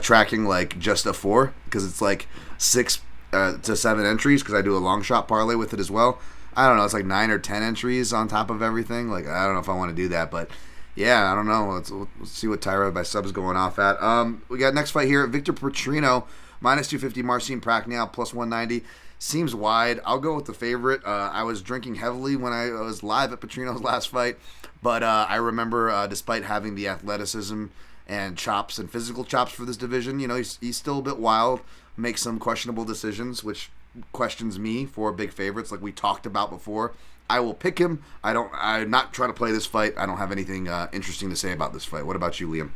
tracking like just a 4 because it's like 6 to 7 entries because I do a long shot parlay with it as well. I don't know, it's like 9 or 10 entries on top of everything. Like I don't know if I want to do that, but yeah, I don't know. Let's see what Taira by subs going off at. We got next fight here: Victor Petrino minus 250, Maddalena-Harrell plus 190. Seems wide. I'll go with the favorite. I was drinking heavily when I was live at Petrino's last fight, but I remember despite having the athleticism and chops and physical chops for this division, he's still a bit wild, makes some questionable decisions, which questions me for big favorites like we talked about before. I will pick him. I'm not trying to play this fight. I don't have anything interesting to say about this fight. What about you, Liam?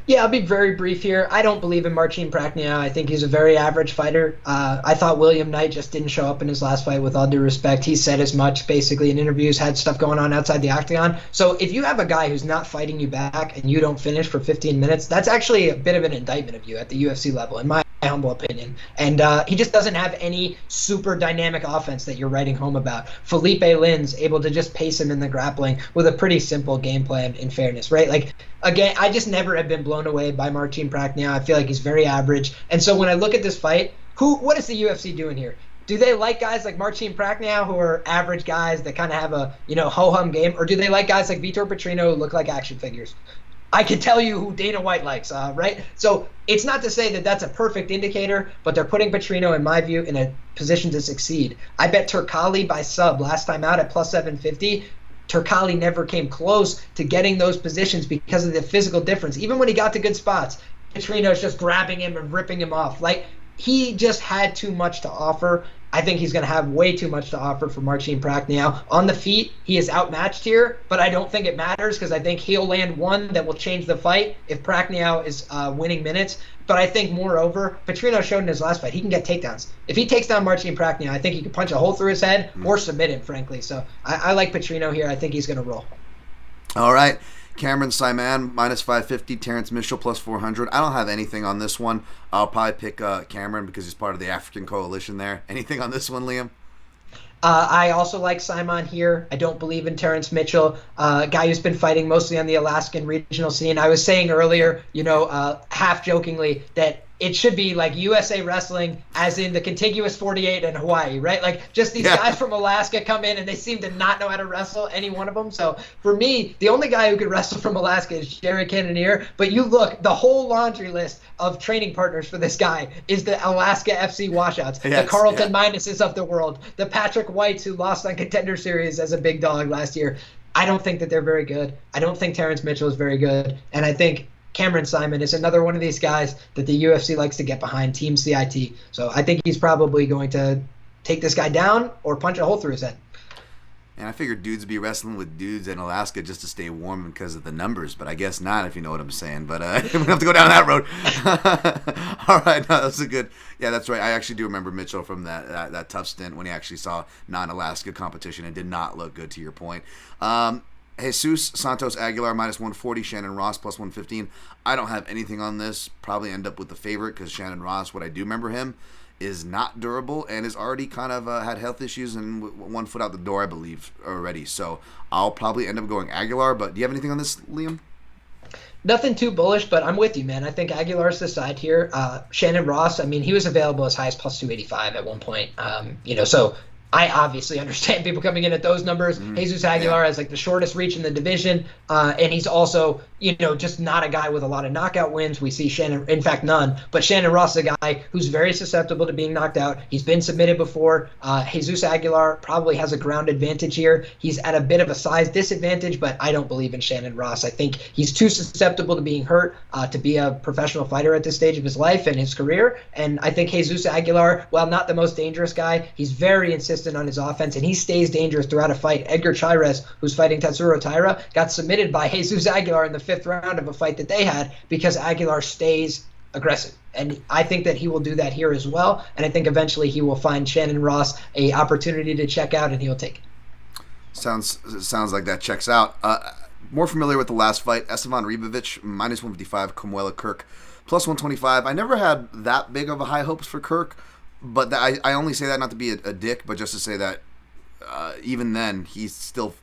Yeah, I'll be very brief here. I don't believe in Marcin-Prachnio. I think he's a very average fighter. I thought William Knight just didn't show up in his last fight, with all due respect. He said as much, basically, in interviews, had stuff going on outside the octagon. So if you have a guy who's not fighting you back and you don't finish for 15 minutes, that's actually a bit of an indictment of you at the UFC level, in my humble opinion. And he just doesn't have any super dynamic offense that you're writing home about. Felipe Lin's able to just pace him in the grappling with a pretty simple game plan, in fairness, right? Like, again, I just never have been blown away by Marcin-Prachnio. I feel like he's very average. And so when I look at this fight, what is the UFC doing here? Do they like guys like Marcin-Prachnio who are average guys that kind of have a, ho-hum game? Or do they like guys like Vitor Petrino who look like action figures? I can tell you who Dana White likes, right? So it's not to say that that's a perfect indicator, but they're putting Petrino, in my view, in a position to succeed. I bet Turkali by sub last time out at plus 750. Turkali never came close to getting those positions because of the physical difference. Even when he got to good spots, Petrino's just grabbing him and ripping him off. Like, he just had too much to offer. I think he's going to have way too much to offer for Marcin-Prachnio. On the feet, he is outmatched here, but I don't think it matters because I think he'll land one that will change the fight if Prachnio is winning minutes. But I think, moreover, Petrino showed in his last fight he can get takedowns. If he takes down Marcin-Prachnio, I think he can punch a hole through his head or submit him, frankly. So I like Petrino here. I think he's going to roll. All right. Cameron Saaiman, minus 550. Terrence Mitchell, plus 400. I don't have anything on this one. I'll probably pick Cameron because he's part of the African coalition there. Anything on this one, Liam? I also like Saaiman here. I don't believe in Terrence Mitchell, a guy who's been fighting mostly on the Alaskan regional scene. I was saying earlier, half jokingly, that it should be like USA Wrestling, as in the contiguous 48 and Hawaii, right? Like, just these guys from Alaska come in and they seem to not know how to wrestle, any one of them. So for me, the only guy who could wrestle from Alaska is Jared Cannonier. But you look, the whole laundry list of training partners for this guy is the Alaska FC washouts, the Carlton Minuses of the world, the Patrick Whites who lost on Contender Series as a big dog last year. I don't think that they're very good. I don't think Terrence Mitchell is very good. And I think Cameron Saaiman is another one of these guys that the UFC likes to get behind, Team CIT. So I think he's probably going to take this guy down or punch a hole through his head. And I figured dudes would be wrestling with dudes in Alaska just to stay warm because of the numbers, but I guess not, if you know what I'm saying. But we don't have to go down that road. All right, no, that's a good. Yeah, that's right. I actually do remember Mitchell from that tough stint when he actually saw non-Alaska competition and did not look good, to your point. Jesus Santos Aguilar minus 140, Shannon Ross plus 115. I don't have anything on this. Probably end up with the favorite because Shannon Ross, what I do remember him, is not durable and is already kind of had health issues and one foot out the door, I believe, already. So I'll probably end up going Aguilar. But do you have anything on this, Liam? Nothing too bullish, but I'm with you, man. I think Aguilar's the side here. Shannon Ross, I mean, he was available as high as plus 285 at one point. So I obviously understand people coming in at those numbers. Jesus Aguilar has like the shortest reach in the division, and he's also, just not a guy with a lot of knockout wins. We see Shannon, in fact, none. But Shannon Ross is a guy who's very susceptible to being knocked out. He's been submitted before. Jesus Aguilar probably has a ground advantage here. He's at a bit of a size disadvantage, but I don't believe in Shannon Ross. I think he's too susceptible to being hurt to be a professional fighter at this stage of his life and his career. And I think Jesus Aguilar, while not the most dangerous guy, he's very insistent on his offense, and he stays dangerous throughout a fight. Edgar Chairez, who's fighting Taira, got submitted by Jesus Aguilar in the 5th round of a fight that they had because Aguilar stays aggressive. And I think that he will do that here as well, and I think eventually he will find Shannon Ross a opportunity to check out, and he'll take it. Sounds like that checks out. More familiar with the last fight, Estevan-Ribovics, minus 155, Kamuela Kirk, plus 125. I never had that big of a high hopes for Kirk, but I only say that not to be a dick, but just to say that even then, he still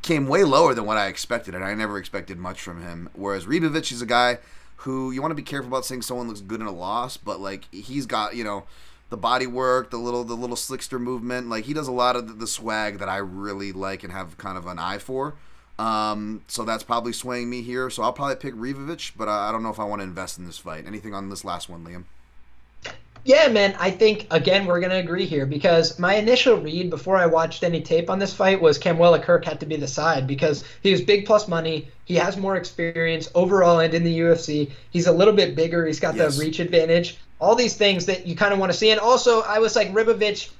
came way lower than what I expected, and I never expected much from him. Whereas Ribovics is a guy who you want to be careful about saying someone looks good in a loss, but like he's got the body work, the little slickster movement, like he does a lot of the swag that I really like and have kind of an eye for. So that's probably swaying me here. So I'll probably pick Ribovics, but I don't know if I want to invest in this fight. Anything on this last one, Liam? Yeah, man, I think, again, we're going to agree here because my initial read before I watched any tape on this fight was Kamuela Kirk had to be the side because he was big plus money. He has more experience overall and in the UFC. He's a little bit bigger. He's got the reach advantage. All these things that you kind of want to see. And also, I was like, Ribovics,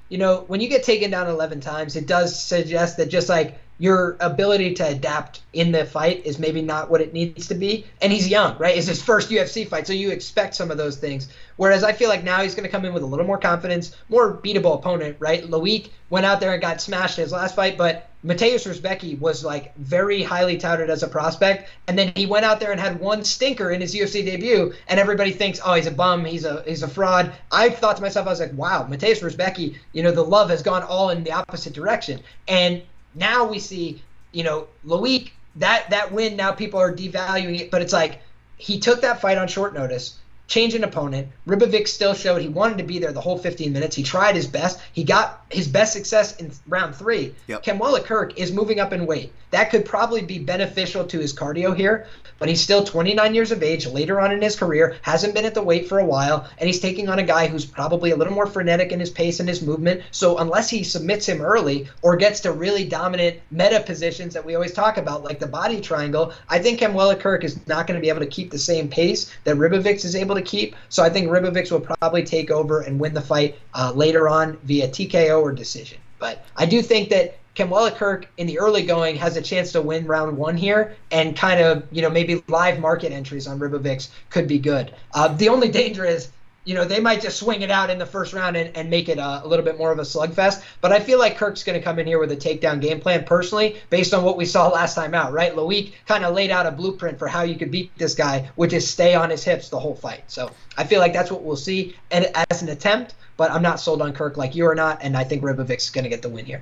when you get taken down 11 times, it does suggest that just like your ability to adapt in the fight is maybe not what it needs to be. And he's young, right? It's his first UFC fight, so you expect some of those things. Whereas I feel like now he's going to come in with a little more confidence, more beatable opponent, right? Loic went out there and got smashed in his last fight, but Mateusz Rebecki was like very highly touted as a prospect, and then he went out there and had one stinker in his UFC debut, and everybody thinks, oh, he's a bum, he's a fraud. I thought to myself, I was like, wow, Mateusz Rebecki, the love has gone all in the opposite direction. And now we see, Loic, that win, now people are devaluing it, but it's like he took that fight on short notice, changed an opponent. Ribovics still showed he wanted to be there the whole 15 minutes. He tried his best. He got his best success in round 3. Yep. Kamuela Kirk is moving up in weight. That could probably be beneficial to his cardio here, but he's still 29 years of age, later on in his career, hasn't been at the weight for a while, and he's taking on a guy who's probably a little more frenetic in his pace and his movement. So unless he submits him early or gets to really dominant meta positions that we always talk about, like the body triangle, I think Kamuela Kirk is not going to be able to keep the same pace that Ribovics is able to keep. So I think Ribovics will probably take over and win the fight later on via TKO or decision. But I do think that Kamuela Kirk in the early going has a chance to win round 1 here, and kind of, maybe live market entries on Ribovics could be good. The only danger is, they might just swing it out in the first round and make it a little bit more of a slugfest. But I feel like Kirk's going to come in here with a takedown game plan, personally, based on what we saw last time out, right? Loic kind of laid out a blueprint for how you could beat this guy, which is stay on his hips the whole fight. So I feel like that's what we'll see as an attempt, but I'm not sold on Kirk like you are not, and I think Ribovics is going to get the win here.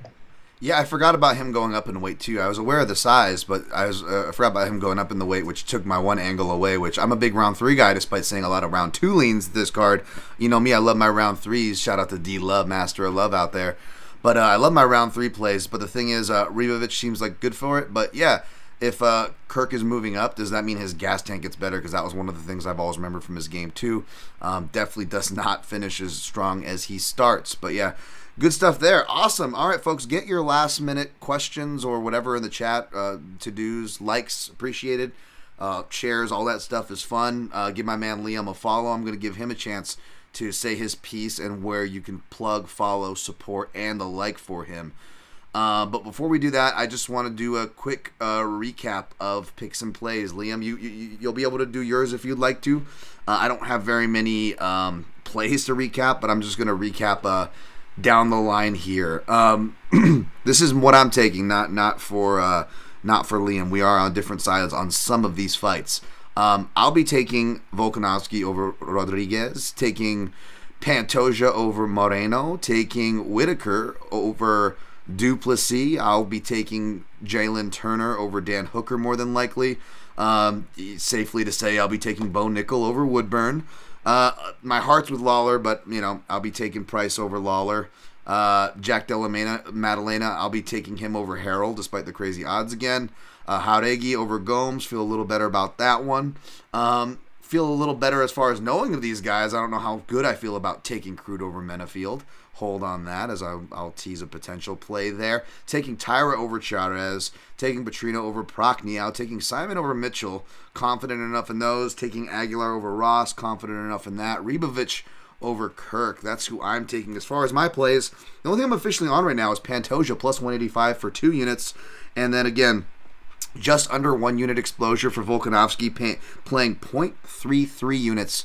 Yeah, I forgot about him going up in weight too. I was aware of the size, but I forgot about him going up in the weight, which took my one angle away, which I'm a big round 3 guy, despite saying a lot of round 2 leans this card. You know me, I love my round 3s. Shout out to D-Love, Master of Love out there. But I love my round 3 plays, but the thing is, Ribovics seems like good for it. But yeah, if Kirk is moving up, does that mean his gas tank gets better? Because that was one of the things I've always remembered from his game too. Definitely does not finish as strong as he starts. But yeah, good stuff there. Awesome. All right, folks, get your last minute questions or whatever in the chat. To-dos, likes, appreciated. Shares, all that stuff is fun. Give my man Liam a follow. I'm going to give him a chance to say his piece and where you can plug, follow, support, and the like for him. But before we do that, I just want to do a quick recap of picks and plays. Liam, you'll be able to do yours if you'd like to. I don't have very many plays to recap, but I'm just going to recap down the line here. This is what I'm taking, not for not for Liam. We are on different sides on some of these fights. I'll be taking Volkanovski over Rodriguez, taking Pantoja over Moreno, taking Whittaker over Du Plesis. I'll be taking Jalen Turner over Dan Hooker more than likely. Safely to say I'll be taking Bo Nickal over Woodburn. My heart's with Lawler, but, I'll be taking Price over Lawler. Jack Della Maddalena, I'll be taking him over Harrell, despite the crazy odds again. Jauregui over Gomes, feel a little better about that one. Feel a little better as far as knowing of these guys. I don't know how good I feel about taking Crute over Menifield. Hold on that as I'll tease a potential play there. Taking Taira over Chairez, taking Petrino over Prachnio, taking Saaiman over Mitchell, confident enough in those. Taking Aguilar over Ross, confident enough in that. Ribovics over Kirk. That's who I'm taking as far as my plays. The only thing I'm officially on right now is Pantoja plus 185 for 2 units. And then again, just under 1 unit exposure for Volkanovski, playing 0.33 units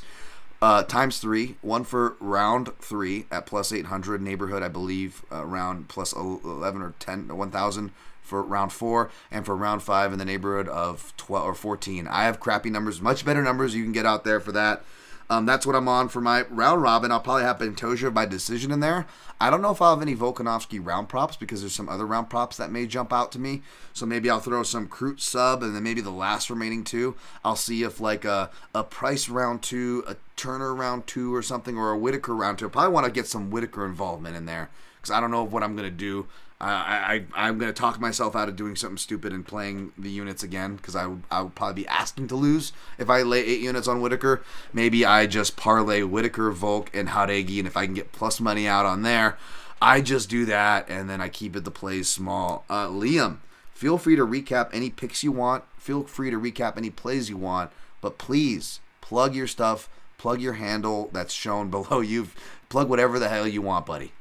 times 3, one for round 3 at plus 800 neighborhood, I believe, round plus 11 or 10 or 1,000 for round 4, and for round 5 in the neighborhood of 12 or 14. I have crappy numbers, much better numbers you can get out there for that. That's what I'm on for my round robin. I'll probably have Pantoja by decision in there. I don't know if I'll have any Volkanovski round props because there's some other round props that may jump out to me. So maybe I'll throw some Crute sub, and then maybe the last remaining 2. I'll see if like a Price round 2, a Turner round 2 or something, or a Whittaker round 2. I probably want to get some Whittaker involvement in there because I don't know what I'm going to do. I'm going to talk myself out of doing something stupid and playing the units again because I would probably be asking to lose if I lay 8 units on Whittaker. Maybe I just parlay Whittaker, Volk, and Jauregui, and if I can get plus money out on there, I just do that, and then I keep it the plays small. Liam, feel free to recap any picks you want. Feel free to recap any plays you want, but please plug your stuff, plug your handle that's shown below you. Plug whatever the hell you want, buddy.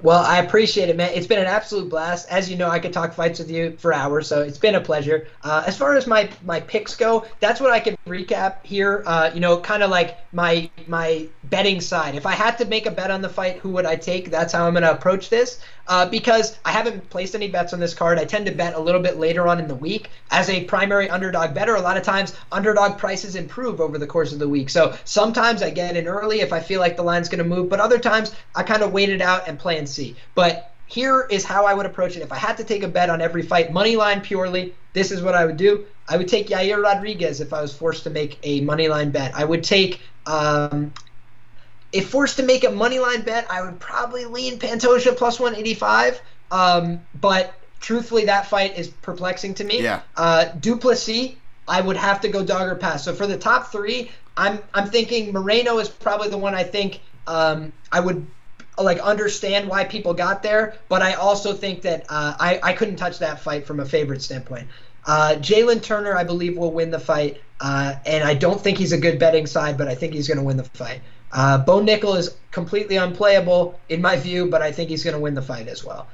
Well, I appreciate it, man. It's been an absolute blast. As you know, I could talk fights with you for hours, so it's been a pleasure. As far as my picks go, that's what I can recap here. Kind of like my betting side. If I had to make a bet on the fight, who would I take? That's how I'm going to approach this. Because I haven't placed any bets on this card. I tend to bet a little bit later on in the week. As a primary underdog bettor, a lot of times underdog prices improve over the course of the week. So sometimes I get in early if I feel like the line's going to move, but other times I kind of wait it out and play and see. But here is how I would approach it. If I had to take a bet on every fight, money line purely, this is what I would do. I would take Yair Rodriguez if I was forced to make a money line bet. I would take if forced to make a money line bet, I would probably lean Pantoja plus 185. But truthfully, that fight is perplexing to me. Yeah. Du Plesis, I would have to go dog or pass. So for the top 3, I'm thinking Moreno is probably the one I think I would understand why people got there. But I also think that I couldn't touch that fight from a favorite standpoint. Jalen Turner, I believe, will win the fight. And I don't think he's a good betting side, but I think he's going to win the fight. Bo Nickal is completely unplayable in my view, but I think he's going to win the fight as well.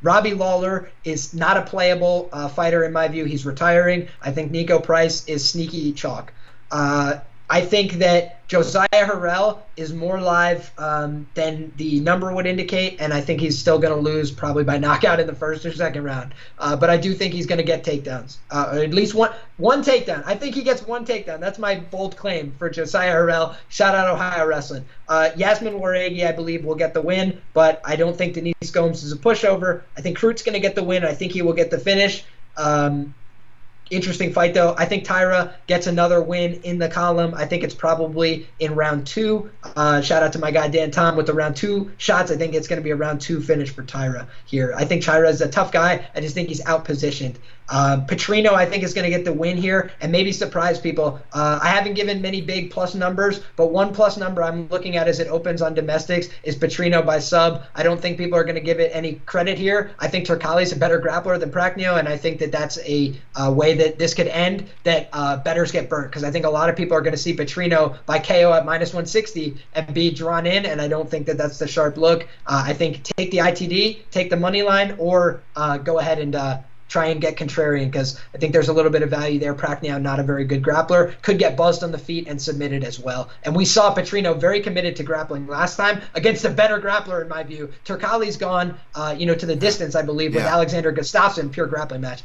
Robbie Lawler is not a playable fighter in my view. He's retiring. I think Nico Price is sneaky chalk. I think that Jauregui-Gomes is more live than the number would indicate, and I think he's still going to lose probably by knockout in the first or second round. But I do think he's going to get takedowns, or at least one takedown. I think he gets one takedown. That's my bold claim for Jauregui-Gomes. Shout out Ohio Wrestling. Yasmin Jauregui, I believe, will get the win, but I don't think Denise Gomes is a pushover. I think Crute's going to get the win. I think he will get the finish. Interesting fight, though. I think Taira gets another win in the column. I think it's probably in round 2. Shout out to my guy Dan Tom with the round 2 shots. I think it's going to be a round 2 finish for Taira here. I think Taira is a tough guy. I just think he's outpositioned. Petrino, I think, is going to get the win here and maybe surprise people. I haven't given many big plus numbers, but one plus number I'm looking at as it opens on domestics is Petrino by sub. I don't think people are going to give it any credit here. I think Turkali's a better grappler than Prachnio, and I think that that's a way that this could end, that bettors get burnt, because I think a lot of people are going to see Petrino by KO at minus 160 and be drawn in, and I don't think that that's the sharp look. I think take the ITD, take the money line, or go ahead and try and get contrarian because I think there's a little bit of value there. Prachnio, not a very good grappler, could get buzzed on the feet and submitted as well. And we saw Petrino very committed to grappling last time against a better grappler in my view. Turkali's gone, to the distance, I believe, with Alexander Gustafsson, pure grappling match.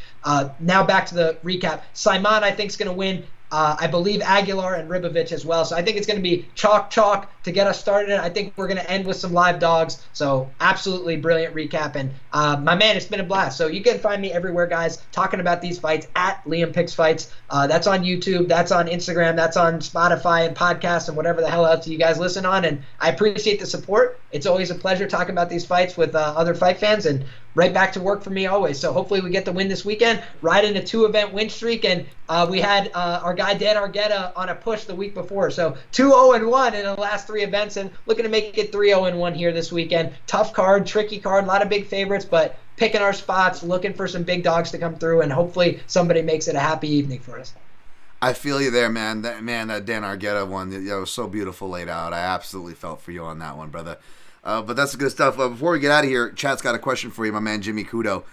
Now back to the recap. Saaiman, I think, is going to win. I believe Aguilar and Ribovics as well. So I think it's going to be chalk to get us started. I think we're going to end with some live dogs. So absolutely brilliant recap. And my man, it's been a blast. So you can find me everywhere, guys, talking about these fights at Liam Picks Fights. That's on YouTube. That's on Instagram. That's on Spotify and podcasts and whatever the hell else you guys listen on. And I appreciate the support. It's always a pleasure talking about these fights with other fight fans. And right back to work for me always. So hopefully we get the win this weekend, riding a 2-event win streak. And we had our guy Dan Argueta on a push the week before. So 2-0-1 in the last 3 events and looking to make it 3-0-1 here this weekend. Tough card, tricky card, a lot of big favorites, but picking our spots, looking for some big dogs to come through, and hopefully somebody makes it a happy evening for us. I feel you there, man. That Dan Argueta one, that was so beautiful laid out. I absolutely felt for you on that one, brother. But that's the good stuff. Before we get out of here, chat's got a question for you. My man Jimmy Kudo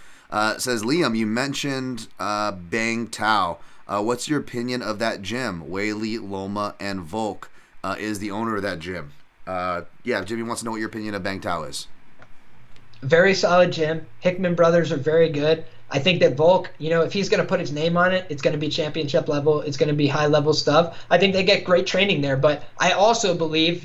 says, Liam, you mentioned Bang Tao. What's your opinion of that gym? Whaley, Loma, and Volk is the owner of that gym. Jimmy wants to know what your opinion of Bang Tao is. Very solid gym. Hickman brothers are very good. I think that Volk, if he's going to put his name on it, it's going to be championship level. It's going to be high level stuff. I think they get great training there. But I also believe,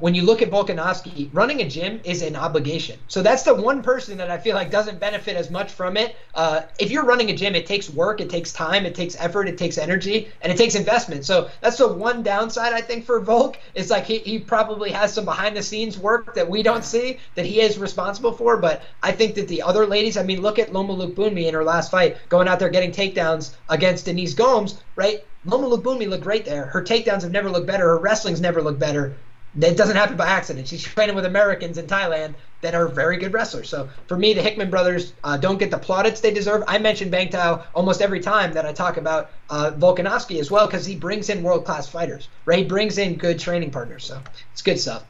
when you look at Volkanovski, running a gym is an obligation. So that's the one person that I feel like doesn't benefit as much from it. If you're running a gym, it takes work, it takes time, it takes effort, it takes energy, and it takes investment. So that's the one downside, I think, for Volk. It's like he probably has some behind-the-scenes work that we don't see that he is responsible for. But I think that the other ladies, look at Loma Lookboonmee in her last fight, going out there getting takedowns against Denise Gomes, right? Loma Lookboonmee looked great there. Her takedowns have never looked better. Her wrestling's never looked better. That doesn't happen by accident. She's training with Americans in Thailand that are very good wrestlers. So for me, the Hickman brothers don't get the plaudits they deserve. I mention Bang Tao almost every time that I talk about Volkanovski as well because he brings in world-class fighters, right? He brings in good training partners. So it's good stuff.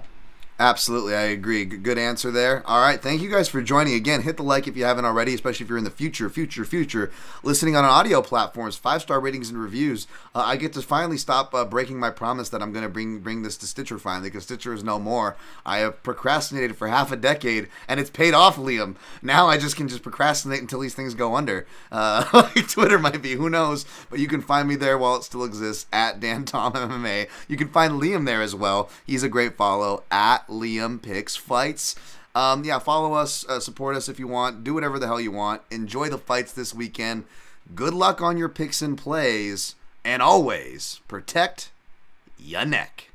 Absolutely, I agree. Good answer there. All right, thank you guys for joining. Again, hit the like if you haven't already, especially if you're in the future, listening on audio platforms, 5-star ratings and reviews. I get to finally stop breaking my promise that I'm going to bring this to Stitcher finally, because Stitcher is no more. I have procrastinated for half a decade, and it's paid off, Liam. Now I just can procrastinate until these things go under. Twitter might be, who knows, but you can find me there while it still exists, at DanTomMMA. You can find Liam there as well. He's a great follow, at Liam Picks Fights. Follow us, support us if you want, do whatever the hell you want, enjoy the fights this weekend, good luck on your picks and plays, and always protect your neck.